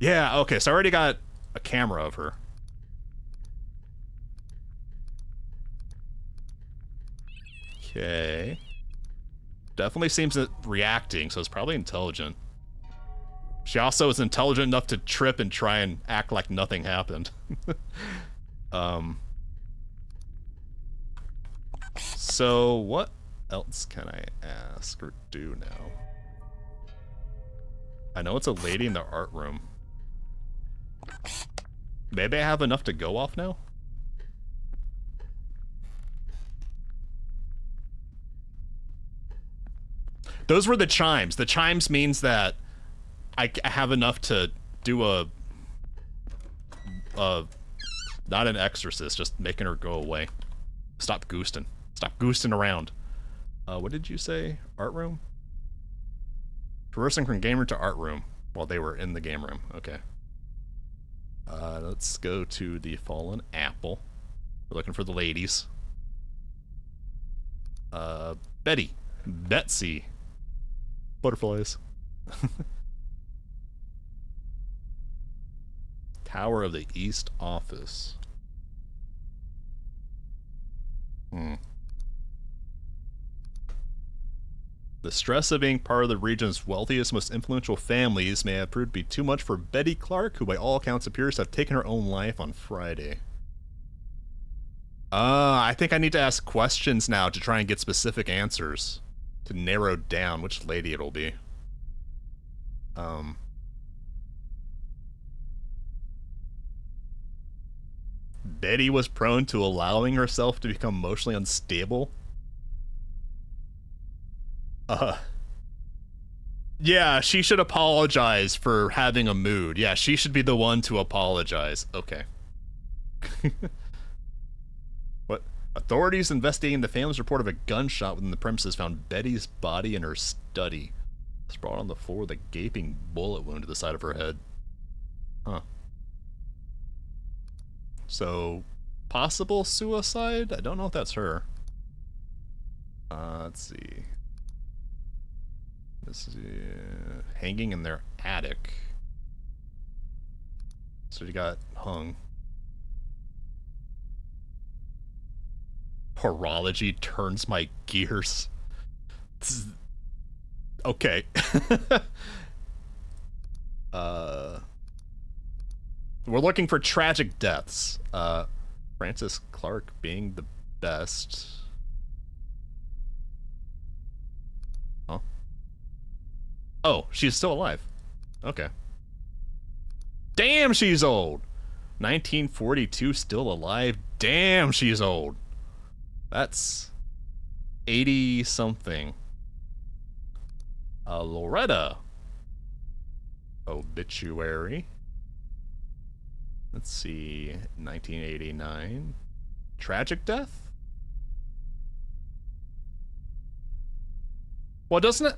Yeah, okay, so I already got a camera of her. Okay. Definitely seems reacting, so it's probably intelligent. She also is intelligent enough to trip and try and act like nothing happened. So what else can I ask or do now? I know it's a lady in the art room. Maybe I have enough to go off now? Those were the chimes. The chimes means that I have enough to do a not an exorcist, just making her go away. Stop goosting. Stop goosting around. What did you say? Art room? Traversing from game room to art room while they were in the game room. Okay. Let's go to the fallen apple. We're looking for the ladies. Betty. Betsy. Butterflies. Tower of the East office. The stress of being part of the region's wealthiest, most influential families may have proved to be too much for Betty Clark, who by all accounts appears to have taken her own life on Friday. I think I need to ask questions now to try and get specific answers. To narrow down which lady it'll be. Betty was prone to allowing herself to become emotionally unstable. Yeah, she should apologize for having a mood. Yeah, she should be the one to apologize. Okay. What? Authorities investigating the family's report of a gunshot within the premises found Betty's body in her study. Sprawled on the floor with a gaping bullet wound to the side of her head. Huh. So, possible suicide? I don't know if that's her. Let's see. This is hanging in their attic. So you got hung. Horology turns my gears. Okay. We're looking for tragic deaths. Frances Clark being the best. Huh? Oh, she's still alive. Okay. Damn, she's old. 1942, still alive. Damn, she's old. That's 80 something. Loretta. Obituary. Let's see. 1989. Tragic death? Well, doesn't it?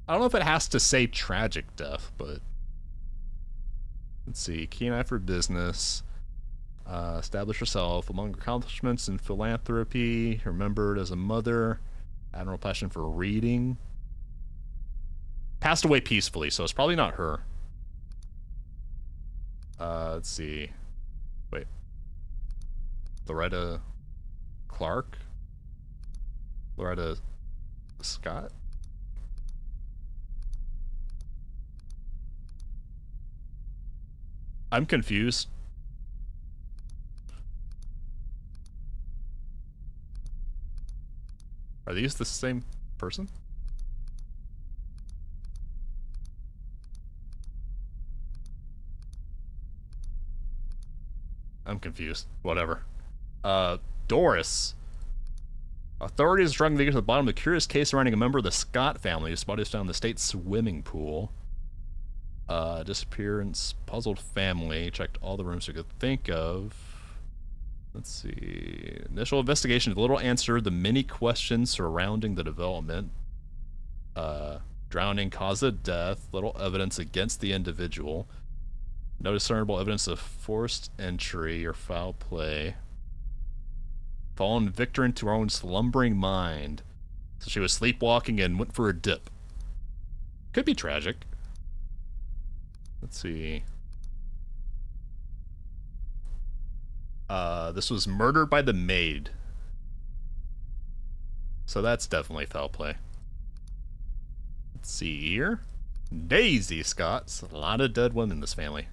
I don't know if it has to say tragic death, but let's see. Keen eye for business. Establish herself among accomplishments in philanthropy. Remembered as a mother. Admirable passion for reading. Passed away peacefully, so it's probably not her. Let's see. Wait. Loretta Clark? Loretta Scott? I'm confused. Are these the same person? I'm confused. Whatever. Doris. Authorities are struggling to get to the bottom of the curious case surrounding a member of the Scott family whose body was found in the state swimming pool. Disappearance, puzzled family, checked all the rooms we could think of. Let's see. Initial investigation, little answer, the many questions surrounding the development. Drowning, cause of death, little evidence against the individual. No discernible evidence of forced entry or foul play. Fallen victor into her own slumbering mind. So she was sleepwalking and went for a dip. Could be tragic. Let's see. This was murdered by the maid. So that's definitely foul play. Let's see here. Daisy Scott's a lot of dead women in this family.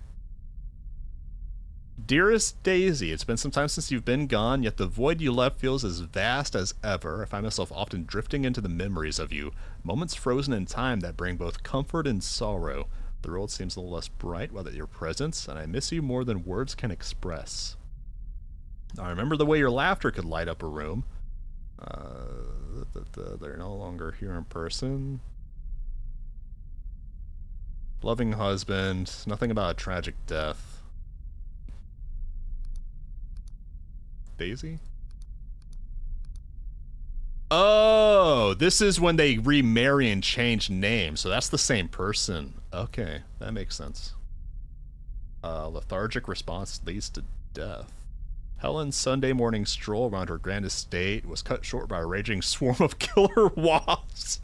Dearest Daisy, it's been some time since you've been gone, yet the void you left feels as vast as ever. I find myself often drifting into the memories of you, moments frozen in time that bring both comfort and sorrow. The world seems a little less bright without your presence, and I miss you more than words can express. I remember the way your laughter could light up a room. They're no longer here in person. Loving husband, nothing about a tragic death. Daisy? Oh, this is when they remarry and change names, so that's the same person. Okay, that makes sense. Lethargic response leads to death. Helen's Sunday morning stroll around her grand estate was cut short by a raging swarm of killer wasps.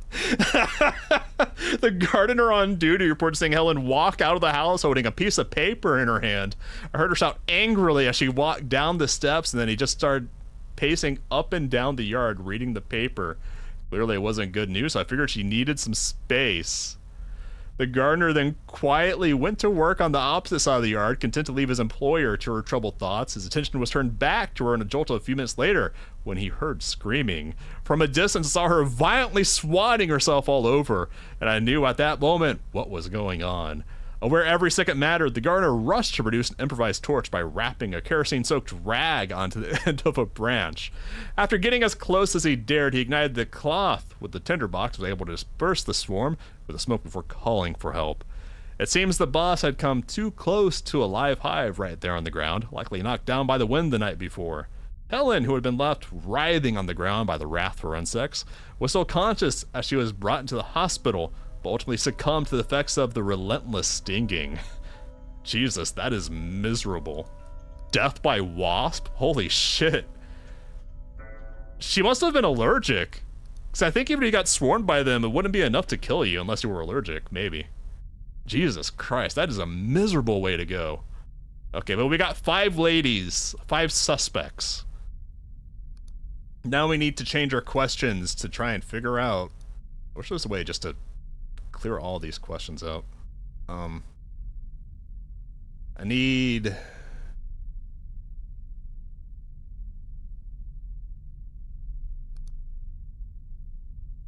The gardener on duty reported seeing Helen walk out of the house holding a piece of paper in her hand. I heard her shout angrily as she walked down the steps, and then he just started pacing up and down the yard reading the paper. Clearly it wasn't good news, so I figured she needed some space. The gardener then quietly went to work on the opposite side of the yard, content to leave his employer to her troubled thoughts. His attention was turned back to her in a jolt a few minutes later when he heard screaming. From a distance, I saw her violently swatting herself all over, and I knew at that moment what was going on. Aware every second mattered, the gardener rushed to produce an improvised torch by wrapping a kerosene-soaked rag onto the end of a branch. After getting as close as he dared, he ignited the cloth with the tinderbox, was able to disperse the swarm with the smoke before calling for help. It seems the boss had come too close to a live hive right there on the ground, likely knocked down by the wind the night before. Helen, who had been left writhing on the ground by the wrathful insects, was still conscious as she was brought into the hospital, but ultimately succumbed to the effects of the relentless stinging. Jesus, that is miserable. Death by wasp? Holy shit. She must have been allergic. Because I think even if you got swarmed by them, it wouldn't be enough to kill you unless you were allergic, maybe. Jesus Christ, that is a miserable way to go. Okay, but we got 5 ladies, 5 suspects. Now we need to change our questions to try and figure out... I wish there was a way just to clear all these questions out. I need...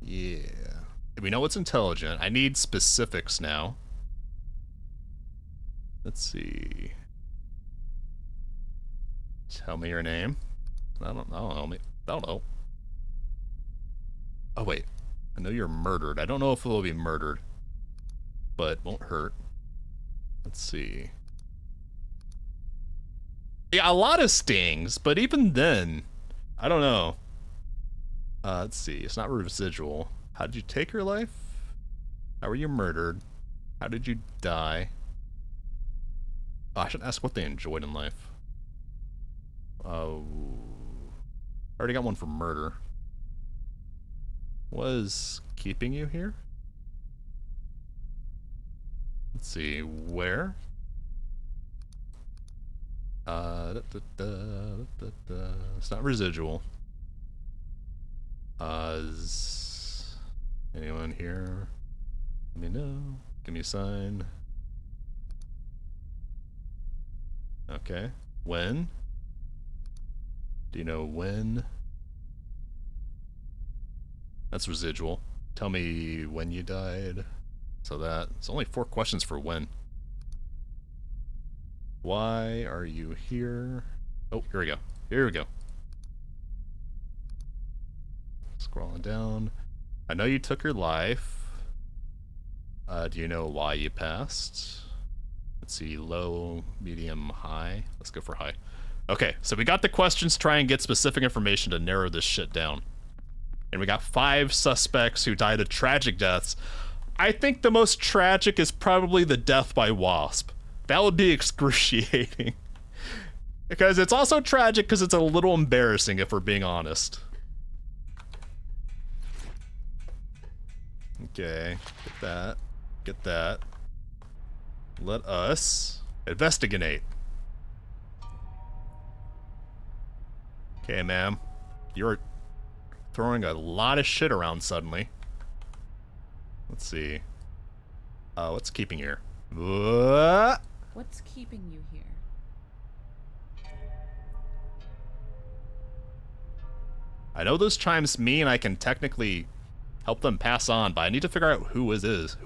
Yeah. We know it's intelligent. I need specifics now. Let's see. Tell me your name. I don't know. Oh, wait. I know you're murdered. I don't know if it will be murdered, but won't hurt. Let's see. Yeah, a lot of stings, but even then, I don't know. Let's see. It's not residual. How did you take your life? How were you murdered? How did you die? Oh, I should ask what they enjoyed in life. Oh. I already got one for murder. Was keeping you here? Let's see. Where? It's not residual. Anyone here? Let me know. Give me a sign. Okay. When? Do you know when? That's residual. Tell me when you died. So it's only 4 questions for when. Why are you here? Oh, here we go. Here we go. Scrolling down. I know you took your life. Do you know why you passed? Let's see, low, medium, high. Let's go for high. Okay, so we got the questions to try and get specific information to narrow this shit down. And we got 5 suspects who died of tragic deaths. I think the most tragic is probably the death by wasp. That would be excruciating. Because it's also tragic because it's a little embarrassing if we're being honest. Okay, get that. Get that. Let us investigate. Okay, ma'am. You're throwing a lot of shit around suddenly. Let's see. What's keeping you here? What's keeping you here? I know those chimes mean I can technically help them pass on, but I need to figure out who it is.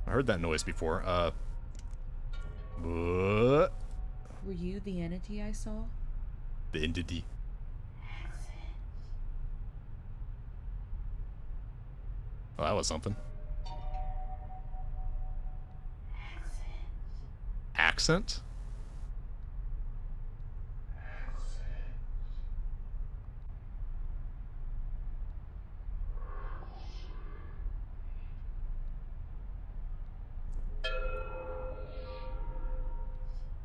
I heard that noise before. Were you the entity I saw? The entity. Oh, that was something. Accent?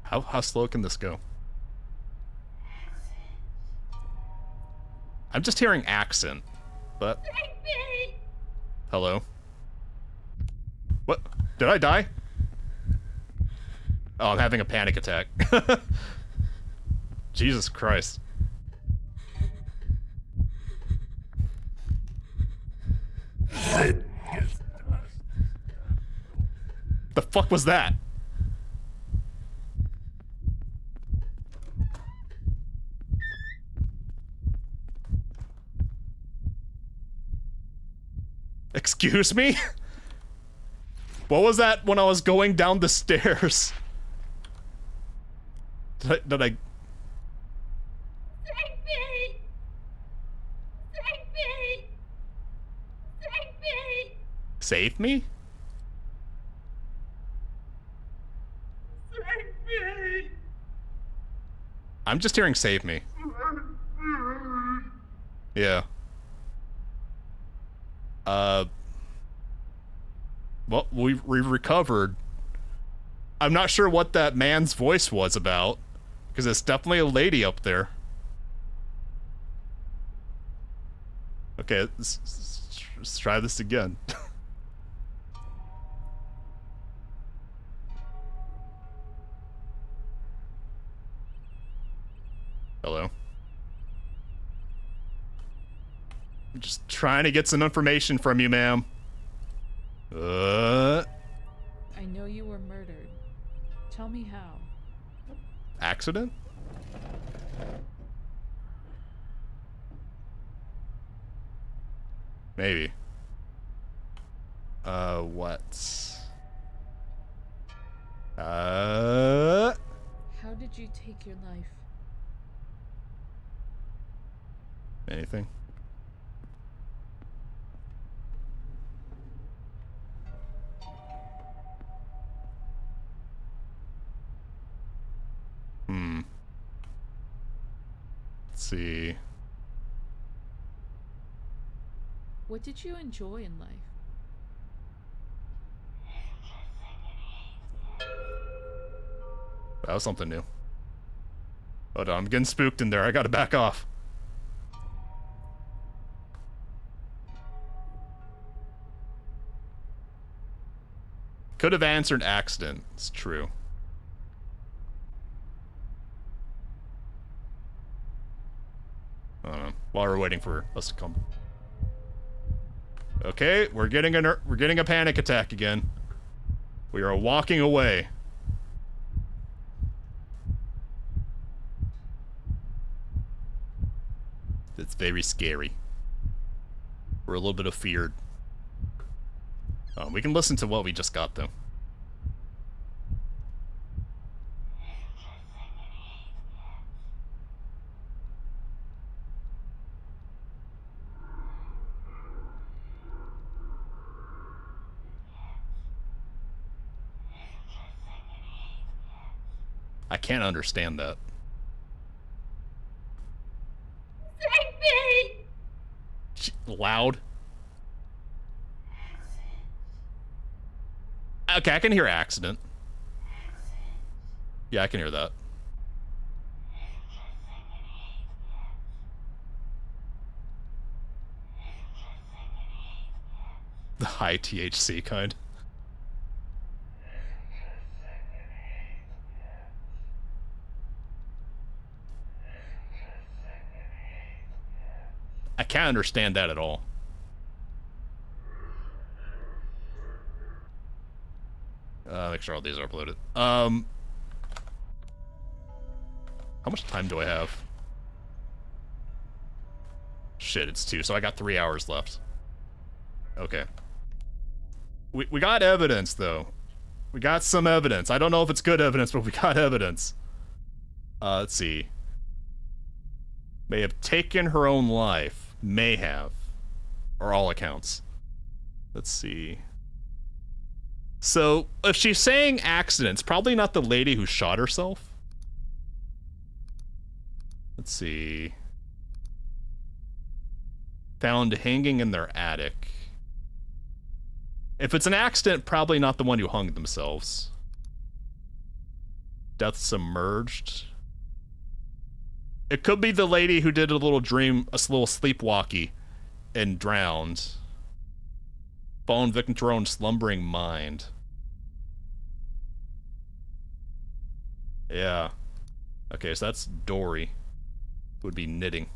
How slow can this go? I'm just hearing accent, but... Hello? What? Did I die? Oh, I'm having a panic attack. Jesus Christ. The fuck was that? Excuse me? What was that when I was going down the stairs? Did I... Save me! Save me! Save me! Save me? Save me! I'm just hearing save me. Yeah. Well, we recovered. I'm not sure what that man's voice was about, because it's definitely a lady up there. Okay, let's try this again. Hello? I'm just trying to get some information from you, ma'am. I know you were murdered. Tell me how. Accident? Maybe. What? How did you take your life? Anything? see. What did you enjoy in life? That was something new. Hold on, I'm getting spooked in there. I gotta back off. Could have answered accident. It's true. I don't know. While we're waiting for us to come. Okay, we're getting a panic attack again. We are walking away. It's very scary. We're a little bit afeared. We can listen to what we just got, though. I can't understand that. Save me! Loud. Okay, I can hear accident. Yeah, I can hear that. The high THC kind. I can't understand that at all. Make sure all these are uploaded. How much time do I have? Shit, it's 2, so I got 3 hours left. Okay. We got evidence, though. We got some evidence. I don't know if it's good evidence, but we got evidence. Let's see. May have taken her own life. May have. Or all accounts. Let's see. So, if she's saying accidents, probably not the lady who shot herself. Let's see. Found hanging in their attic. If it's an accident, probably not the one who hung themselves. Death submerged. It could be the lady who did a little sleepwalkie and drowned. Fallen victim to her own slumbering mind. Yeah. Okay, so that's Dory. Would be knitting.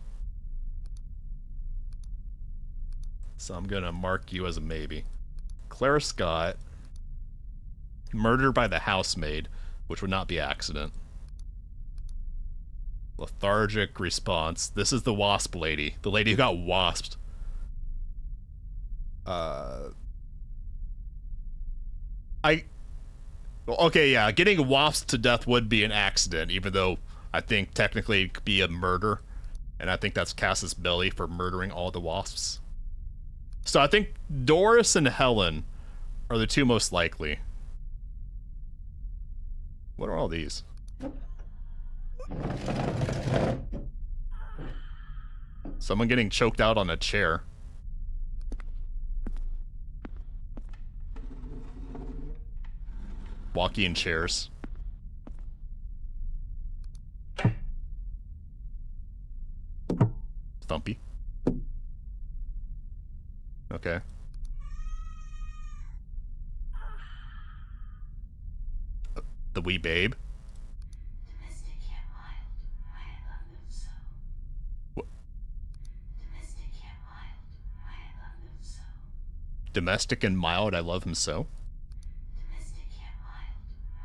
So I'm gonna mark you as a maybe. Clara Scott. Murdered by the housemaid, which would not be accident. Lethargic response. This is the wasp lady. The lady who got wasped. Okay, yeah, getting wasped to death would be an accident, even though I think technically it could be a murder. And I think that's Casus Belli for murdering all the wasps. So I think Doris and Helen are the two most likely. What are all these? Someone getting choked out on a chair. Walkie-in chairs. Thumpy. Okay. The wee babe. Domestic yet mild, I love them so. What? Domestic yet mild, I love them so. Domestic and mild, I love him so. Domestic yet mild,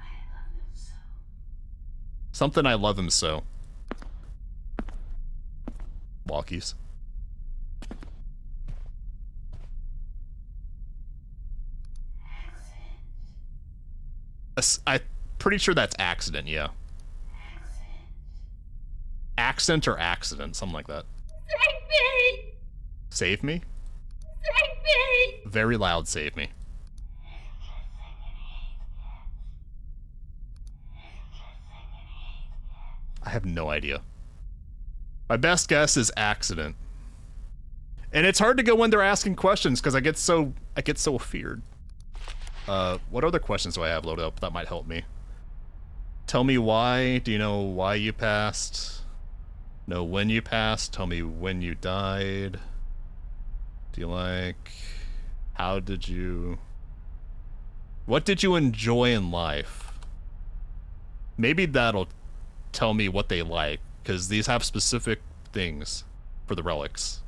I love them so. Something I love him so. Walkies. I'm pretty sure that's accident, yeah. Accent or accident, something like that. Save me! Save me? Save me! Very loud, save me. I have no idea. My best guess is accident. And it's hard to go when they're asking questions because I get so feared. What other questions do I have loaded up that might help me? Tell me why. Do you know why you passed? Know when you passed. Tell me when you died. Do you like... How did you... What did you enjoy in life? Maybe that'll tell me what they like, because these have specific things for the relics.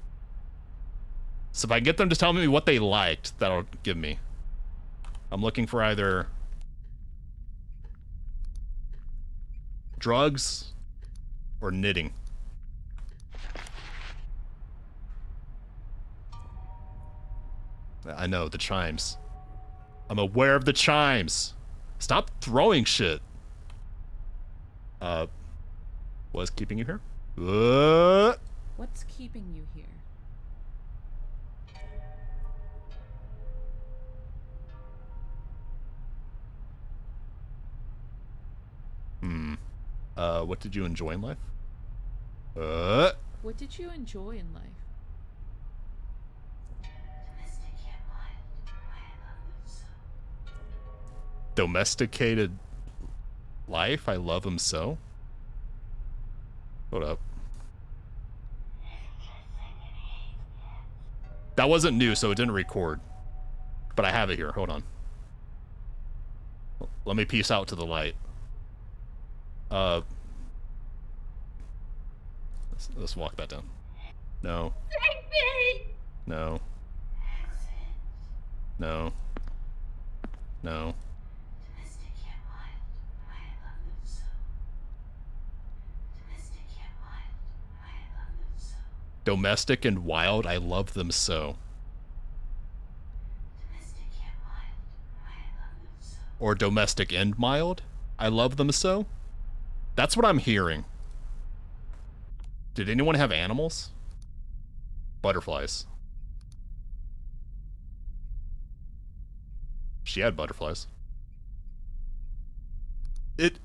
So if I get them to tell me what they liked, that'll give me. I'm looking for either drugs or knitting. I know, the chimes. I'm aware of the chimes. Stop throwing shit. What's keeping you here? What's keeping you here? What did you enjoy in life? What did you enjoy in life? Domestic yet mild. I love them so. Domesticated life? I love him so? Hold up. That wasn't new, so it didn't record. But I have it here. Hold on. Let me peace out to the light. Let's walk that down. No. No. No. No. Domestic yet mild. I love them so. Domestic yet mild. I love them so. Domestic and wild, I love them so. Domestic yet mild. I love them so. Or domestic and mild, I love them so. That's what I'm hearing. Did anyone have animals? Butterflies. She had butterflies. It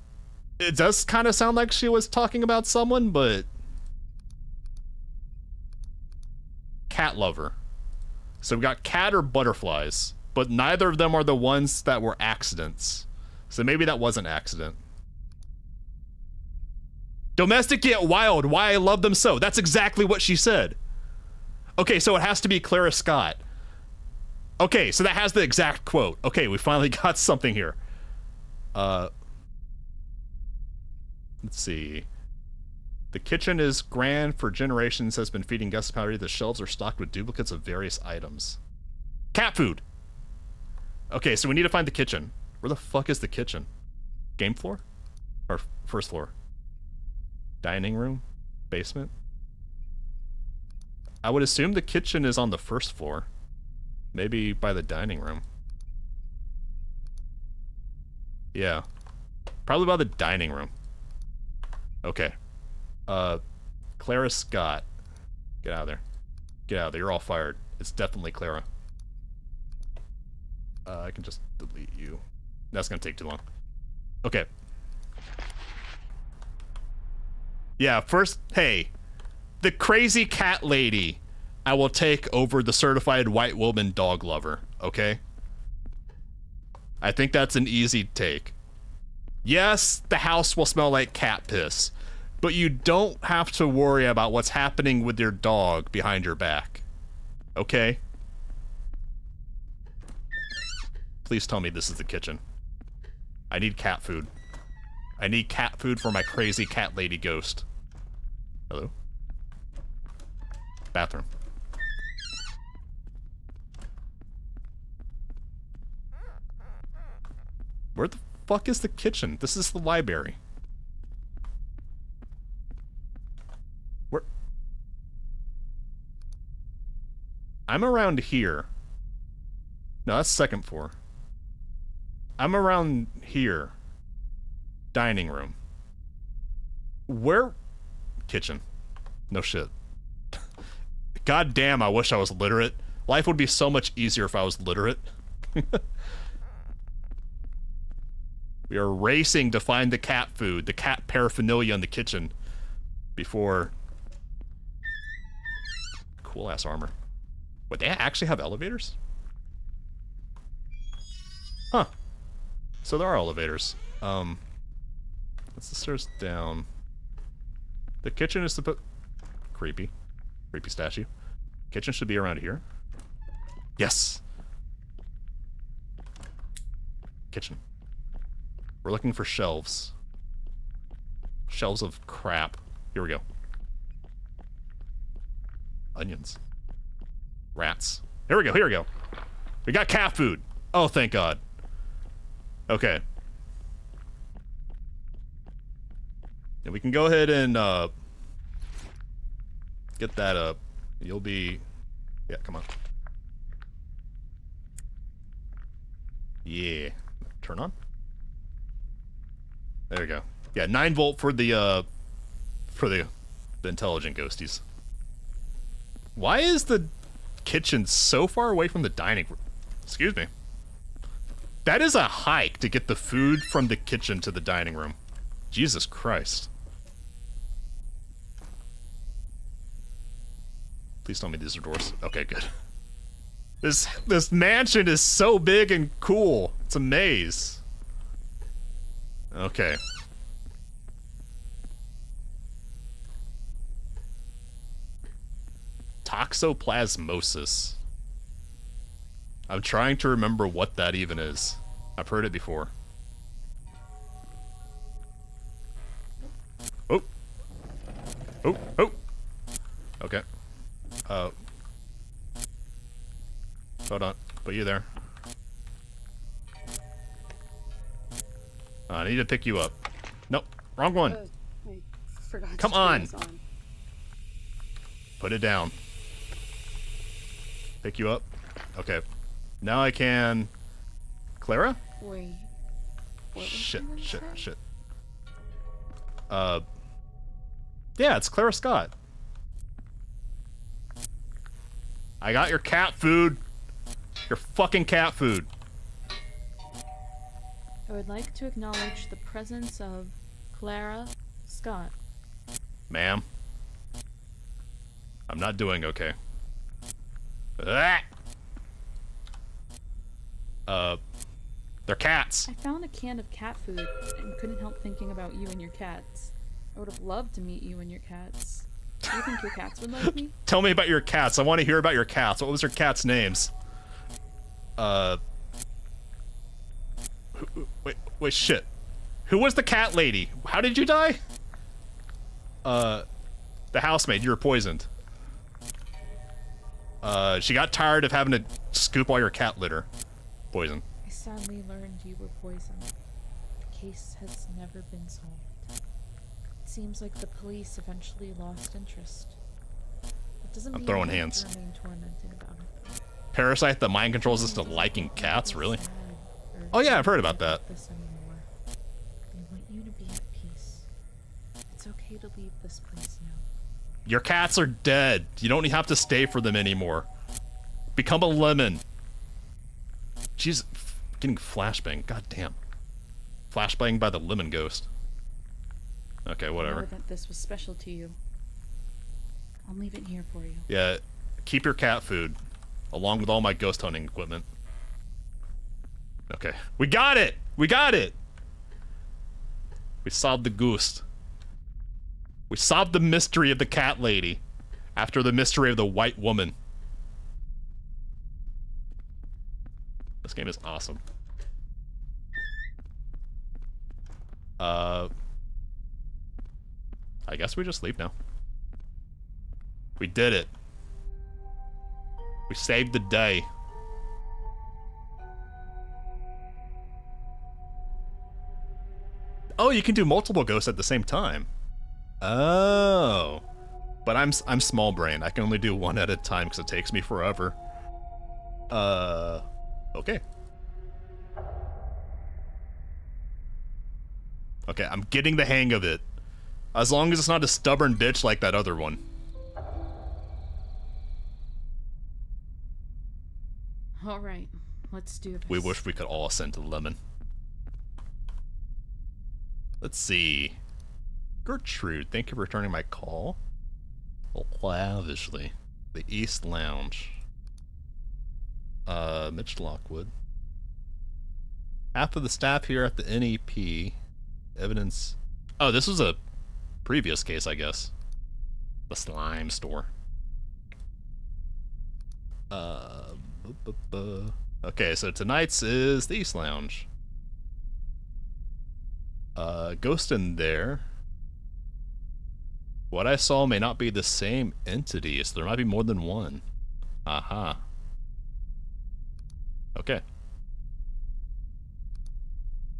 does kind of sound like she was talking about someone, but... Cat lover. So we got cat or butterflies, but neither of them are the ones that were accidents. So maybe that was an accident. Domestic yet wild, why I love them so. That's exactly what she said. Okay, so it has to be Clara Scott. Okay, so that has the exact quote. Okay, we finally got something here. Let's see. The kitchen is grand for generations, has been feeding guests powder. The shelves are stocked with duplicates of various items. Cat food! Okay, so we need to find the kitchen. Where the fuck is the kitchen? Game floor? Or first floor? Dining room? Basement? I would assume the kitchen is on the first floor. Maybe by the dining room. Yeah. Probably by the dining room. Okay. Clara Scott. Get out of there. Get out of there. You're all fired. It's definitely Clara. I can just delete you. That's gonna take too long. Okay. Yeah, first, hey. The crazy cat lady I will take over the certified white woman dog lover, okay? I think that's an easy take. Yes, the house will smell like cat piss, but you don't have to worry about what's happening with your dog behind your back. Okay? Please tell me this is the kitchen. I need cat food. I need cat food for my crazy cat lady ghost. Hello? Bathroom. Where the fuck is the kitchen? This is the library. Where? I'm around here. No, that's second floor. I'm around here. Dining room. Where? Kitchen. No shit. God damn, I wish I was literate. Life would be so much easier if I was literate. We are racing to find the cat food, the cat paraphernalia in the kitchen before cool ass armor. Wait, they actually have elevators? Huh. So there are elevators. What's the stairs down? The kitchen is supposed... Creepy. Creepy statue. Kitchen should be around here. Yes! Kitchen. We're looking for shelves. Shelves of crap. Here we go. Onions. Rats. Here we go, here we go. We got cat food. Oh, thank God. Okay. And we can go ahead and, get that up. You'll be... Yeah, come on. Yeah. Turn on. There we go. Yeah, 9 volt for the intelligent ghosties. Why is the kitchen so far away from the dining room? Excuse me. That is a hike to get the food from the kitchen to the dining room. Jesus Christ. Please tell me these are doors. Okay, good. This mansion is so big and cool. It's a maze. Okay. Toxoplasmosis. I'm trying to remember what that even is. I've heard it before. Oh. Oh, oh. Okay. Hold on. Put you there. I need to pick you up. Nope. Wrong one. I forgot to Come turn on. this on. Put it down. Pick you up. Okay. Now I can... Clara? Wait. What was Shit, the name of shit, that? shit. Yeah, it's Clara Scott. I got your cat food. Your fucking cat food. I would like to acknowledge the presence of Clara Scott. Ma'am. I'm not doing okay. Ah! They're cats. I found a can of cat food and couldn't help thinking about you and your cats. I would have loved to meet you and your cats. Do you think your cats would like me? Tell me about your cats. I want to hear about your cats. What was your cats' names? Wait, shit. Who was the cat lady? How did you die? The housemaid. You were poisoned. She got tired of having to scoop all your cat litter. Poison. I sadly learned you were poisoned. The case has never been solved. It seems like the police eventually lost interest. It doesn't I'm mean throwing I have hands. to remain tormented about it. Parasite that mind controls us to liking cats? Really? Sad or Oh yeah, I've heard about that. this anymore. I want you to be at peace. It's okay to leave this place now. Your cats are dead. You don't have to stay for them anymore. Become a lemon. Jeez, getting flashbang. God damn. Flashbang by the lemon ghost. Okay, I know whatever. that this was special to you. I'll leave it here for you. Yeah, keep your cat food, along with all my ghost hunting equipment. Okay, we got it! We got it! We solved the ghost. We solved the mystery of the cat lady, after the mystery of the white woman. This game is awesome. I guess we just leave now. We did it. We saved the day. Oh, you can do multiple ghosts at the same time. Oh. But I'm small brain. I can only do one at a time because it takes me forever. Okay. Okay, I'm getting the hang of it. As long as it's not a stubborn bitch like that other one. Alright, let's do this. We wish we could all ascend to Lemon. Let's see. Gertrude, thank you for returning my call. Lavishly. The East Lounge. Mitch Lockwood. Half of the staff here at the NEP. Evidence. Oh, this was a previous case, I guess. The slime store. Okay, so tonight's is the East Lounge. Ghost in there. What I saw may not be the same entity, so there might be more than one. Aha. Okay.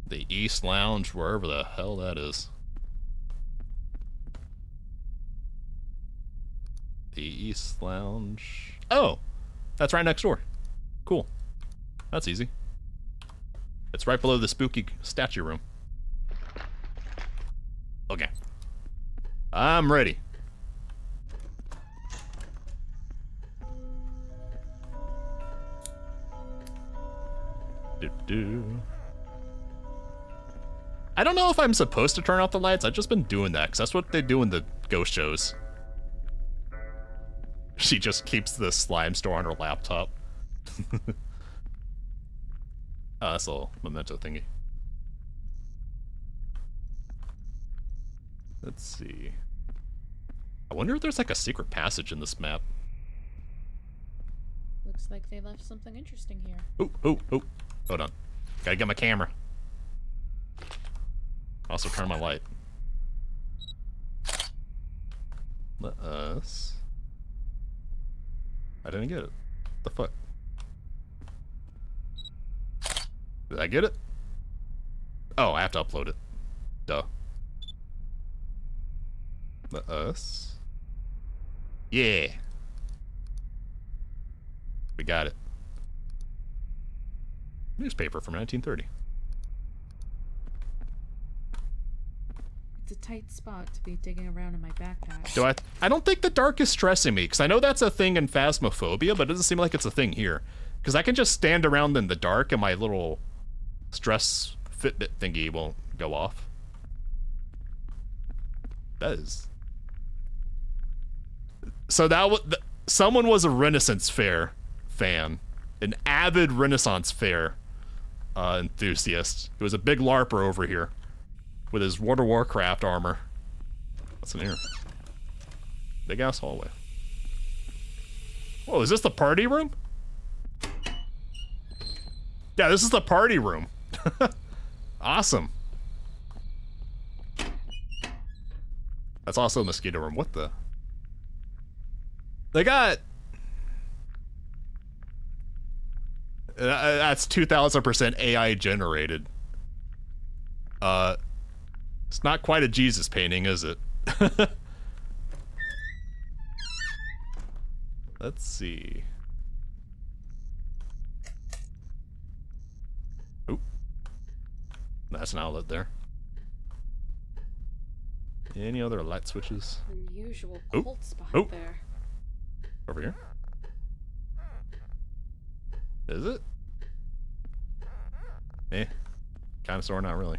The East Lounge, wherever the hell that is. The East Lounge. Oh! That's right next door. Cool. That's easy. It's right below the spooky statue room. Okay. I'm ready. I don't know if I'm supposed to turn off the lights. I've just been doing that, because that's what they do in the ghost shows. She just keeps the slime store on her laptop. Oh, that's a little memento thingy. Let's see. I wonder if there's like a secret passage in this map. Looks like they left something interesting here. Oh. Hold on. Gotta get my camera. Also turn my light. Let us... I didn't get it. The fuck? Did I get it? Oh, I have to upload it. Duh. Let us... Yeah! We got it. Newspaper from 1930. It's a tight spot to be digging around in my backpack. Do I don't think the dark is stressing me, because I know that's a thing in Phasmophobia, but it doesn't seem like it's a thing here. Because I can just stand around in the dark and my little stress Fitbit thingy won't go off. That is... So that was... Someone was a Renaissance Fair fan. An avid Renaissance Fair enthusiast. He was a big LARPer over here. With his World of Warcraft armor. What's in here? Big ass hallway. Whoa, is this the party room? Yeah, this is the party room. Awesome. That's also a mosquito room. What the? They got... That's 2000% AI generated. It's not quite a Jesus painting, is it? Let's see. Oop. That's an outlet there. Any other light switches? Unusual Oop. cold spot Oop. there. Over here? Is it? Eh. Kind of, sort of, not really.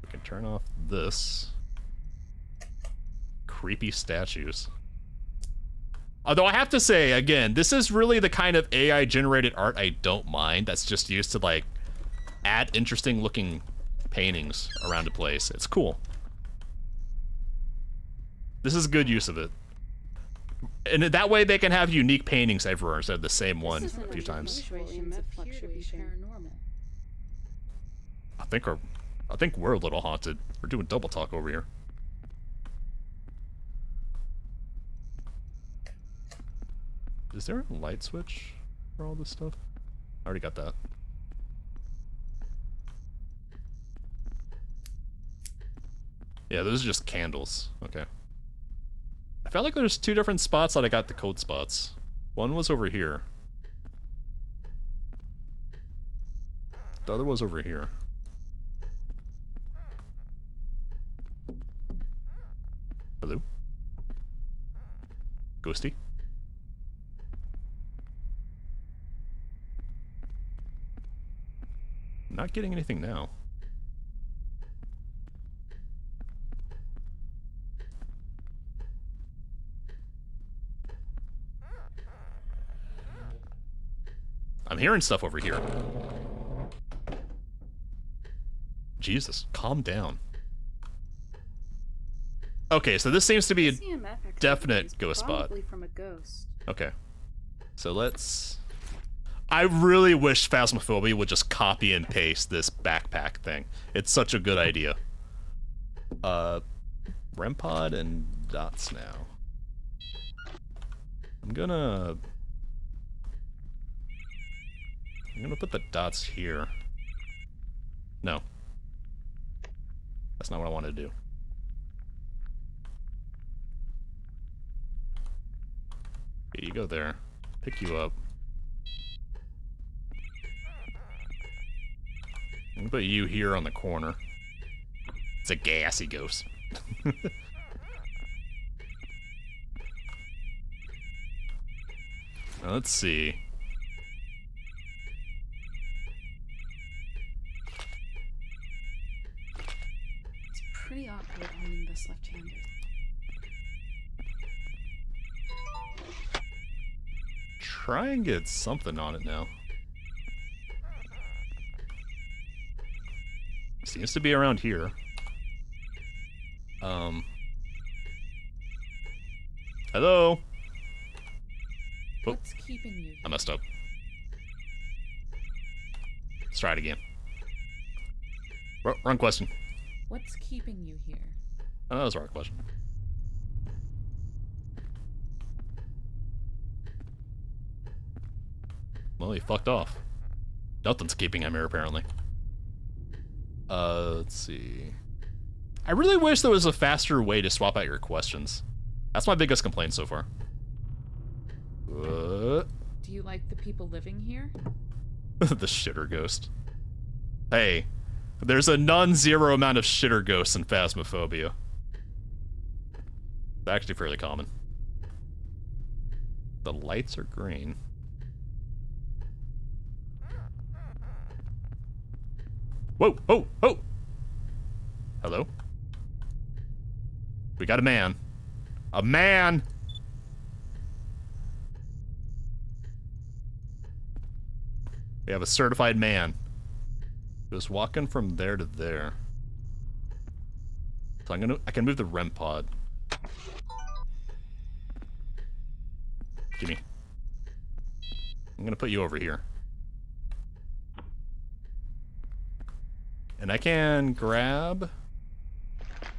We can turn off this. Creepy statues. Although I have to say, again, this is really the kind of AI-generated art I don't mind. That's just used to, like, add interesting-looking paintings around a place. It's cool. This is good use of it. And that way they can have unique paintings everywhere instead of the same one a few times. Situations appear to be paranormal. I think we're a little haunted. We're doing double talk over here. Is there a light switch for all this stuff? I already got that. Yeah, those are just candles. Okay. I felt like there's two different spots that I got the code spots. One was over here. The other was over here. Hello? Ghosty? Not getting anything now. hearing stuff over here. Jesus, calm down. Okay, so this seems to be a This EMF activity definite is ghost spot. probably from a ghost. Okay. So let's... I really wish Phasmophobia would just copy and paste this backpack thing. It's such a good idea. REM pod and dots now. I'm gonna put the dots here. No. That's not what I wanted to do. Okay, you go there. Pick you up. I'm gonna put you here on the corner. It's a gassy ghost. Now, let's see. It's pretty awkward holding this left-handed. Try and get something on it now. Seems to be around here. Hello? Oh, What's keeping you here? I messed up. Let's try it again. Wrong question. What's keeping you here? Oh, that was the wrong question. Well, he fucked off. Nothing's keeping him here, apparently. Let's see. I really wish there was a faster way to swap out your questions. That's my biggest complaint so far. Do you like the people living here? The shitter ghost. Hey, there's a non-zero amount of shitter ghosts in Phasmophobia. It's actually fairly common. The lights are green. Whoa, oh, oh! Hello? We got a man. A man! We have a certified man. Just walking from there to there. So I can move the REM pod. Gimme. I'm gonna put you over here. And I can grab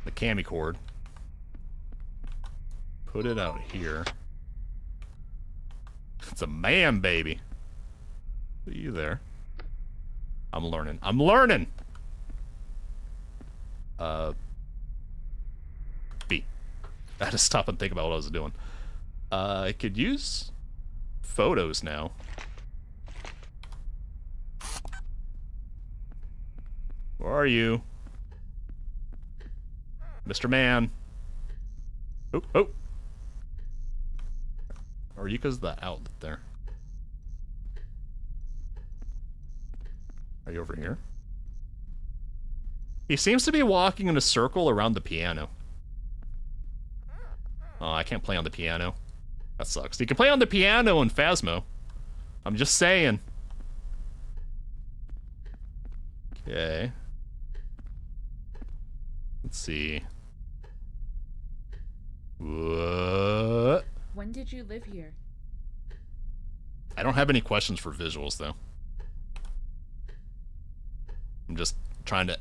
the cami cord. Put it out here. It's a man, baby. Put you there. I'm learning. I'm learning! B. I had to stop and think about what I was doing. I could use photos now. Where are you? Mr. Man. Oh, oh. Or you because the outlet there. Are you over here? He seems to be walking in a circle around the piano. Oh, I can't play on the piano. That sucks. You can play on the piano in Phasmo. I'm just saying. Okay. Let's see. What? When did you live here? I don't have any questions for visuals, though.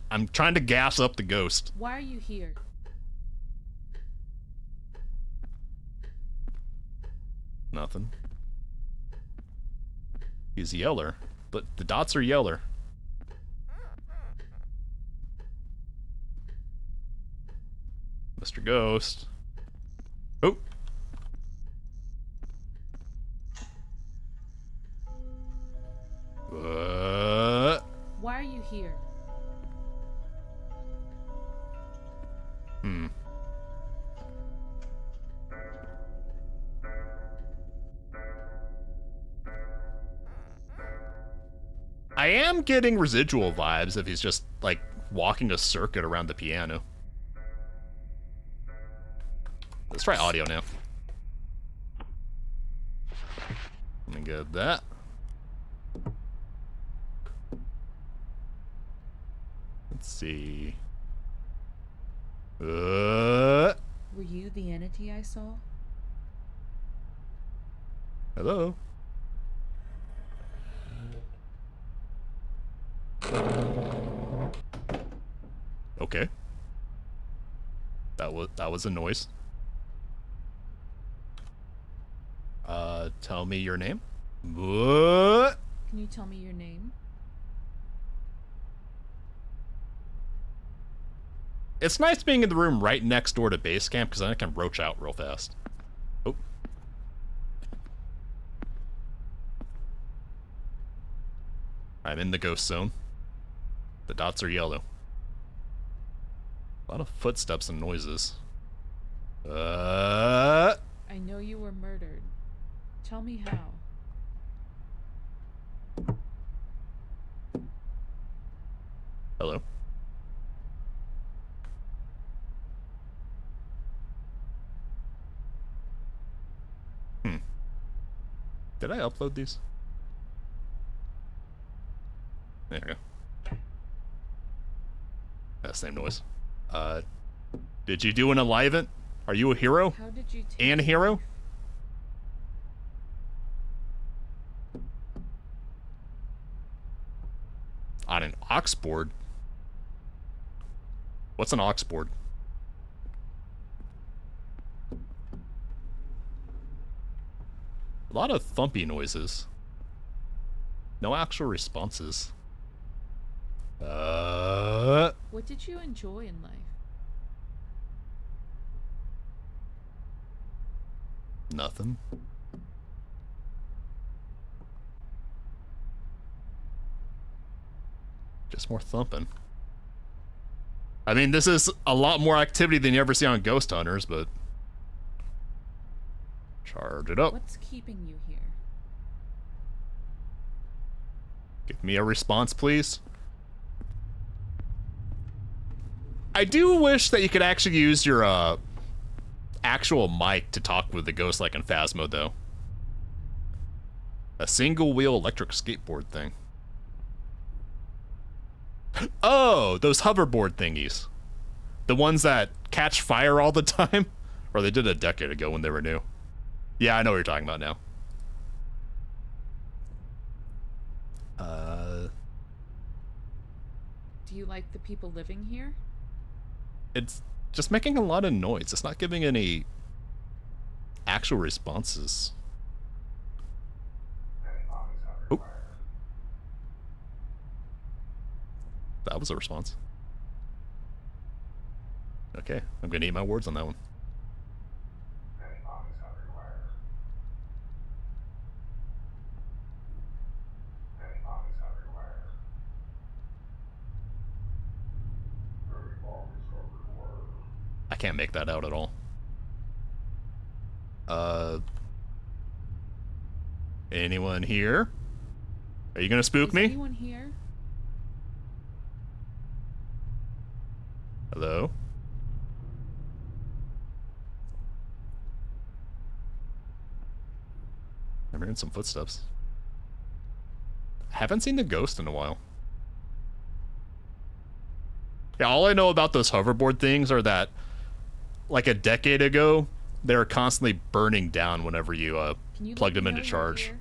I'm trying to gas up the ghost. Why are you here? Nothing. He's yeller, but the dots are yeller. Mr. Ghost. Oh. What? Why are you here? I am getting residual vibes if he's just, like, walking a circuit around the piano. Let's try audio now. Let me get that. Let's see. Were you the entity I saw? Hello? Okay. That was a noise. Tell me your name. What? Can you tell me your name? It's nice being in the room right next door to base camp because then I can roach out real fast. Oh. I'm in the ghost zone. The dots are yellow. A lot of footsteps and noises. I know you were murdered. Tell me how. Hello? Did I upload these? There we go. That same noise. Did you do an Alivant? Are you a hero? How did you take And a hero? On an aux board? What's an aux board? A lot of thumpy noises. No actual responses. What did you enjoy in life? Nothing. Just more thumping. I mean, this is a lot more activity than you ever see on Ghost Hunters, but... Charge it up. What's keeping you here? Give me a response, please. I do wish that you could actually use your, actual mic to talk with the ghost like in Phasmo, though. A single-wheel electric skateboard thing. Oh, those hoverboard thingies. The ones that catch fire all the time? Or they did a decade ago when they were new. Yeah, I know what you're talking about now. Do you like the people living here? It's just making a lot of noise. It's not giving any actual responses. Oh. That was a response. Okay, I'm gonna eat my words on that one. I can't make that out at all. Anyone here? Are you gonna spook Is me? anyone here? Hello? I'm hearing some footsteps. Haven't seen the ghost in a while. Yeah, all I know about those hoverboard things are that, like a decade ago, they were constantly burning down whenever you, Can you plugged let them me into know you're charge. here?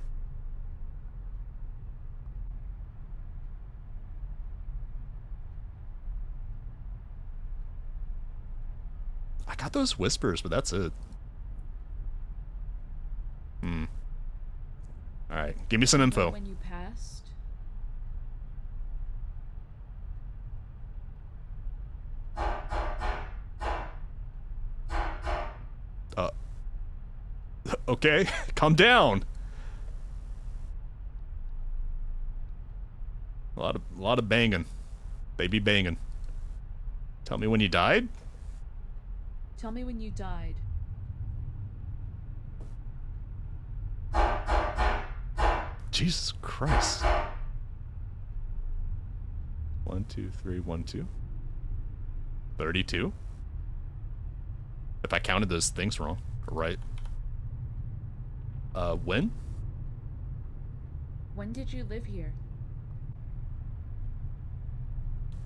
I got those whispers, but that's it. Alright, give me some Know info. when you passed? Okay, calm down. A lot of banging. Baby banging. Tell me when you died? Tell me when you died. Jesus Christ. 1, 2, 3, 1, 2. 32? If I counted those things wrong. Right. When? When did you live here?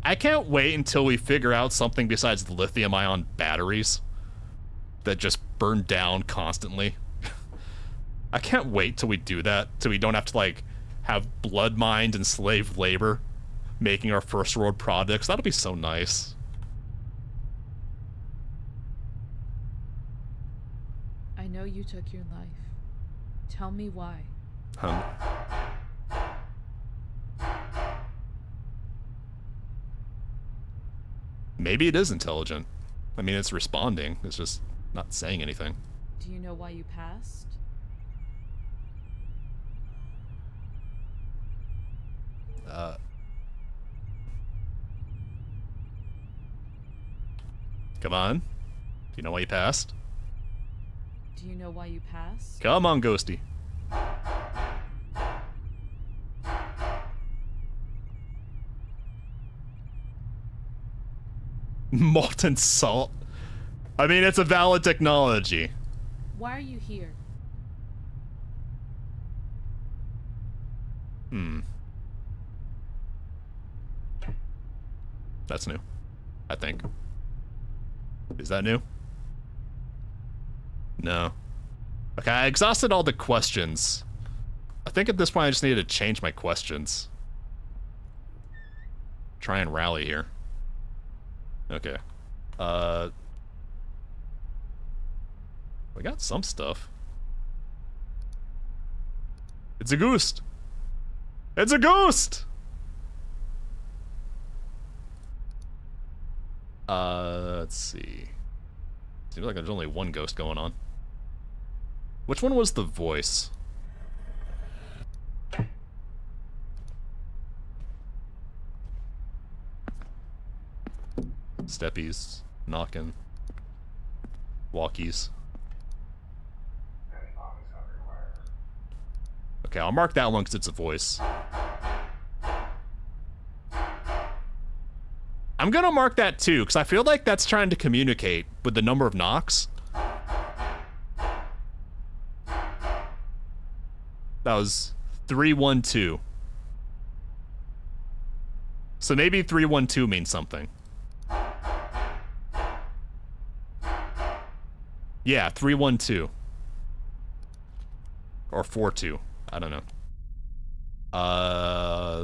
I can't wait until we figure out something besides the lithium-ion batteries that just burn down constantly. I can't wait till we do that, till we don't have to, like, have blood mines and slave labor making our first world products. That'll be so nice. I know you took your life. Tell me why. Maybe it is intelligent. I mean, it's responding. It's just not saying anything. Do you know why you passed? Come on. Do you know why you passed? Do you know why you passed? Come on, Ghosty. Molten salt. I mean, it's a valid technology. Why are you here? That's new, I think. Is that new? No. Okay, I exhausted all the questions. I think at this point I just need to change my questions. Try and rally here. Okay. We got some stuff. It's a ghost! It's a ghost! Let's see. Seems like there's only one ghost going on. Which one was the voice? Steppies, knocking, walkies. Okay, I'll mark that one because it's a voice. I'm gonna mark that too, because I feel like that's trying to communicate with the number of knocks. That was 312. So maybe 312 means something. Yeah, 312. Or 42. I don't know.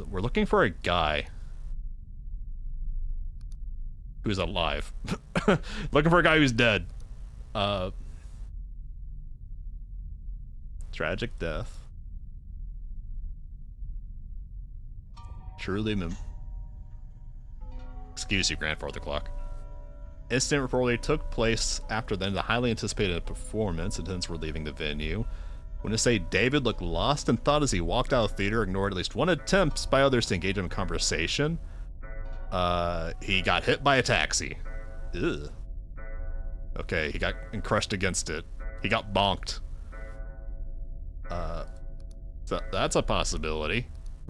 We're looking for a guy who's alive. Looking for a guy who's dead. Tragic death. Truly excuse you, grandfather clock. Incident reportedly took place after then the highly anticipated performance. Attendants were leaving the venue. When to say David looked lost and thought as he walked out of the theater, ignored at least one attempt by others to engage him in conversation. He got hit by a taxi. Ugh. Okay, he got crushed against it. He got bonked. So that's a possibility.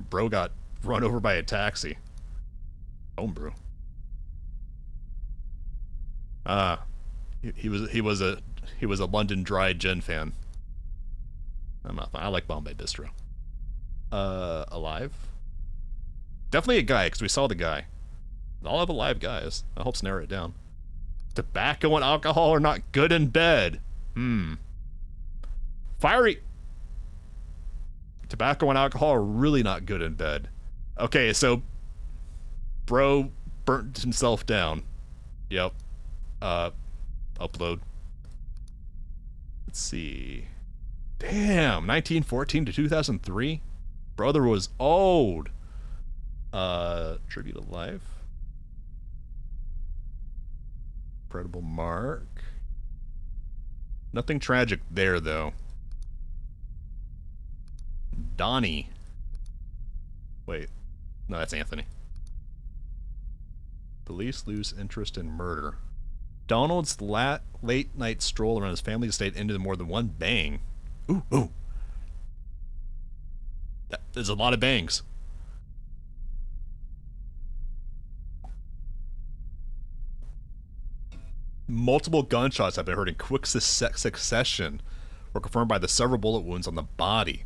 Bro got run over by a taxi. Homebrew. He was a London Dry Gin fan. I'm not. I like Bombay Bistro. Alive? Definitely a guy, because we saw the guy. I'll have alive guys. That helps narrow it down. Tobacco and alcohol are not good in bed. Fiery. Tobacco and alcohol are really not good in bed. Okay, so bro burnt himself down. Yep. Upload. Let's see. Damn, 1914 to 2003? Brother was old. Tribute of life. Incredible mark. Nothing tragic there, though. Donnie. Wait. No, that's Anthony. Police lose interest in murder. Donald's late night stroll around his family estate ended in more than one bang. Ooh. There's a lot of bangs. Multiple gunshots have been heard in quick succession, were confirmed by the several bullet wounds on the body.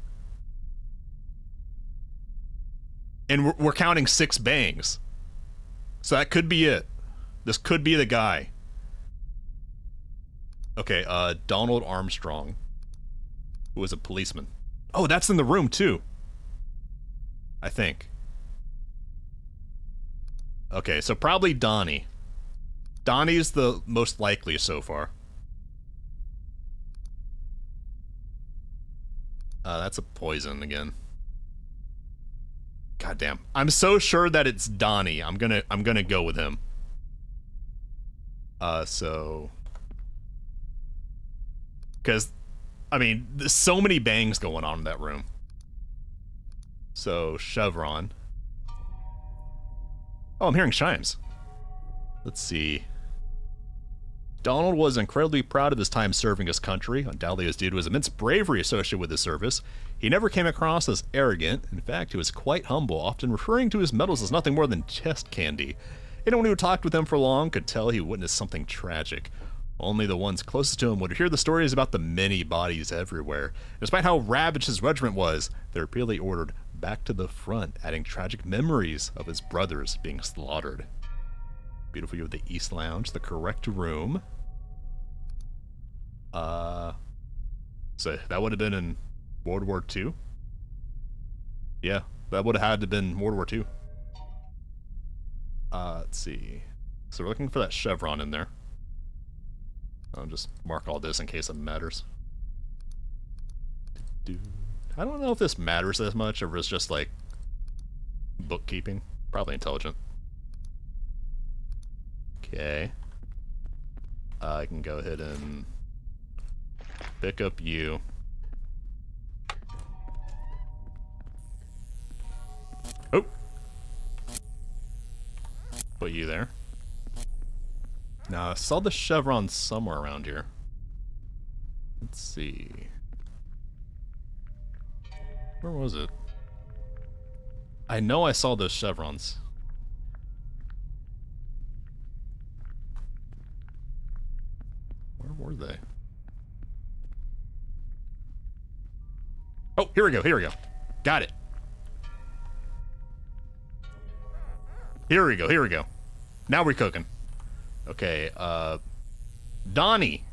And we're counting 6 bangs. So that could be it. This could be the guy. Okay, Donald Armstrong, who was a policeman. Oh, that's in the room too. I think. Okay, so probably Donnie. Donnie's the most likely so far. That's a poison again. God damn. I'm so sure that it's Donnie. I'm gonna go with him. So... Because, I mean, there's so many bangs going on in that room. So, Chevron. Oh, I'm hearing chimes. Let's see. Donald was incredibly proud of his time serving his country. Undoubtedly, it was due to his immense bravery associated with his service. He never came across as arrogant. In fact, he was quite humble, often referring to his medals as nothing more than chest candy. Anyone who talked with him for long could tell he witnessed something tragic. Only the ones closest to him would hear the stories about the many bodies everywhere. Despite how ravaged his regiment was, they were repeatedly ordered back to the front, adding tragic memories of his brothers being slaughtered. Beautiful view of the East Lounge, the correct room. So that would have been in World War II? Yeah, that would have had to have been World War II. Let's see. So we're looking for that chevron in there. I'll just mark all this in case it matters. I don't know if this matters as much, or if it's just like bookkeeping. Probably intelligent. Okay. I can go ahead and pick up you. Oh! Put you there. Now, I saw the chevron somewhere around here. Let's see. Where was it? I know I saw those chevrons. Where were they? Oh, here we go, here we go. Got it. Here we go, here we go. Now we're cooking. Okay, Donnie.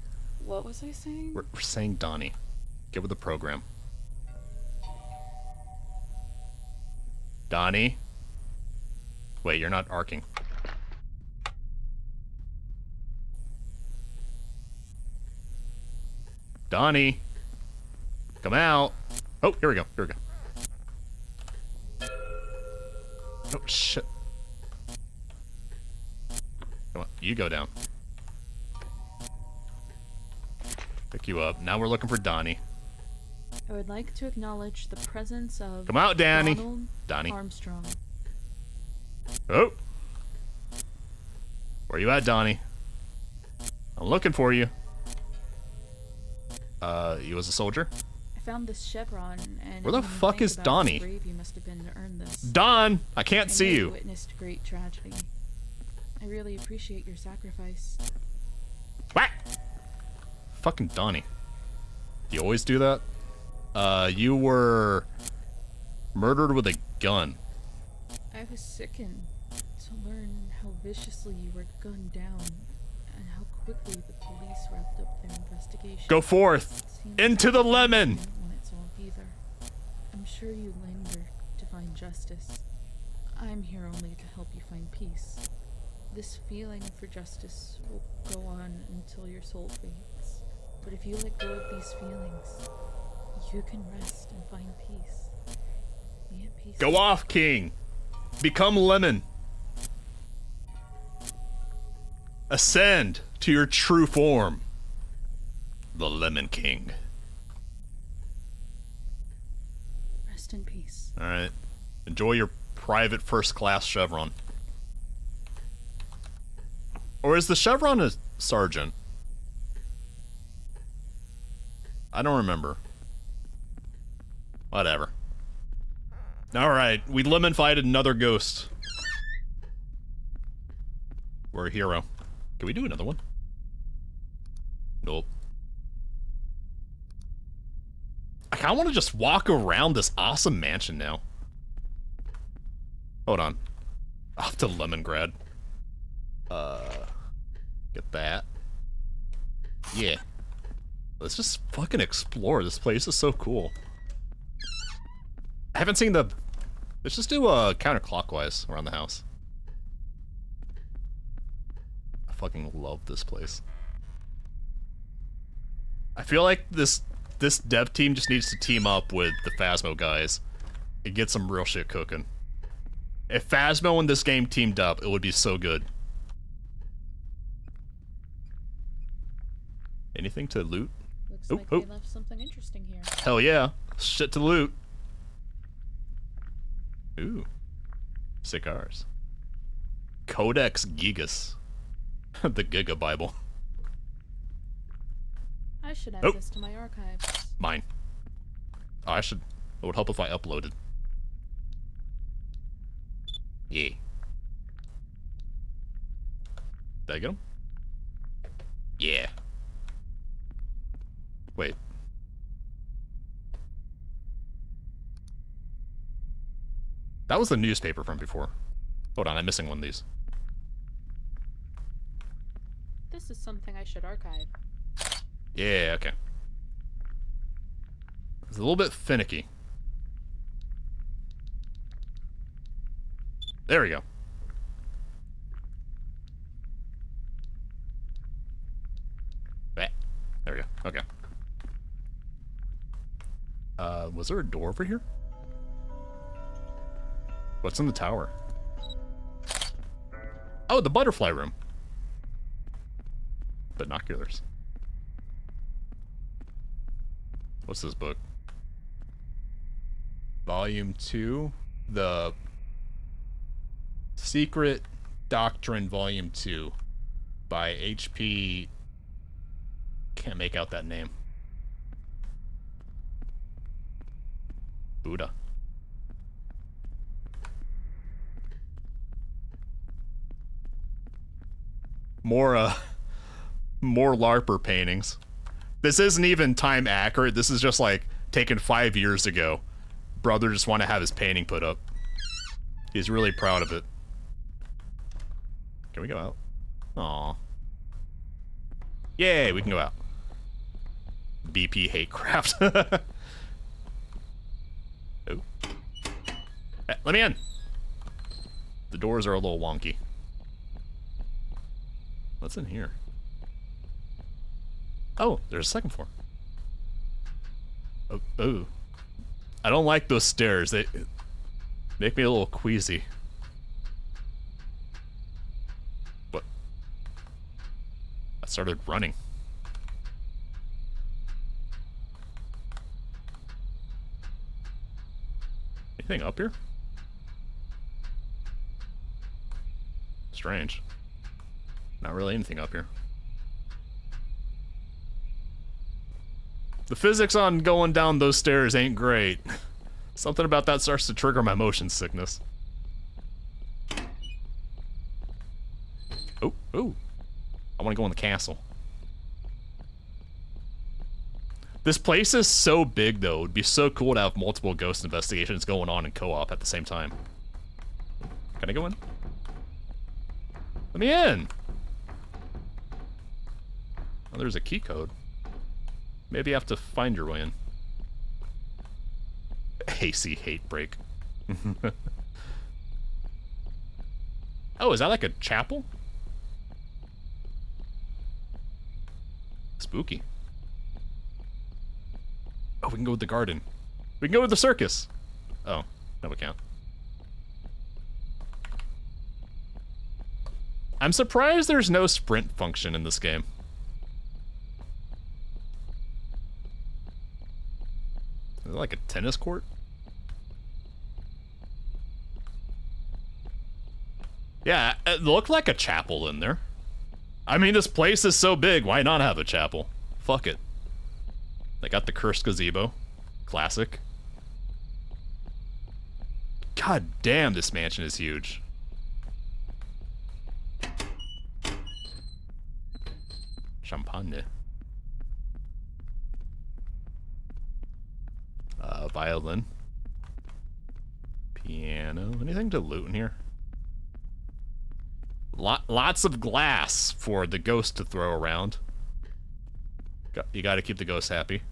What was I saying? We're saying Donnie. Get with the program. Donnie. Wait, you're not arcing. Donnie. Come out. Oh, here we go. Here we go. Oh, shit. Come on, you go down. Pick you up. Now we're looking for Donnie. I would like to acknowledge the presence of Come out, Danny. Donald Armstrong. Oh. Where you at, Donnie? I'm looking for you. You was a soldier? I found this chevron and where the fuck is Donnie? How brave you must have been to earn this. Don! I can't see I you. witnessed great tragedy. I really appreciate your sacrifice. What? Fucking Donnie. You always do that? You were murdered with a gun. I was sickened to learn how viciously you were gunned down and how quickly the police wrapped up their investigation. Go forth! Into the lemon! When it's all either. I'm sure you linger to find justice. I'm here only to help you find peace. This feeling for justice will go on until your soul fades. But if you let go of these feelings, you can rest and find peace. Be at peace. Go off, King! Become lemon! Ascend to your true form. The Lemon King. Rest in peace. Alright. Enjoy your private first class chevron. Or is the chevron a sergeant? I don't remember. Whatever. Alright, we lemon fighted another ghost. We're a hero. Can we do another one? Nope. I kinda wanna just walk around this awesome mansion now. Hold on. Off to Lemongrad. Get that. Yeah. Let's just fucking explore. This place is so cool. I haven't seen the... Let's just do counterclockwise around the house. I fucking love this place. I feel like this dev team just needs to team up with the Phasmo guys and get some real shit cooking. If Phasmo and this game teamed up, it would be so good. Anything to loot? Looks Oh, like oh. they left something interesting here. Hell yeah. Shit to loot. Ooh. Cigars. Codex Gigas. The Giga Bible. I should add Oh. this to my archives. Mine. Oh, I should... It would help if I uploaded. Yeah. Did I get him? Yeah. Wait. That was the newspaper from before. Hold on, I'm missing one of these. This is something I should archive. Yeah, okay. It's a little bit finicky. There we go. There we go. Okay. Was there a door over here? What's in the tower? Oh, the butterfly room. Binoculars. What's this book? Volume 2? The Secret Doctrine Volume 2 by H.P. Can't make out that name. Buddha. More LARPer paintings. This isn't even time accurate. This is just like taken 5 years ago. Brother just want to have his painting put up. He's really proud of it. Can we go out? Aw. Yay, we can go out. BP hate craft. Oh. Hey, let me in. The doors are a little wonky. What's in here? Oh, there's a second floor. Oh, oh. I don't like those stairs. They make me a little queasy. What? I started running. Anything up here? Strange. Not really anything up here. The physics on going down those stairs ain't great. Something about that starts to trigger my motion sickness. Oh, oh. I want to go in the castle. This place is so big, though. It'd be so cool to have multiple ghost investigations going on in co-op at the same time. Can I go in? Let me in! Oh, there's a key code. Maybe you have to find your way in. AC hate break. Oh, is that like a chapel? Spooky. Oh, we can go with the garden. We can go with the circus. Oh, no we can't. I'm surprised there's no sprint function in this game. Is it like a tennis court? Yeah, it looked like a chapel in there. I mean, this place is so big, why not have a chapel? Fuck it. They got the cursed gazebo. Classic. God damn, this mansion is huge. Champagne. Violin. Piano. Anything to loot in here? Lots of glass for the ghost to throw around. You gotta keep the ghost happy.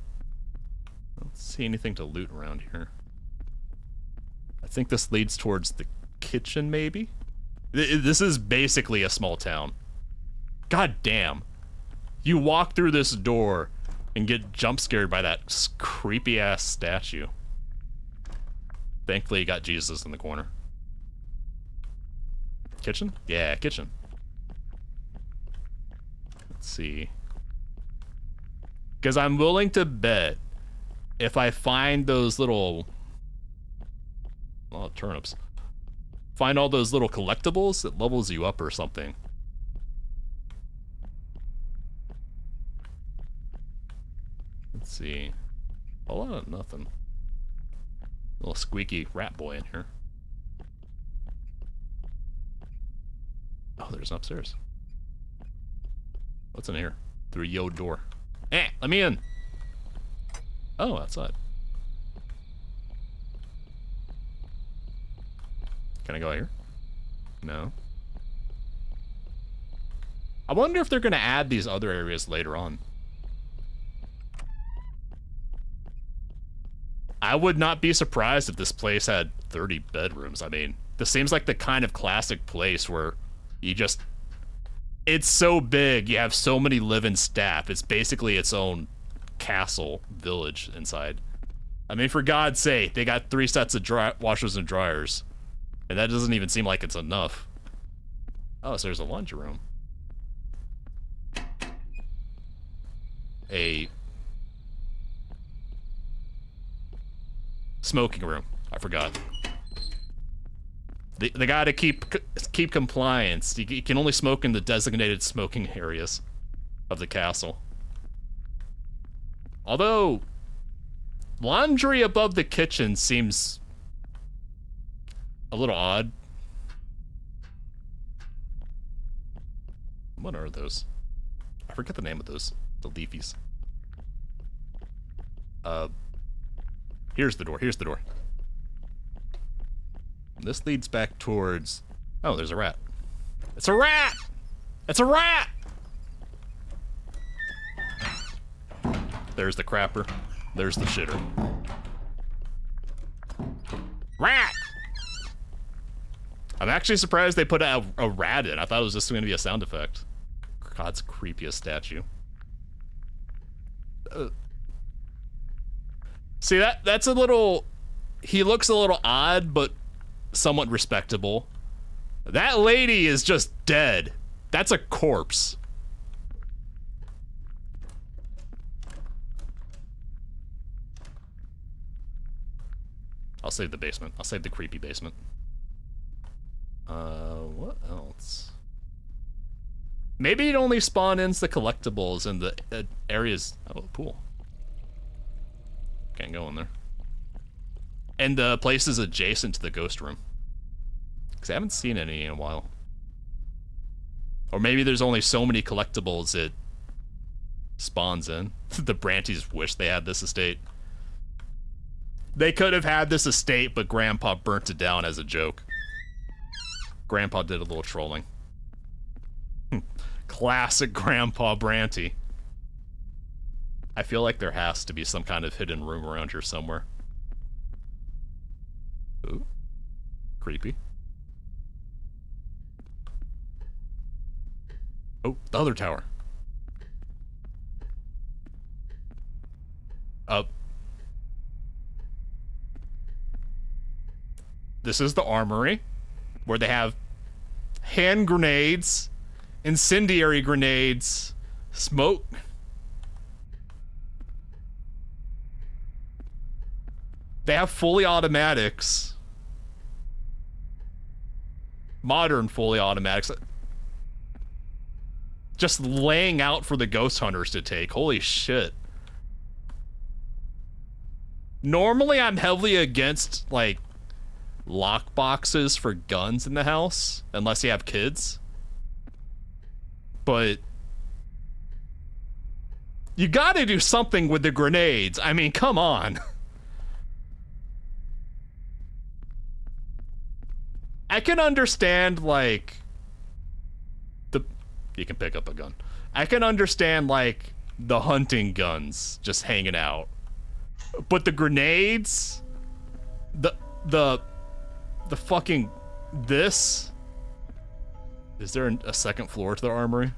I don't see anything to loot around here. I think this leads towards the kitchen, maybe? This is basically a small town. God damn. You walk through this door and get jump scared by that creepy ass statue. Thankfully, you got Jesus in the corner. Kitchen? Yeah, kitchen. Let's see. Because I'm willing to bet if I find those little... Oh, turnips. Find all those little collectibles, it levels you up or something. Let's see. A lot of nothing. Little squeaky rat boy in here. Oh, there's an upstairs. What's in here? Through yo door. Let me in. Oh, outside. Can I go out here? No. I wonder if they're gonna add these other areas later on. I would not be surprised if this place had 30 bedrooms. I mean, this seems like the kind of classic place where you just... It's so big, you have so many live-in staff. It's basically its own castle village inside. I mean, for God's sake, they got 3 sets of washers and dryers. And that doesn't even seem like it's enough. Oh, so there's a laundry room. A smoking room. I forgot. They gotta keep compliance. You can only smoke in the designated smoking areas of the castle. Although, laundry above the kitchen seems a little odd. What are those? I forget the name of those. The leafies. Here's the door. Here's the door. This leads back towards... Oh, there's a rat. It's a rat! It's a rat! There's the crapper. There's the shitter. Rat! I'm actually surprised they put a rat in. I thought it was just going to be a sound effect. God's creepiest statue. See, that's a little... He looks a little odd, but somewhat respectable. That lady is just dead. That's a corpse. I'll save the basement. I'll save the creepy basement. What else? Maybe it only spawn in the collectibles in the areas... Oh, pool. Can't go in there. And the places adjacent to the ghost room. Because I haven't seen any in a while. Or maybe there's only so many collectibles it spawns in. The Branties wish they had this estate. They could have had this estate, but Grandpa burnt it down as a joke. Grandpa did a little trolling. Classic Grandpa Branty. I feel like there has to be some kind of hidden room around here somewhere. Ooh. Creepy. Oh, the other tower. This is the armory, where they have hand grenades, incendiary grenades, smoke. They have fully automatics. Modern fully automatics. Just laying out for the ghost hunters to take. Holy shit. Normally I'm heavily against, like, lock boxes for guns in the house, unless you have kids. But you gotta do something with the grenades. I mean, come on. I can understand, like, you can pick up a gun. I can understand, like, the hunting guns just hanging out. But the grenades, the fucking, this? Is there a second floor to the armory?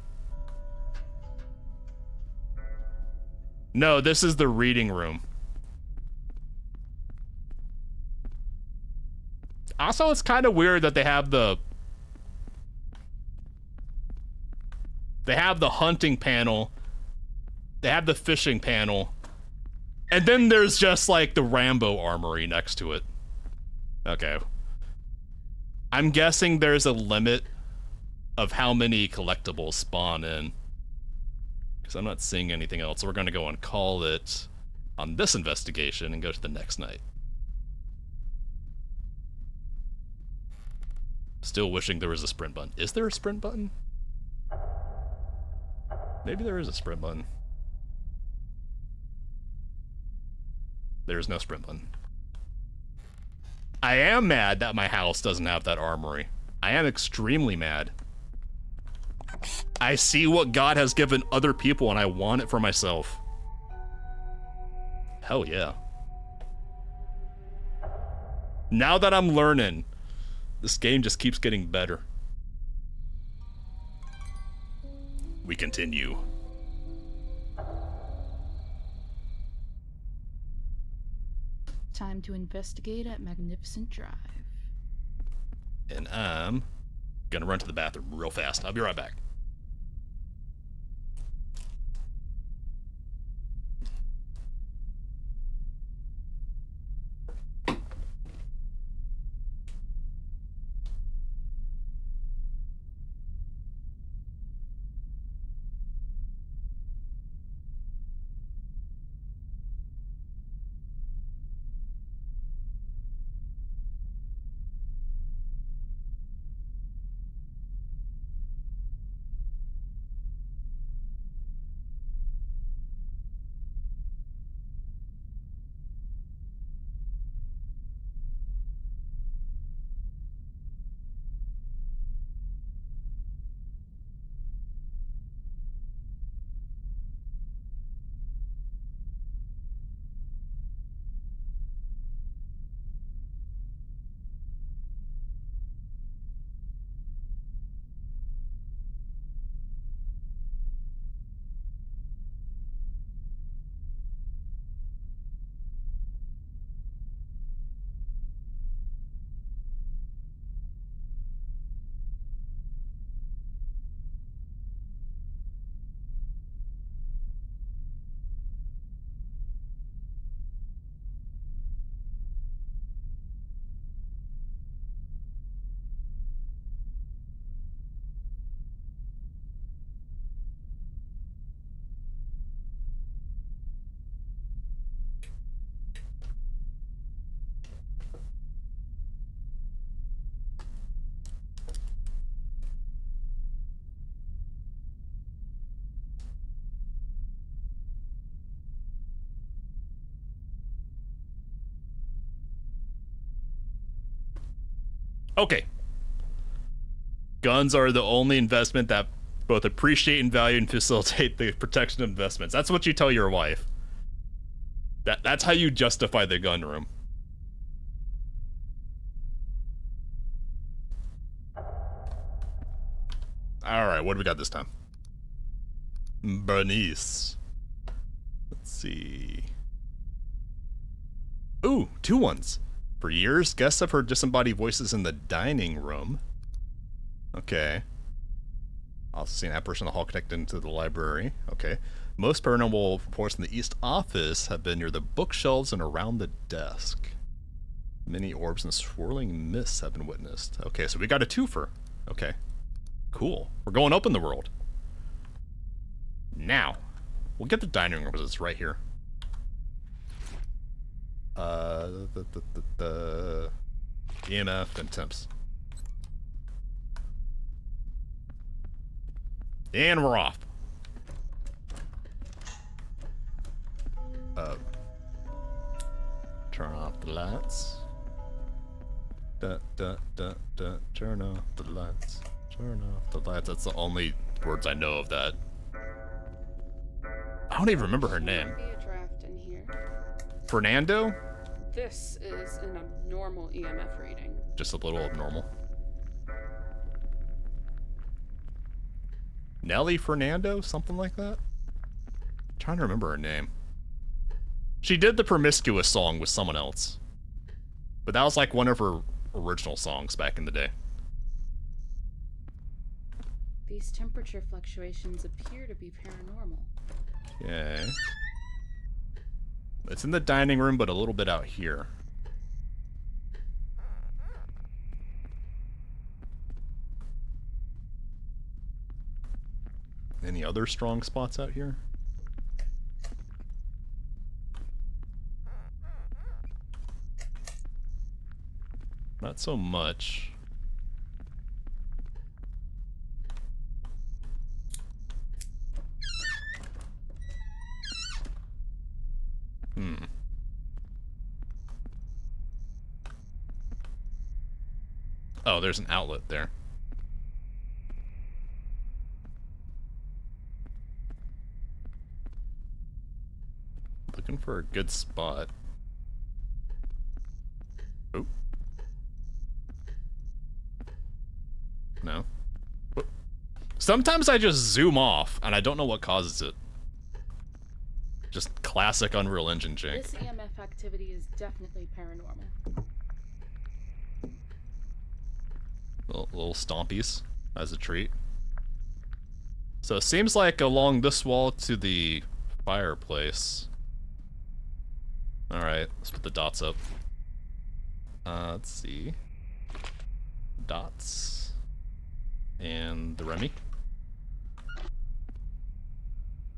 No, this is the reading room. Also, it's kind of weird that they have the hunting panel, they have the fishing panel, and then there's just like the Rambo armory next to it. Okay. I'm guessing there's a limit of how many collectibles spawn in, because I'm not seeing anything else. So we're going to go and call it on this investigation and go to the next night. Still wishing there was a sprint button. Is there a sprint button? Maybe there is a sprint button. There's no sprint button. I am mad that my house doesn't have that armory. I am extremely mad. I see what God has given other people and I want it for myself. Hell yeah. Now that I'm learning, this game just keeps getting better. We continue. Time to investigate at Magnificent Drive. And I'm gonna run to the bathroom real fast. I'll be right back. Okay. Guns are the only investment that both appreciate and value and facilitate the protection of investments. That's what you tell your wife. That's how you justify the gun room. Alright, what do we got this time? Bernice. Let's see. Ooh, 2 ones. For years, guests have heard disembodied voices in the dining room. Okay. Also seen an apparition in the hall connected into the library. Okay. Most paranormal reports in the East Office have been near the bookshelves and around the desk. Many orbs and swirling mists have been witnessed. Okay, so we got a twofer. Okay. Cool. We're going up in the world. Now, we'll get the dining room because it's right here. The EMF and temps. And we're off. Turn off the lights. Turn off the lights. Turn off the lights. That's the only words I know of that. I don't even remember her name. Be a draft in here. Fernando? This is an abnormal EMF reading. Just a little abnormal. Nelly Fernando? Something like that? I'm trying to remember her name. She did the Promiscuous song with someone else. But that was like one of her original songs back in the day. These temperature fluctuations appear to be paranormal. Okay. It's in the dining room, but a little bit out here. Any other strong spots out here? Not so much. Oh, there's an outlet there. Looking for a good spot. Oh. No. Whoop. Sometimes I just zoom off, and I don't know what causes it. Just classic Unreal Engine jank. This EMF activity is definitely paranormal. Little stompies as a treat. So it seems like along this wall to the fireplace. Alright, let's put the dots up. Let's see. Dots. And the Remy.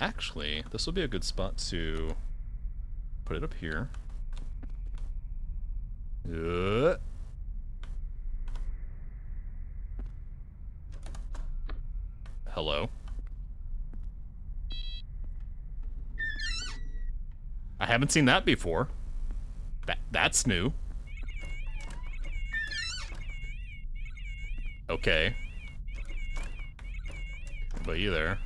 Actually, this will be a good spot to put it up here. Hello. I haven't seen that before. That's new. Okay. But you there.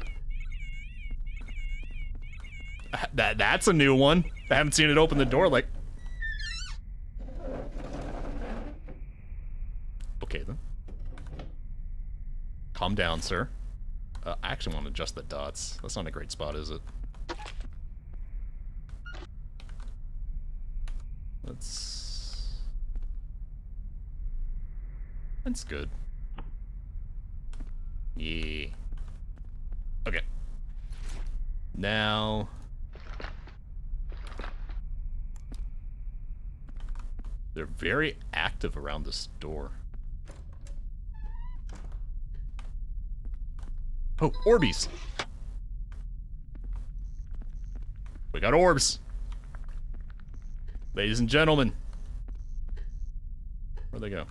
That's a new one. I haven't seen it open the door like... Okay then. Calm down, sir. I actually want to adjust the dots. That's not a great spot, is it? That's good. Yeah. Okay. Now... They're very active around this door. Oh, Orbeez! We got orbs! Ladies and gentlemen. Where'd they go?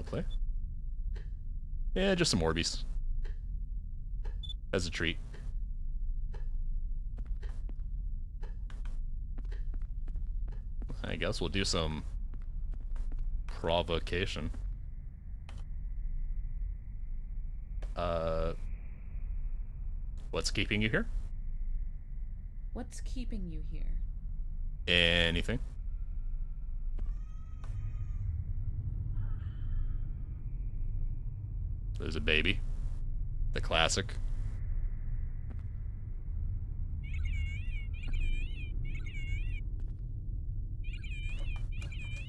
Play? Yeah, just some Orbeez. As a treat. I guess we'll do some provocation. What's keeping you here? What's keeping you here? Anything? There's a baby. The classic.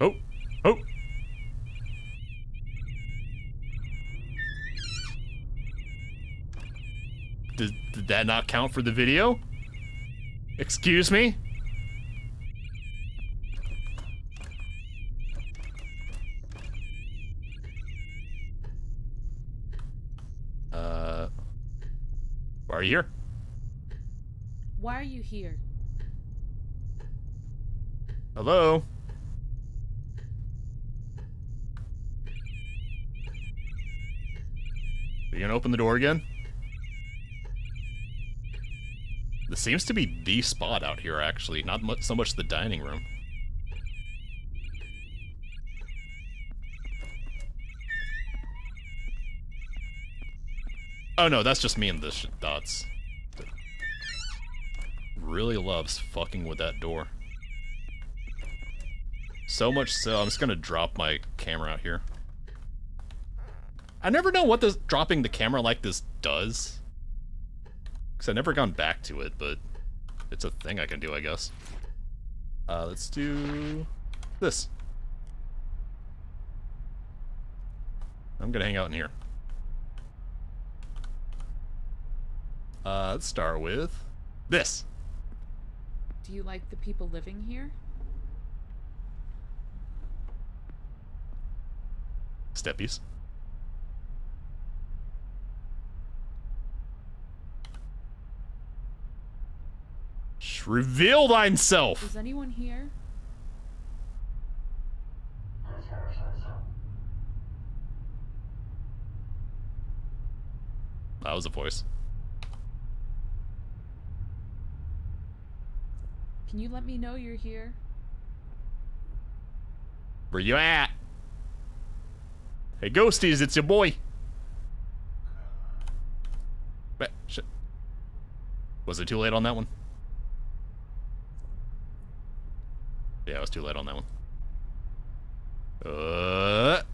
Oh! Oh! Did that not count for the video? Excuse me? Why are you here? Why are you here? Hello? Are you gonna open the door again? This seems to be the spot out here, actually. Not so much the dining room. Oh no, that's just me and this dots. Really loves fucking with that door. So much so, I'm just gonna drop my camera out here. I never know what this dropping the camera like this does. Because I've never gone back to it, but it's a thing I can do, I guess. Let's do this. I'm gonna hang out in here. Let's start with this. Do you like the people living here? Steppies. Reveal thyself! Is anyone here? That was a voice. Can you let me know you're here? Where you at? Hey, ghosties, it's your boy. Shit. Was it too late on that one? Yeah, it was too late on that one.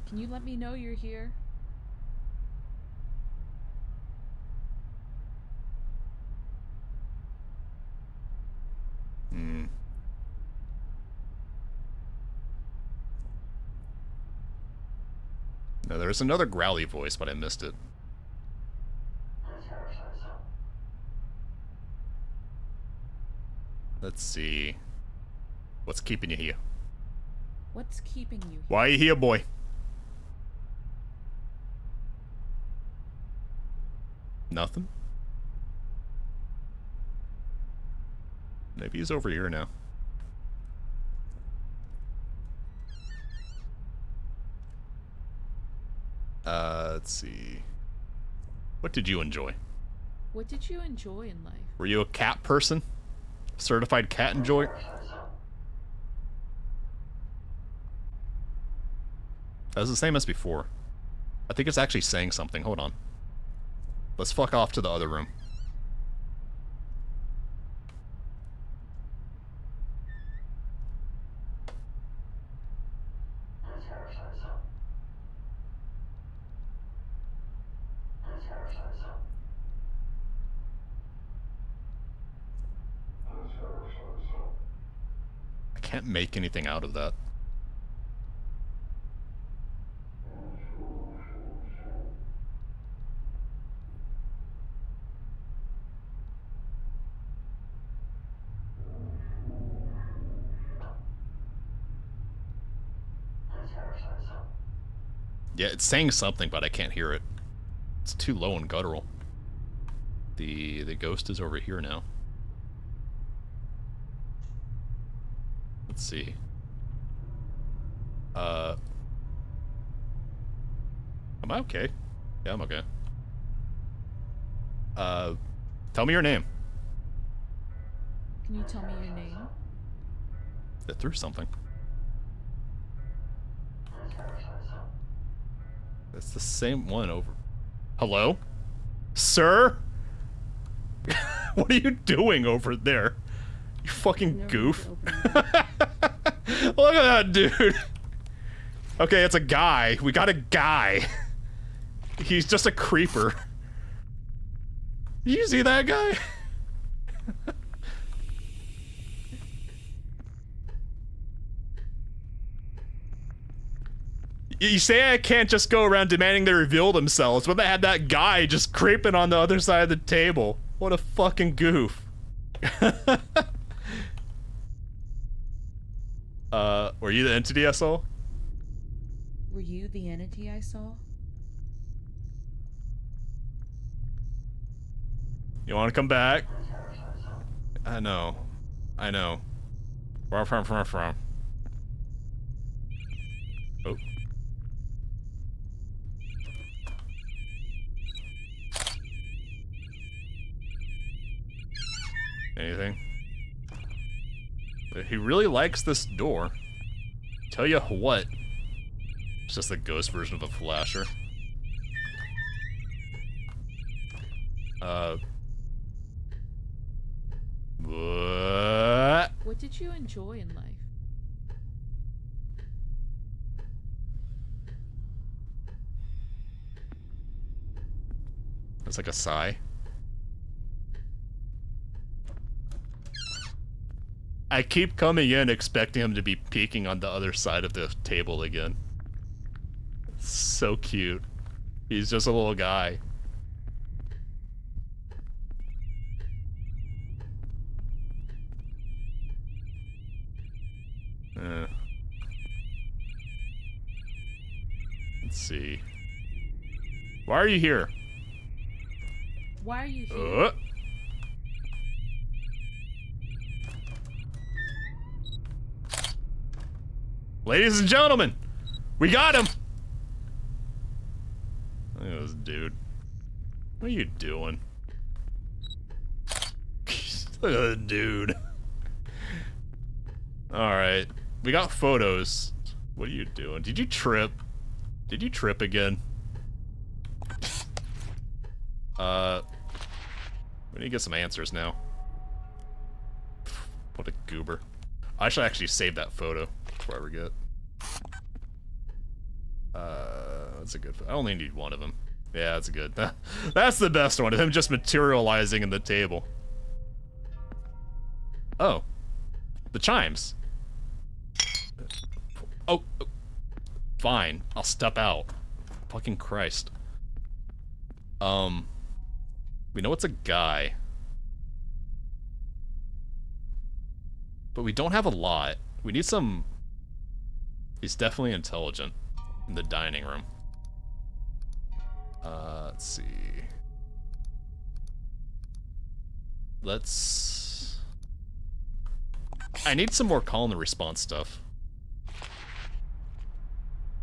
Can you let me know you're here? No, there's another growly voice, but I missed it. Let's see. What's keeping you here? What's keeping you here? Why are you here, boy? Nothing? Maybe he's over here now. Let's see. What did you enjoy? What did you enjoy in life? Were you a cat person? Certified cat enjoyer? That was the same as before. I think it's actually saying something. Hold on. Let's fuck off to the other room. I can't make anything out of that. Yeah, it's saying something, but I can't hear it. It's too low and guttural. The ghost is over here now. Let's see. Am I okay? Yeah, I'm okay. Tell me your name. Can you tell me your name? It threw something. It's the same one over. Hello? Sir? What are you doing over there? You fucking goof. Look at that dude. Okay, it's a guy. We got a guy. He's just a creeper. You see that guy? You say I can't just go around demanding they reveal themselves, but they had that guy just creeping on the other side of the table. What a fucking goof. Were you the entity I saw? Were you the entity I saw? You want to come back? I know. I know. From. Oh. Anything? He really likes this door. Tell you what. It's just the ghost version of a flasher. What? What did you enjoy in life? It's like a sigh. I keep coming in expecting him to be peeking on the other side of the table again. So cute. He's just a little guy. Let's see. Why are you here? Why are you here? Ladies and gentlemen, we got him! Look at this dude. What are you doing? Look at that dude. Alright. We got photos. What are you doing? Did you trip? Did you trip again? We need to get some answers now. What a goober. I should actually save that photo before I forget. That's a good photo. I only need one of them. Yeah, that's good. That's the best one, of him just materializing in the table. Oh. The chimes. Oh. Fine. I'll step out. Fucking Christ. We know it's a guy. But we don't have a lot. We need some... He's definitely intelligent. In the dining room. Let's see. Let's... I need some more call and response stuff.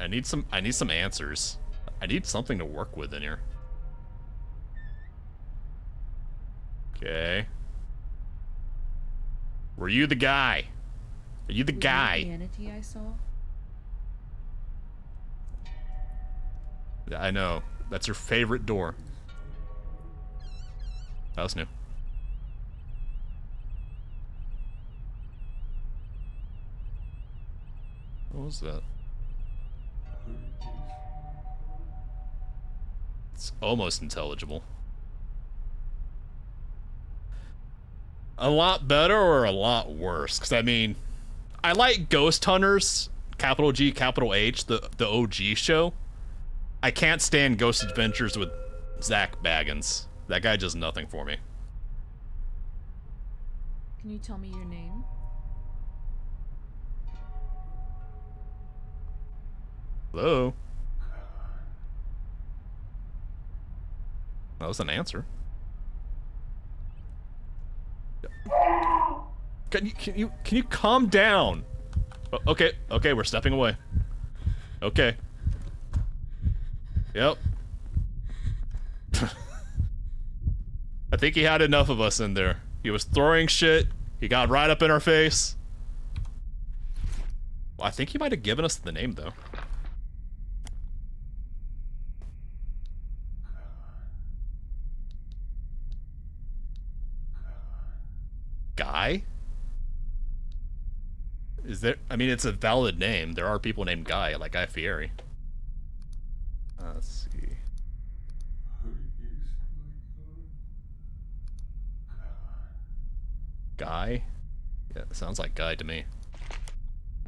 I need some answers. I need something to work with in here. Okay. Were you the guy? Are you the guy? The entity I saw? I know. That's your favorite door. That was new. What was that? It's almost intelligible. A lot better or a lot worse? Because, I mean, I like Ghost Hunters, capital G, capital H, the OG show. I can't stand Ghost Adventures with Zach Baggins. That guy does nothing for me. Can you tell me your name? Hello? That was an answer. Can you calm down? Okay, we're stepping away. Okay. Yep. I think he had enough of us in there. He was throwing shit. He got right up in our face. Well, I think he might have given us the name, though. Guy? Is there... I mean, it's a valid name. There are people named Guy, like Guy Fieri. Let's see. Guy? Yeah, it sounds like Guy to me.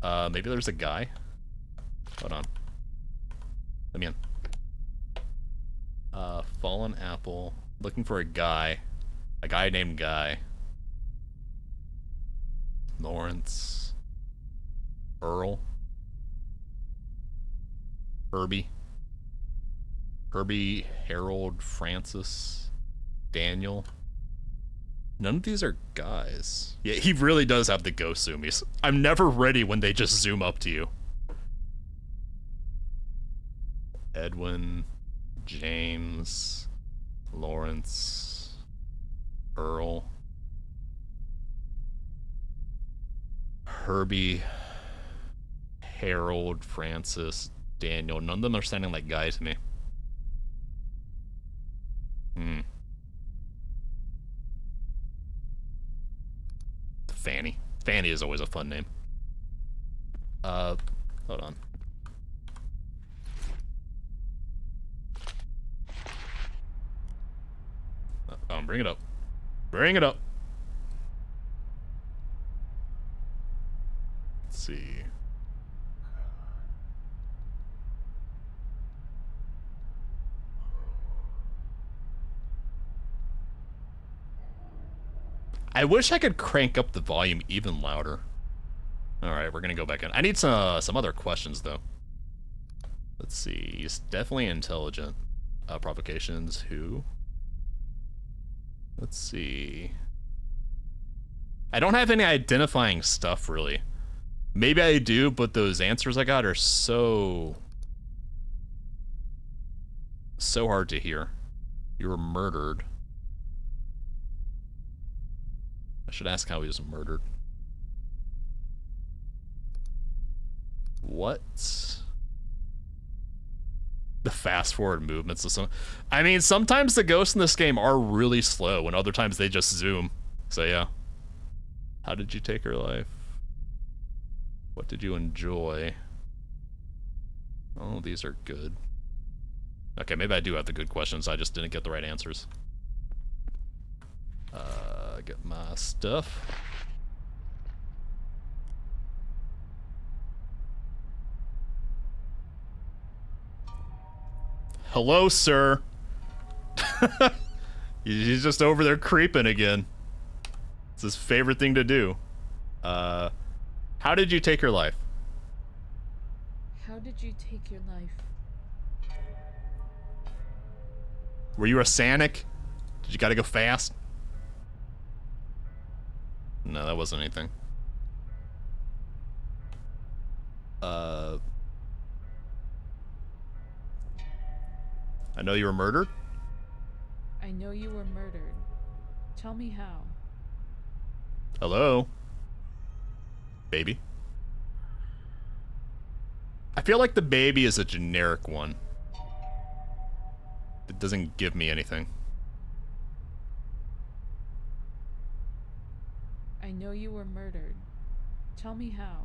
Maybe there's a guy? Hold on. Let me in. Fallen Apple. Looking for a guy. A guy named Guy. Lawrence. Earl. Herbie. Herbie, Harold, Francis, Daniel. None of these are guys. Yeah, he really does have the ghost zoomies. I'm never ready when they just zoom up to you. Edwin, James, Lawrence, Earl, Herbie, Harold, Francis, Daniel. None of them are sounding like guys to me. Fanny. Fanny is always a fun name. Hold on. Bring it up. Bring it up. Let's see. I wish I could crank up the volume even louder. Alright, we're gonna go back in. I need some other questions, though. Let's see. He's definitely intelligent. Provocations, who? Let's see. I don't have any identifying stuff, really. Maybe I do, but those answers I got are so hard to hear. You were murdered. I should ask how he was murdered. What? The fast forward movements of some. I mean, sometimes the ghosts in this game are really slow, and other times they just zoom. So yeah. How did you take her life? What did you enjoy? Oh, these are good. Okay, maybe I do have the good questions. I just didn't get the right answers. Get my stuff. Hello, sir. He's just over there creeping again. It's his favorite thing to do. How did you take your life? How did you take your life? Were you a Sanic? Did you gotta go fast? No, that wasn't anything. I know you were murdered? I know you were murdered. Tell me how. Hello? Baby? I feel like the baby is a generic one. It doesn't give me anything. I know you were murdered. Tell me how.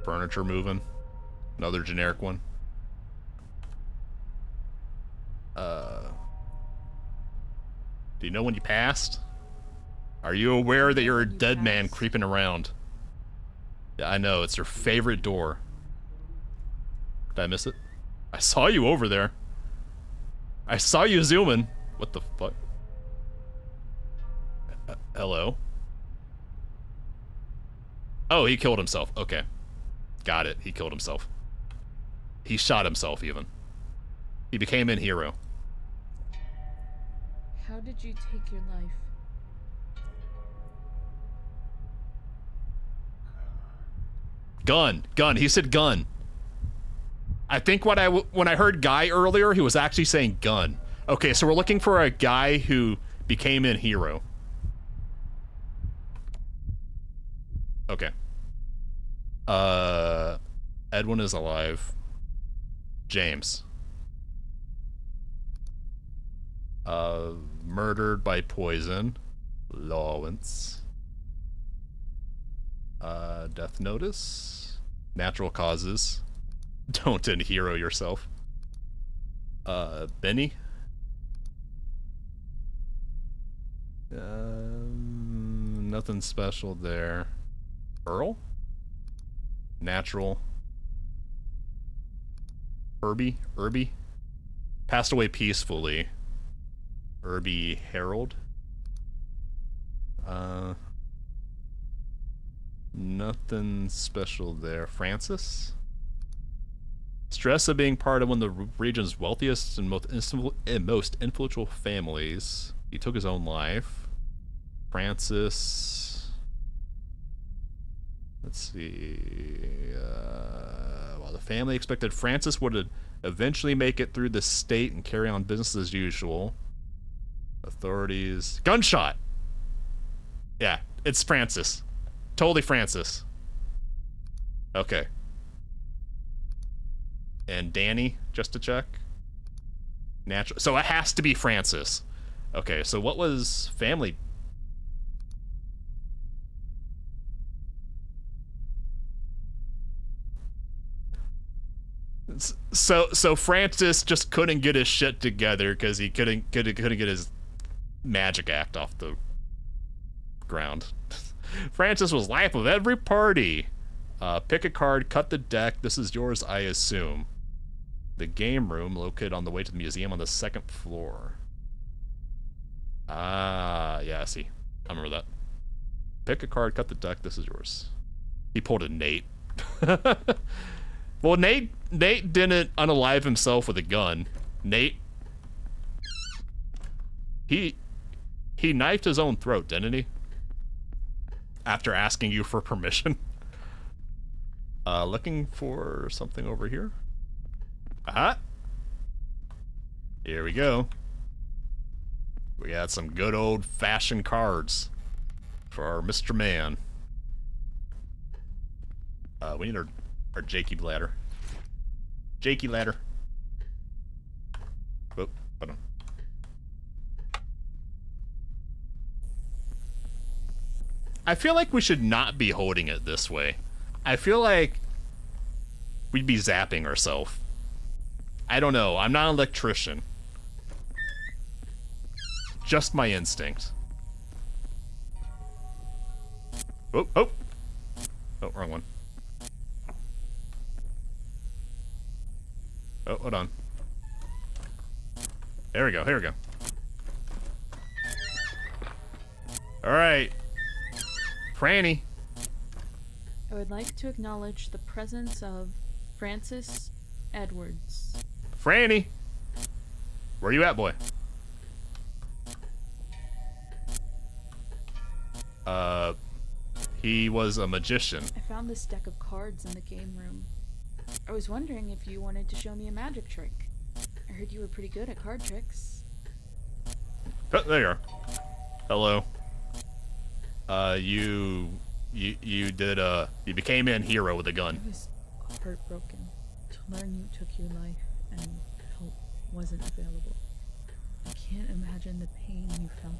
Furniture moving. Another generic one. Do you know when you passed? Are you aware that you're a dead man creeping around? Yeah, I know, it's your favorite door. Did I miss it? I saw you over there. I saw you zooming. What the fuck? Hello? Oh, he killed himself. Okay. Got it. He killed himself. He shot himself, even. He became a hero. How did you take your life? Gun. Gun. He said gun. I think when I heard guy earlier, he was actually saying gun. Okay, so we're looking for a guy who became a hero. Okay. Edwin is alive. James. Murdered by poison. Lawrence. Death notice. Natural causes. Don't unhero yourself. Benny. Nothing special there. Earl? Natural. Irby? Passed away peacefully. Irby Harold. Nothing special there. Francis? Stress of being part of one of the region's wealthiest and most influential families. He took his own life. Francis. Let's see. While the family expected Francis would eventually make it through the state and carry on business as usual. Authorities. Gunshot! Yeah, it's Francis. Totally Francis. Okay. And Danny, just to check. Natural. So it has to be Francis. Okay, so what was family? So Francis just couldn't get his shit together because he couldn't get his magic act off the ground. Francis was life of every party. Pick a card, cut the deck. This is yours, I assume. The game room located on the way to the museum on the 2nd floor. Ah, yeah, I see. I remember that. Pick a card, cut the deck. This is yours. He pulled a Nate. Well, Nate didn't unalive himself with a gun. Nate, he knifed his own throat, didn't he? After asking you for permission. Looking for something over here. Aha! Here we go. We got some good old-fashioned cards for our Mr. Man. We need our Jakey ladder. Jakey ladder. Oh, hold on. I feel like we should not be holding it this way. I feel like we'd be zapping ourselves. I don't know. I'm not an electrician. Just my instinct. Oh, oh. Oh, wrong one. Oh, hold on. There we go, here we go. Alright. Franny. I would like to acknowledge the presence of Francis Edwards. Franny! Where you at, boy? He was a magician. I found this deck of cards in the game room. I was wondering if you wanted to show me a magic trick. I heard you were pretty good at card tricks. Oh, there you are. Hello. You became an hero with a gun. I was heartbroken to learn you took your life and help wasn't available. I can't imagine the pain you felt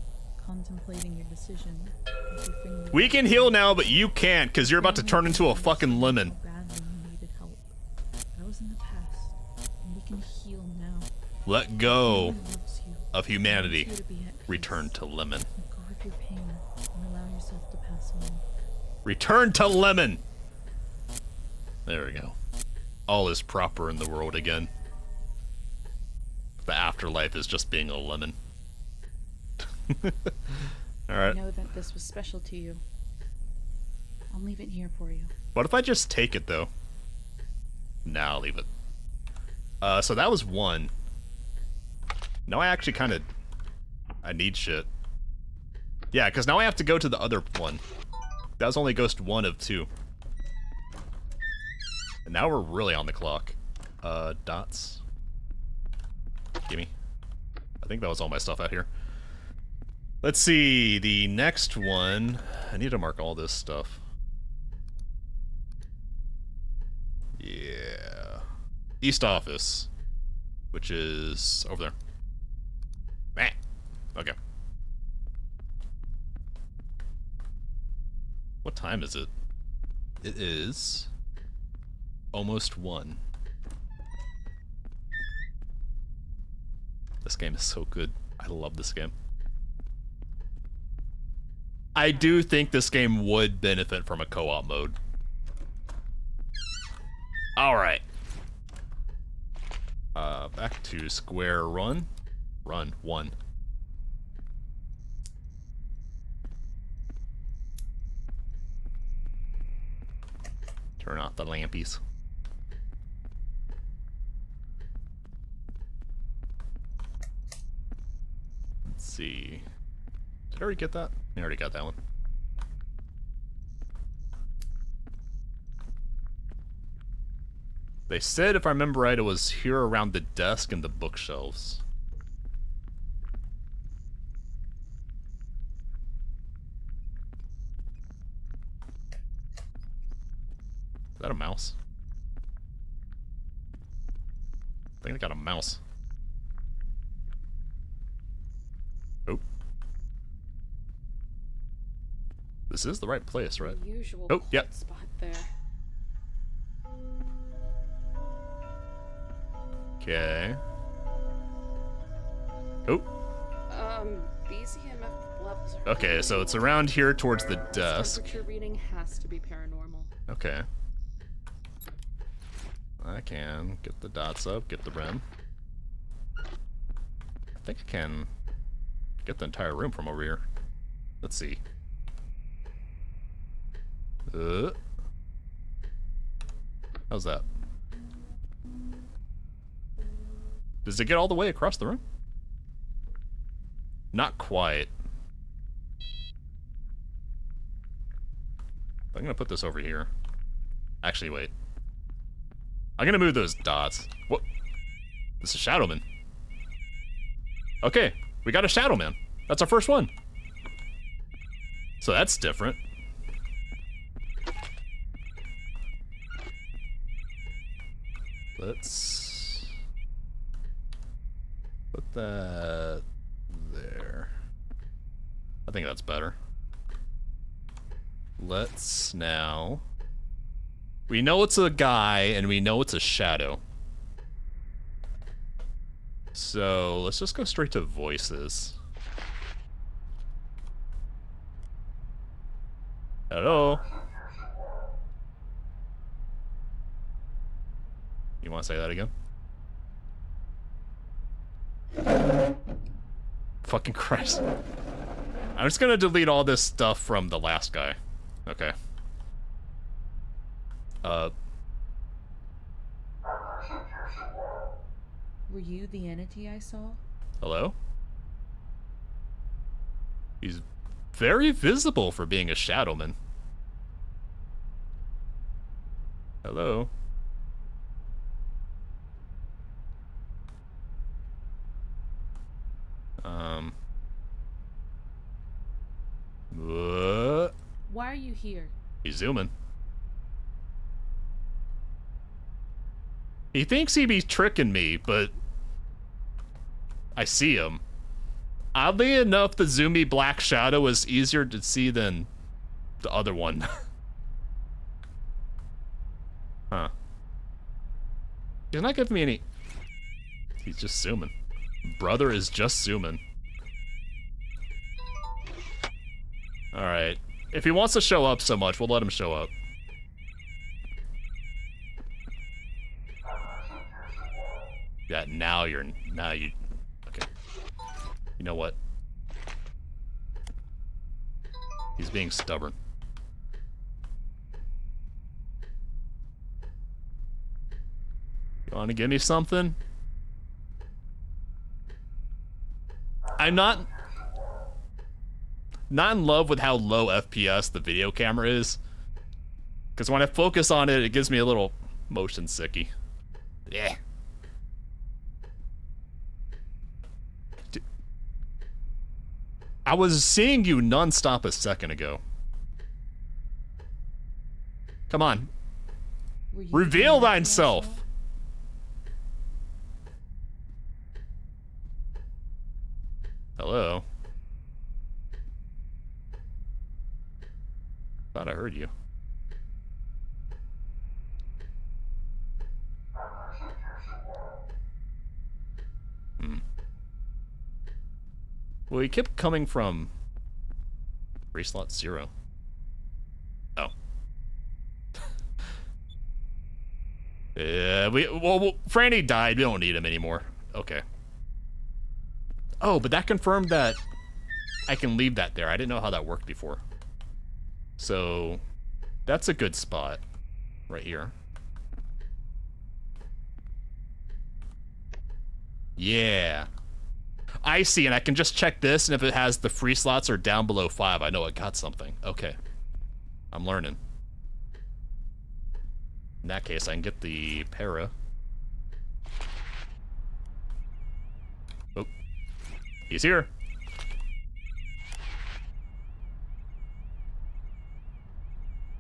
contemplating your decision. With your finger We can heal now, but you can't, because you're about to turn into a fucking lemon. How badly you needed help. That was in the past, and we can heal now. Let go Someone loves you. of humanity. Wants you to be at peace. Return to lemon. Let go of your pain and allow yourself to pass on. Return to lemon! There we go. All is proper in the world again. The afterlife is just being a lemon. Alright. I know that this was special to you. I'll leave it here for you. What if I just take it, though? Nah, I'll leave it. So that was one. Now I actually kind of... I need shit. Yeah, because now I have to go to the other one. That was only ghost 1 of 2. And now we're really on the clock. Dots. Gimme. I think that was all my stuff out here. Let's see, the next one... I need to mark all this stuff. Yeah. East office. Which is over there. Okay. What time is it? It is... almost 1. This game is so good. I love this game. I do think this game would benefit from a co-op mode. Alright. Back to square run. Run, 1. Turn off the lampies. Let's see. Did I already get that? I already got that one. They said, if I remember right, it was here around the desk and the bookshelves. Is that a mouse? I think I got a mouse. This is the right place, right? Unusual Oh, yep. spot there. Okay. Oh. These EMF levels are Okay, so it's around here towards the This desk. temperature reading has to be paranormal. Okay. I can get the dots up, get the rim. I think I can get the entire room from over here. Let's see. How's that? Does it get all the way across the room? Not quite. I'm gonna put this over here. Actually, wait. I'm gonna move those dots. What? This is Shadowman. Okay, we got a Shadowman. That's our first one. So that's different. Let's put that there. I think that's better. Let's now... We know it's a guy, and we know it's a shadow. So, let's just go straight to voices. Hello? You want to say that again? Fucking Christ. I'm just gonna delete all this stuff from the last guy. Okay. Were you the entity I saw? Hello? He's very visible for being a Shadowman. Hello? What? Why are you here? He's zooming. He thinks he be tricking me, but I see him. Oddly enough, the zoomy black shadow is easier to see than the other one. Huh. He's not giving me any... He's just zooming. Brother is just zooming. Alright. If he wants to show up so much, we'll let him show up. Yeah, now you... Okay. You know what? He's being stubborn. You wanna give me something? I'm not in love with how low FPS the video camera is. Because when I focus on it, it gives me a little motion sicky. Yeah. I was seeing you non-stop a second ago. Come on. Reveal thyself! Hello? Thought I heard you. Well, he kept coming from... Free slot 0. Oh. Yeah, well, Franny died. We don't need him anymore. Okay. Oh, but that confirmed that I can leave that there. I didn't know how that worked before. So, that's a good spot. Right here. Yeah. I see, and I can just check this, and if it has the free slots are down below 5, I know it got something. Okay. I'm learning. In that case, I can get the para. Oh. He's here.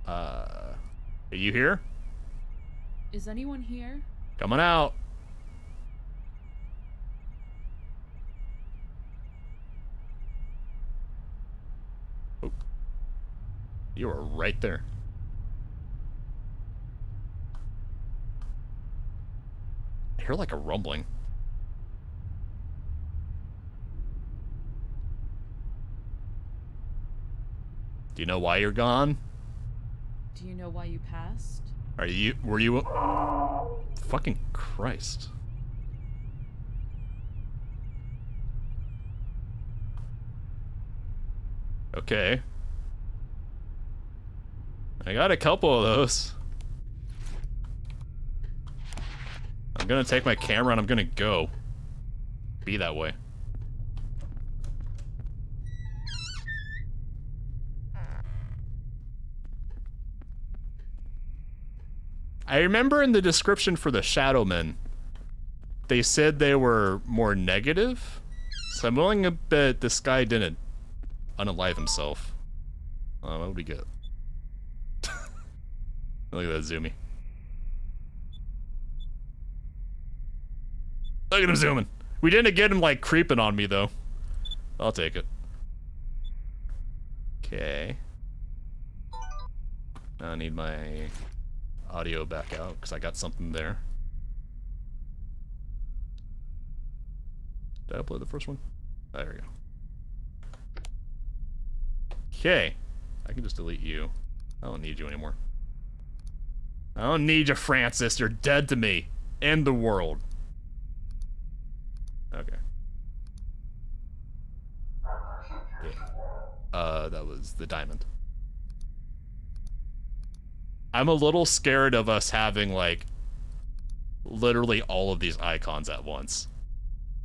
Are you here? Is anyone here? Coming out. You are right there. I hear like a rumbling. Do you know why you're gone? Do you know why you passed? Were you... Fucking Christ. Okay. I got a couple of those. I'm gonna take my camera and I'm gonna go. Be that way. I remember in the description for the Shadowmen, they said they were more negative. So I'm willing to bet this guy didn't unalive himself. What would we get? Look at that zoomy. Look at him zooming. We didn't get him like creeping on me though. I'll take it. Okay. I need my audio back out because I got something there. Did I upload the first one? There we go. Okay. I can just delete you. I don't need you anymore. I don't need you, Francis. You're dead to me. And the world. Okay. Yeah. That was the diamond. I'm a little scared of us having, like, literally all of these icons at once.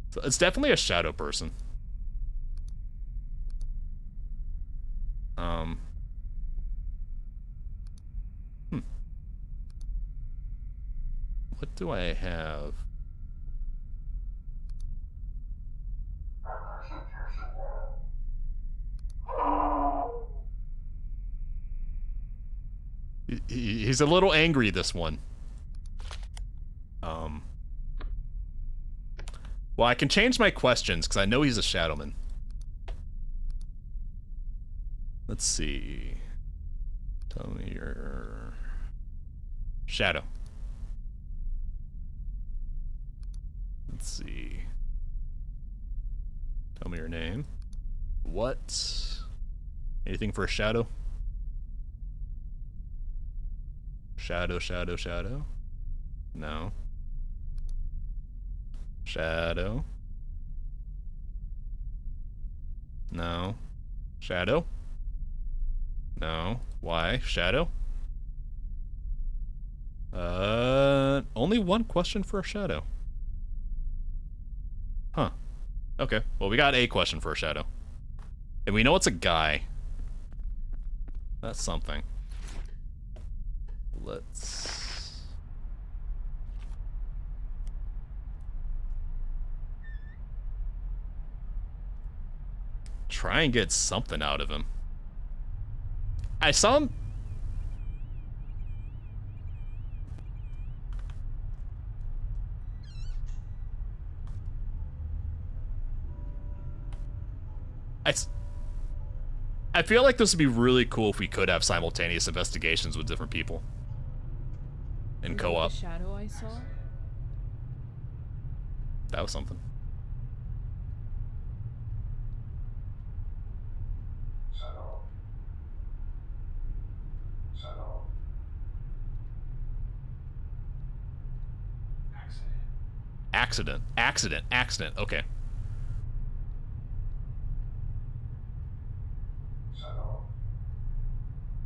So it's definitely a shadow person. What do I have? He's a little angry, this one. Well, I can change my questions, because I know he's a Shadowman. Let's see. Tell me your... Shadow. Let's see. Tell me your name. What? Anything for a shadow? Shadow, shadow, shadow. No. Shadow. No. Shadow. No. Why? Shadow? Only one question for a shadow. Huh. Okay. Well, we got a question for a shadow. And we know it's a guy. That's something. Let's... try and get something out of him. I saw him... I feel like this would be really cool if we could have simultaneous investigations with different people. In co-op. The shadow I saw? That was something. Shadow. Shadow. Accident. Accident. Accident. Okay. Shadow.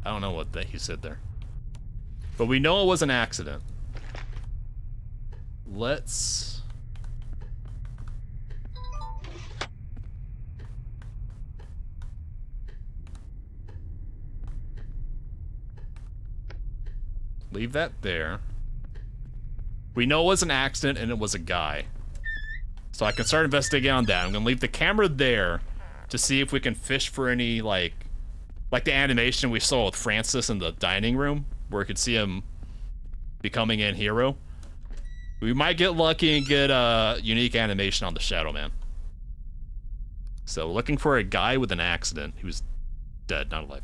I don't know what he said there. But we know it was an accident. Let's... leave that there. We know it was an accident and it was a guy. So I can start investigating on that. I'm gonna leave the camera there to see if we can fish for any, like the animation we saw with Francis in the dining room, where we could see him becoming a hero. We might get lucky and get a unique animation on the Shadow Man. So looking for a guy with an accident who's dead, not alive.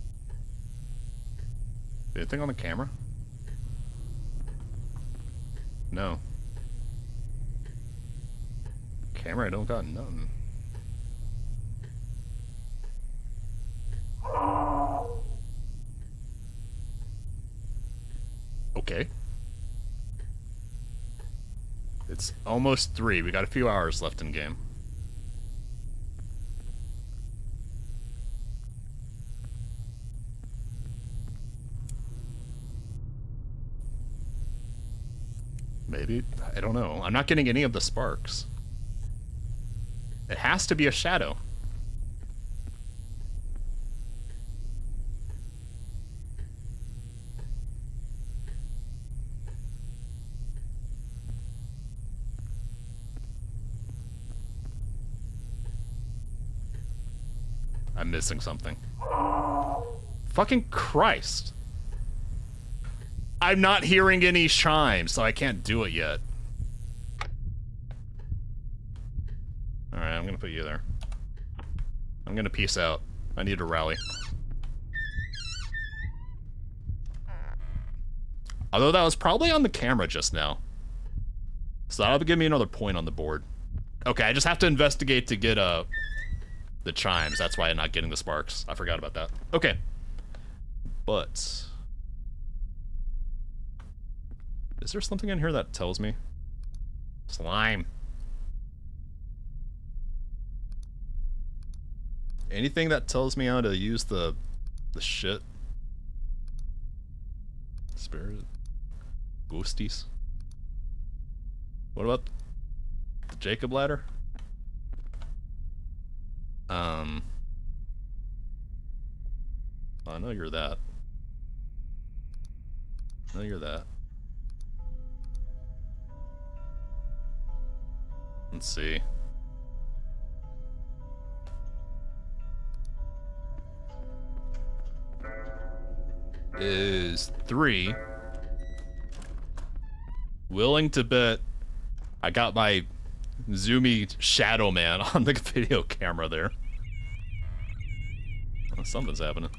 Anything on the camera? No. Camera, I don't got nothing. Okay. It's almost 3. We got a few hours left in game. Maybe. I don't know. I'm not getting any of the sparks. It has to be a shadow. I'm missing something. Fucking Christ. I'm not hearing any chimes, so I can't do it yet. Alright, I'm gonna put you there. I'm gonna peace out. I need to rally. Although that was probably on the camera just now. So that'll give me another point on the board. Okay, I just have to investigate to get the chimes. That's why I'm not getting the sparks. I forgot about that. Okay. But is there something in here that tells me? Slime. Anything that tells me how to use the shit? Spirit? Ghosties? What about the Jacob ladder? I know you're that. I know you're that. Let's see. Is 3. Willing to bet I got my zoomy shadow man on the video camera there. Oh, something's happening.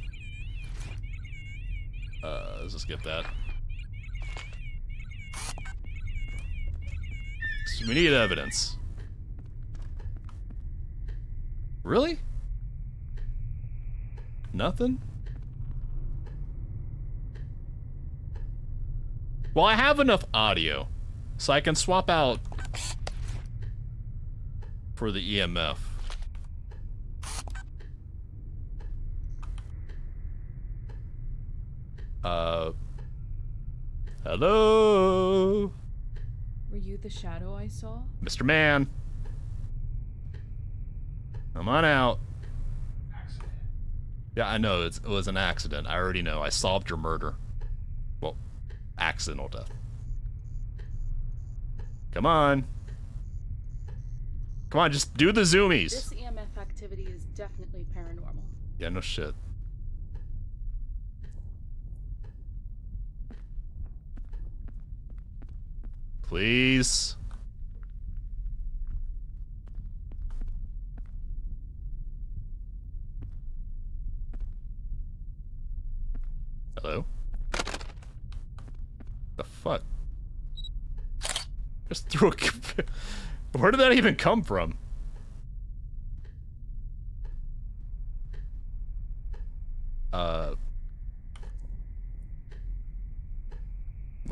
Let's just get that. So we need evidence. Really? Nothing? Well, I have enough audio, so I can swap out for the EMF. Hello? Were you the shadow I saw? Mr. Man. Come on out. Accident. Yeah, I know, it was an accident. I already know. I solved your murder. Well, accidental death. Come on. Come on, just do the zoomies. This EMF activity is definitely paranormal. Yeah, no shit. Please. Hello? The fuck? Just threw a... Where did that even come from? Why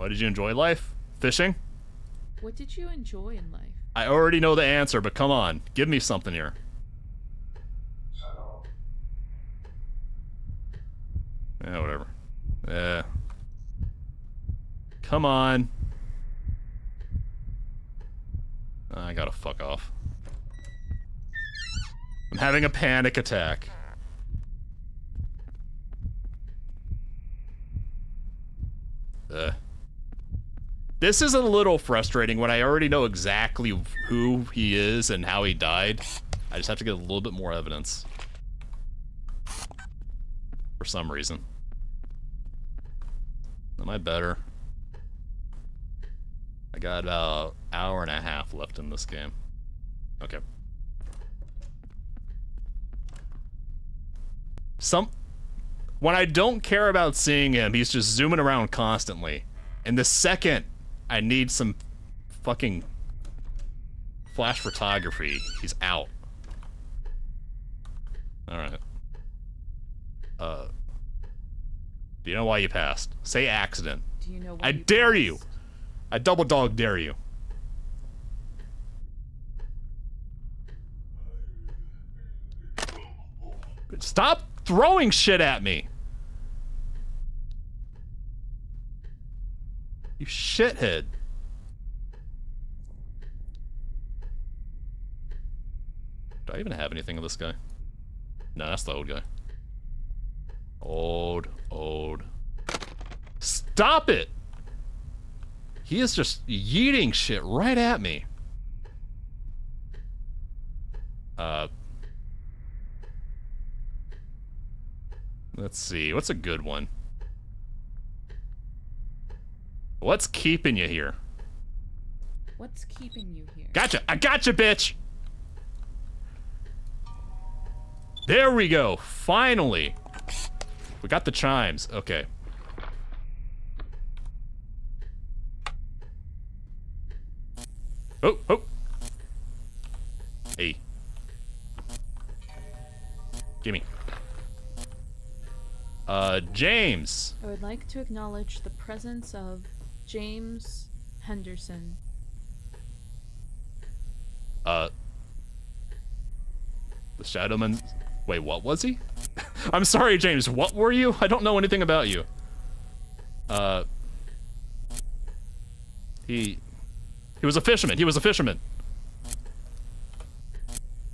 did you enjoy life? Fishing? What did you enjoy in life? I already know the answer, but come on. Give me something here. So, Yeah, whatever. Yeah. Come on. I gotta fuck off. I'm having a panic attack. This is a little frustrating when I already know exactly who he is and how he died. I just have to get a little bit more evidence. For some reason. Am I better? I got about an hour and a half left in this game. Okay. When I don't care about seeing him, he's just zooming around constantly. And the second I need some fucking flash photography, he's out. Alright. Do you know why you passed? Say accident. Do you know why I you dare passed? you! I double dog dare you. Stop throwing shit at me! You shithead. Do I even have anything of this guy? No, that's the old guy. Old. Stop it! He is just yeeting shit right at me. Let's see. What's a good one? What's keeping you here? What's keeping you here? Gotcha! I gotcha, bitch! There we go! Finally! We got the chimes. Okay. Oh, oh! Hey. Gimme. James! I would like to acknowledge the presence of James Henderson. The Shadowman... Wait, what was he? I'm sorry, James, what were you? I don't know anything about you. He was a fisherman. He was a fisherman.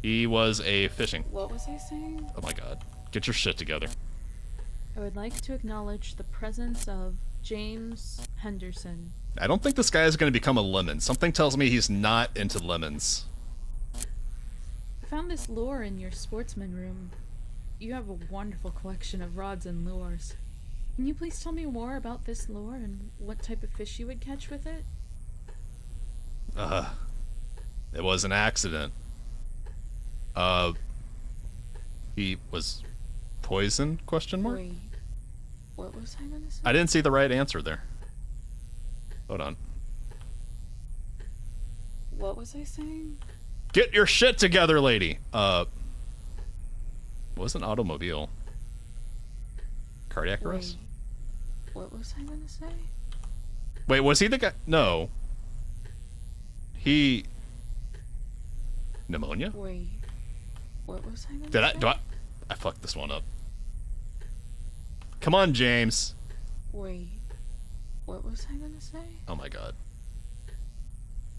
He was a fishing. What was I saying? Oh my god. Get your shit together. I would like to acknowledge the presence of James Henderson. I don't think this guy is going to become a lemon. Something tells me he's not into lemons. I found this lure in your sportsman room. You have a wonderful collection of rods and lures. Can you please tell me more about this lure and what type of fish you would catch with it? It was an accident. He was poisoned, question mark? Wait, what was I gonna say? I didn't see the right answer there. Hold on. What was I saying? Get your shit together, lady! It was an automobile. Cardiac arrest? Wait, what was I gonna say? Wait, was he the guy? No. He... Pneumonia? Wait, what was I gonna Did I... say? Do I... I fucked this one up. Come on, James. Wait, what was I gonna say? Oh my god.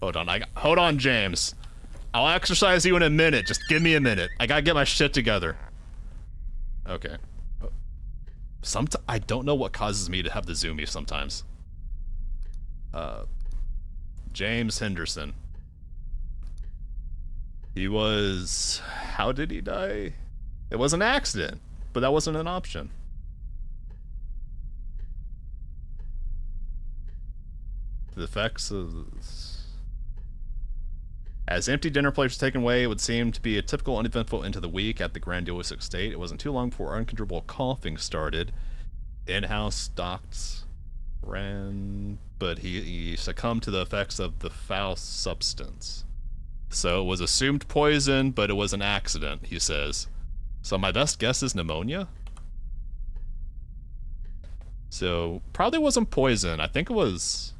Hold on, hold on, James. I'll exercise you in a minute. Just give me a minute. I gotta get my shit together. Okay. I don't know what causes me to have the zoomies sometimes. James Henderson. He was... How did he die? It was an accident, but that wasn't an option. The effects of... As empty dinner plates were taken away, it would seem to be a typical uneventful end to the week at the grandiose estate. It wasn't too long before uncontrollable coughing started. In-house stocks ran, but he succumbed to the effects of the foul substance. So it was assumed poison, but it was an accident, he says. So my best guess is pneumonia? So, probably wasn't poison. I think it was...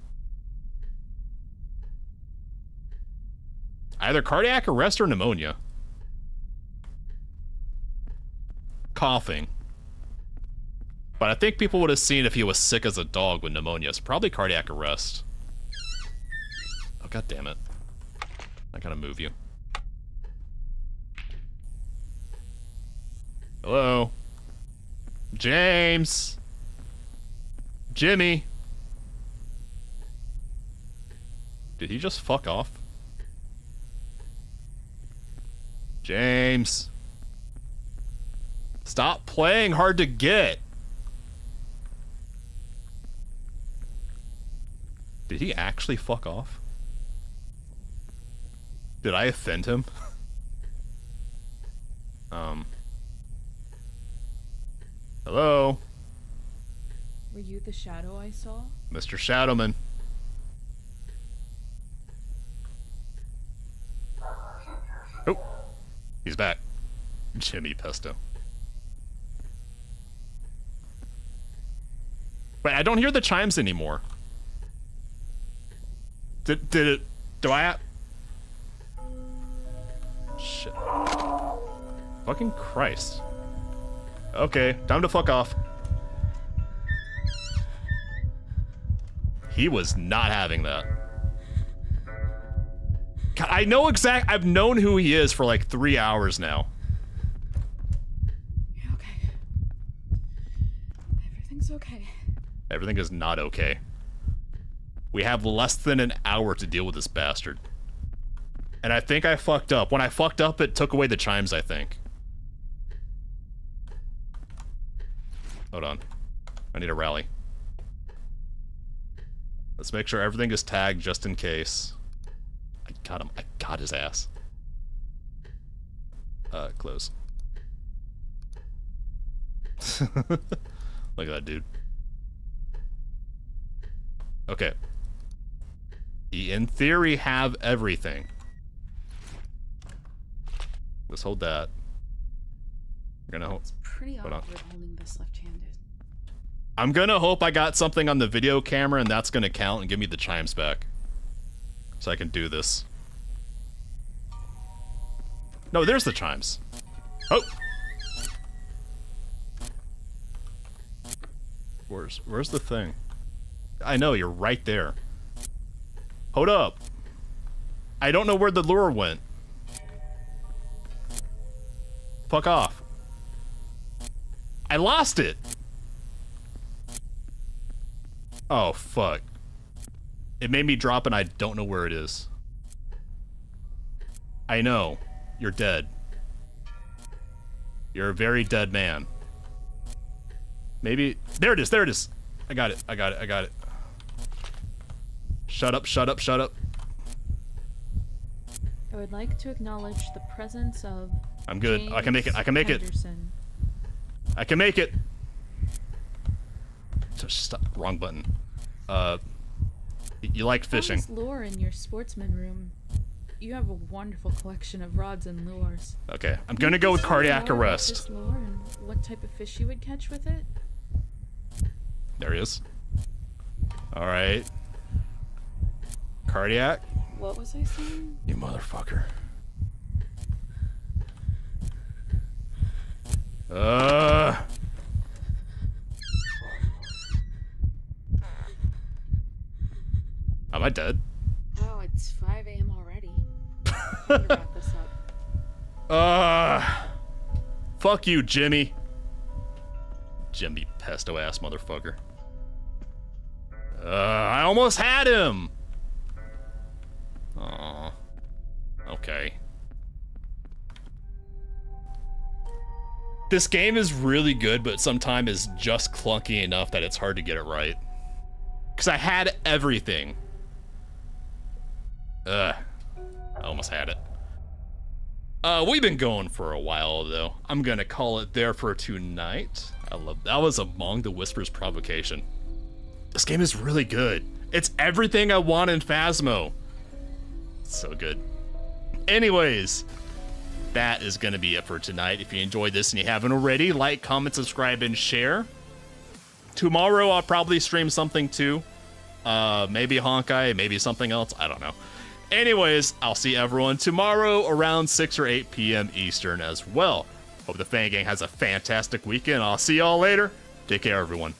either cardiac arrest or pneumonia. Coughing. But I think people would have seen if he was sick as a dog with pneumonia. So probably cardiac arrest. Oh, god damn it. I gotta move you. Hello? James? Jimmy? Did he just fuck off? James. Stop playing hard to get. Did he actually fuck off? Did I offend him? Hello? Were you the shadow I saw? Mr. Shadowman. Oh, he's back. Jimmy Pesto. Wait, I don't hear the chimes anymore. Did it... Do I have... Shit. Fucking Christ. Okay, time to fuck off. He was not having that. I know I've known who he is for like 3 hours now. You're okay. Everything's okay. Everything is not okay. We have less than an hour to deal with this bastard. And I think I fucked up. When I fucked up, it took away the chimes, I think. Hold on. I need a rally. Let's make sure everything is tagged just in case. I got him. I got his ass. Close. Look at that dude. Okay. We, in theory, have everything. Let's hold that. We're gonna hold. It's pretty Hold on. awkward holding this left-handed. I'm gonna hope I got something on the video camera and that's gonna count and give me the chimes back. So I can do this. No, there's the chimes. Oh! Where's the thing? I know, you're right there. Hold up. I don't know where the lure went. Fuck off. I lost it! Oh, fuck. It made me drop and I don't know where it is. I know. You're dead. You're a very dead man. Maybe... There it is, there it is! I got it, I got it, I got it. Shut up, shut up, shut up. I would like to acknowledge the presence of... I'm good. James I can make it, I can make it. Henderson. I can make it! Just stop. Wrong button. You like fishing. Found this lure in your sportsman room. You have a wonderful collection of rods and lures. Okay, I'm gonna go with cardiac More about arrest. this lure and what type of fish you would catch with it? There he is. Alright. Cardiac? What was I saying? You motherfucker. Am I dead? Oh, it's 5 a.m. already. Let me wrap this up. Fuck you, Jimmy. Jimmy pesto ass motherfucker. I almost had him. Aw. Okay. This game is really good, but sometimes is just clunky enough that it's hard to get it right. Because I had everything. I almost had it. We've been going for a while, though. I'm gonna call it there for tonight. That was Among the Whispers Provocation. This game is really good. It's everything I want in Phasmo. So good. Anyways, that is gonna be it for tonight. If you enjoyed this and you haven't already, like, comment, subscribe, and share. Tomorrow I'll probably stream something too. Maybe Honkai, maybe something else, I don't know. Anyways, I'll see everyone tomorrow around 6 or 8 p.m. Eastern as well. Hope the Fan Gang has a fantastic weekend. I'll see y'all later. Take care, everyone.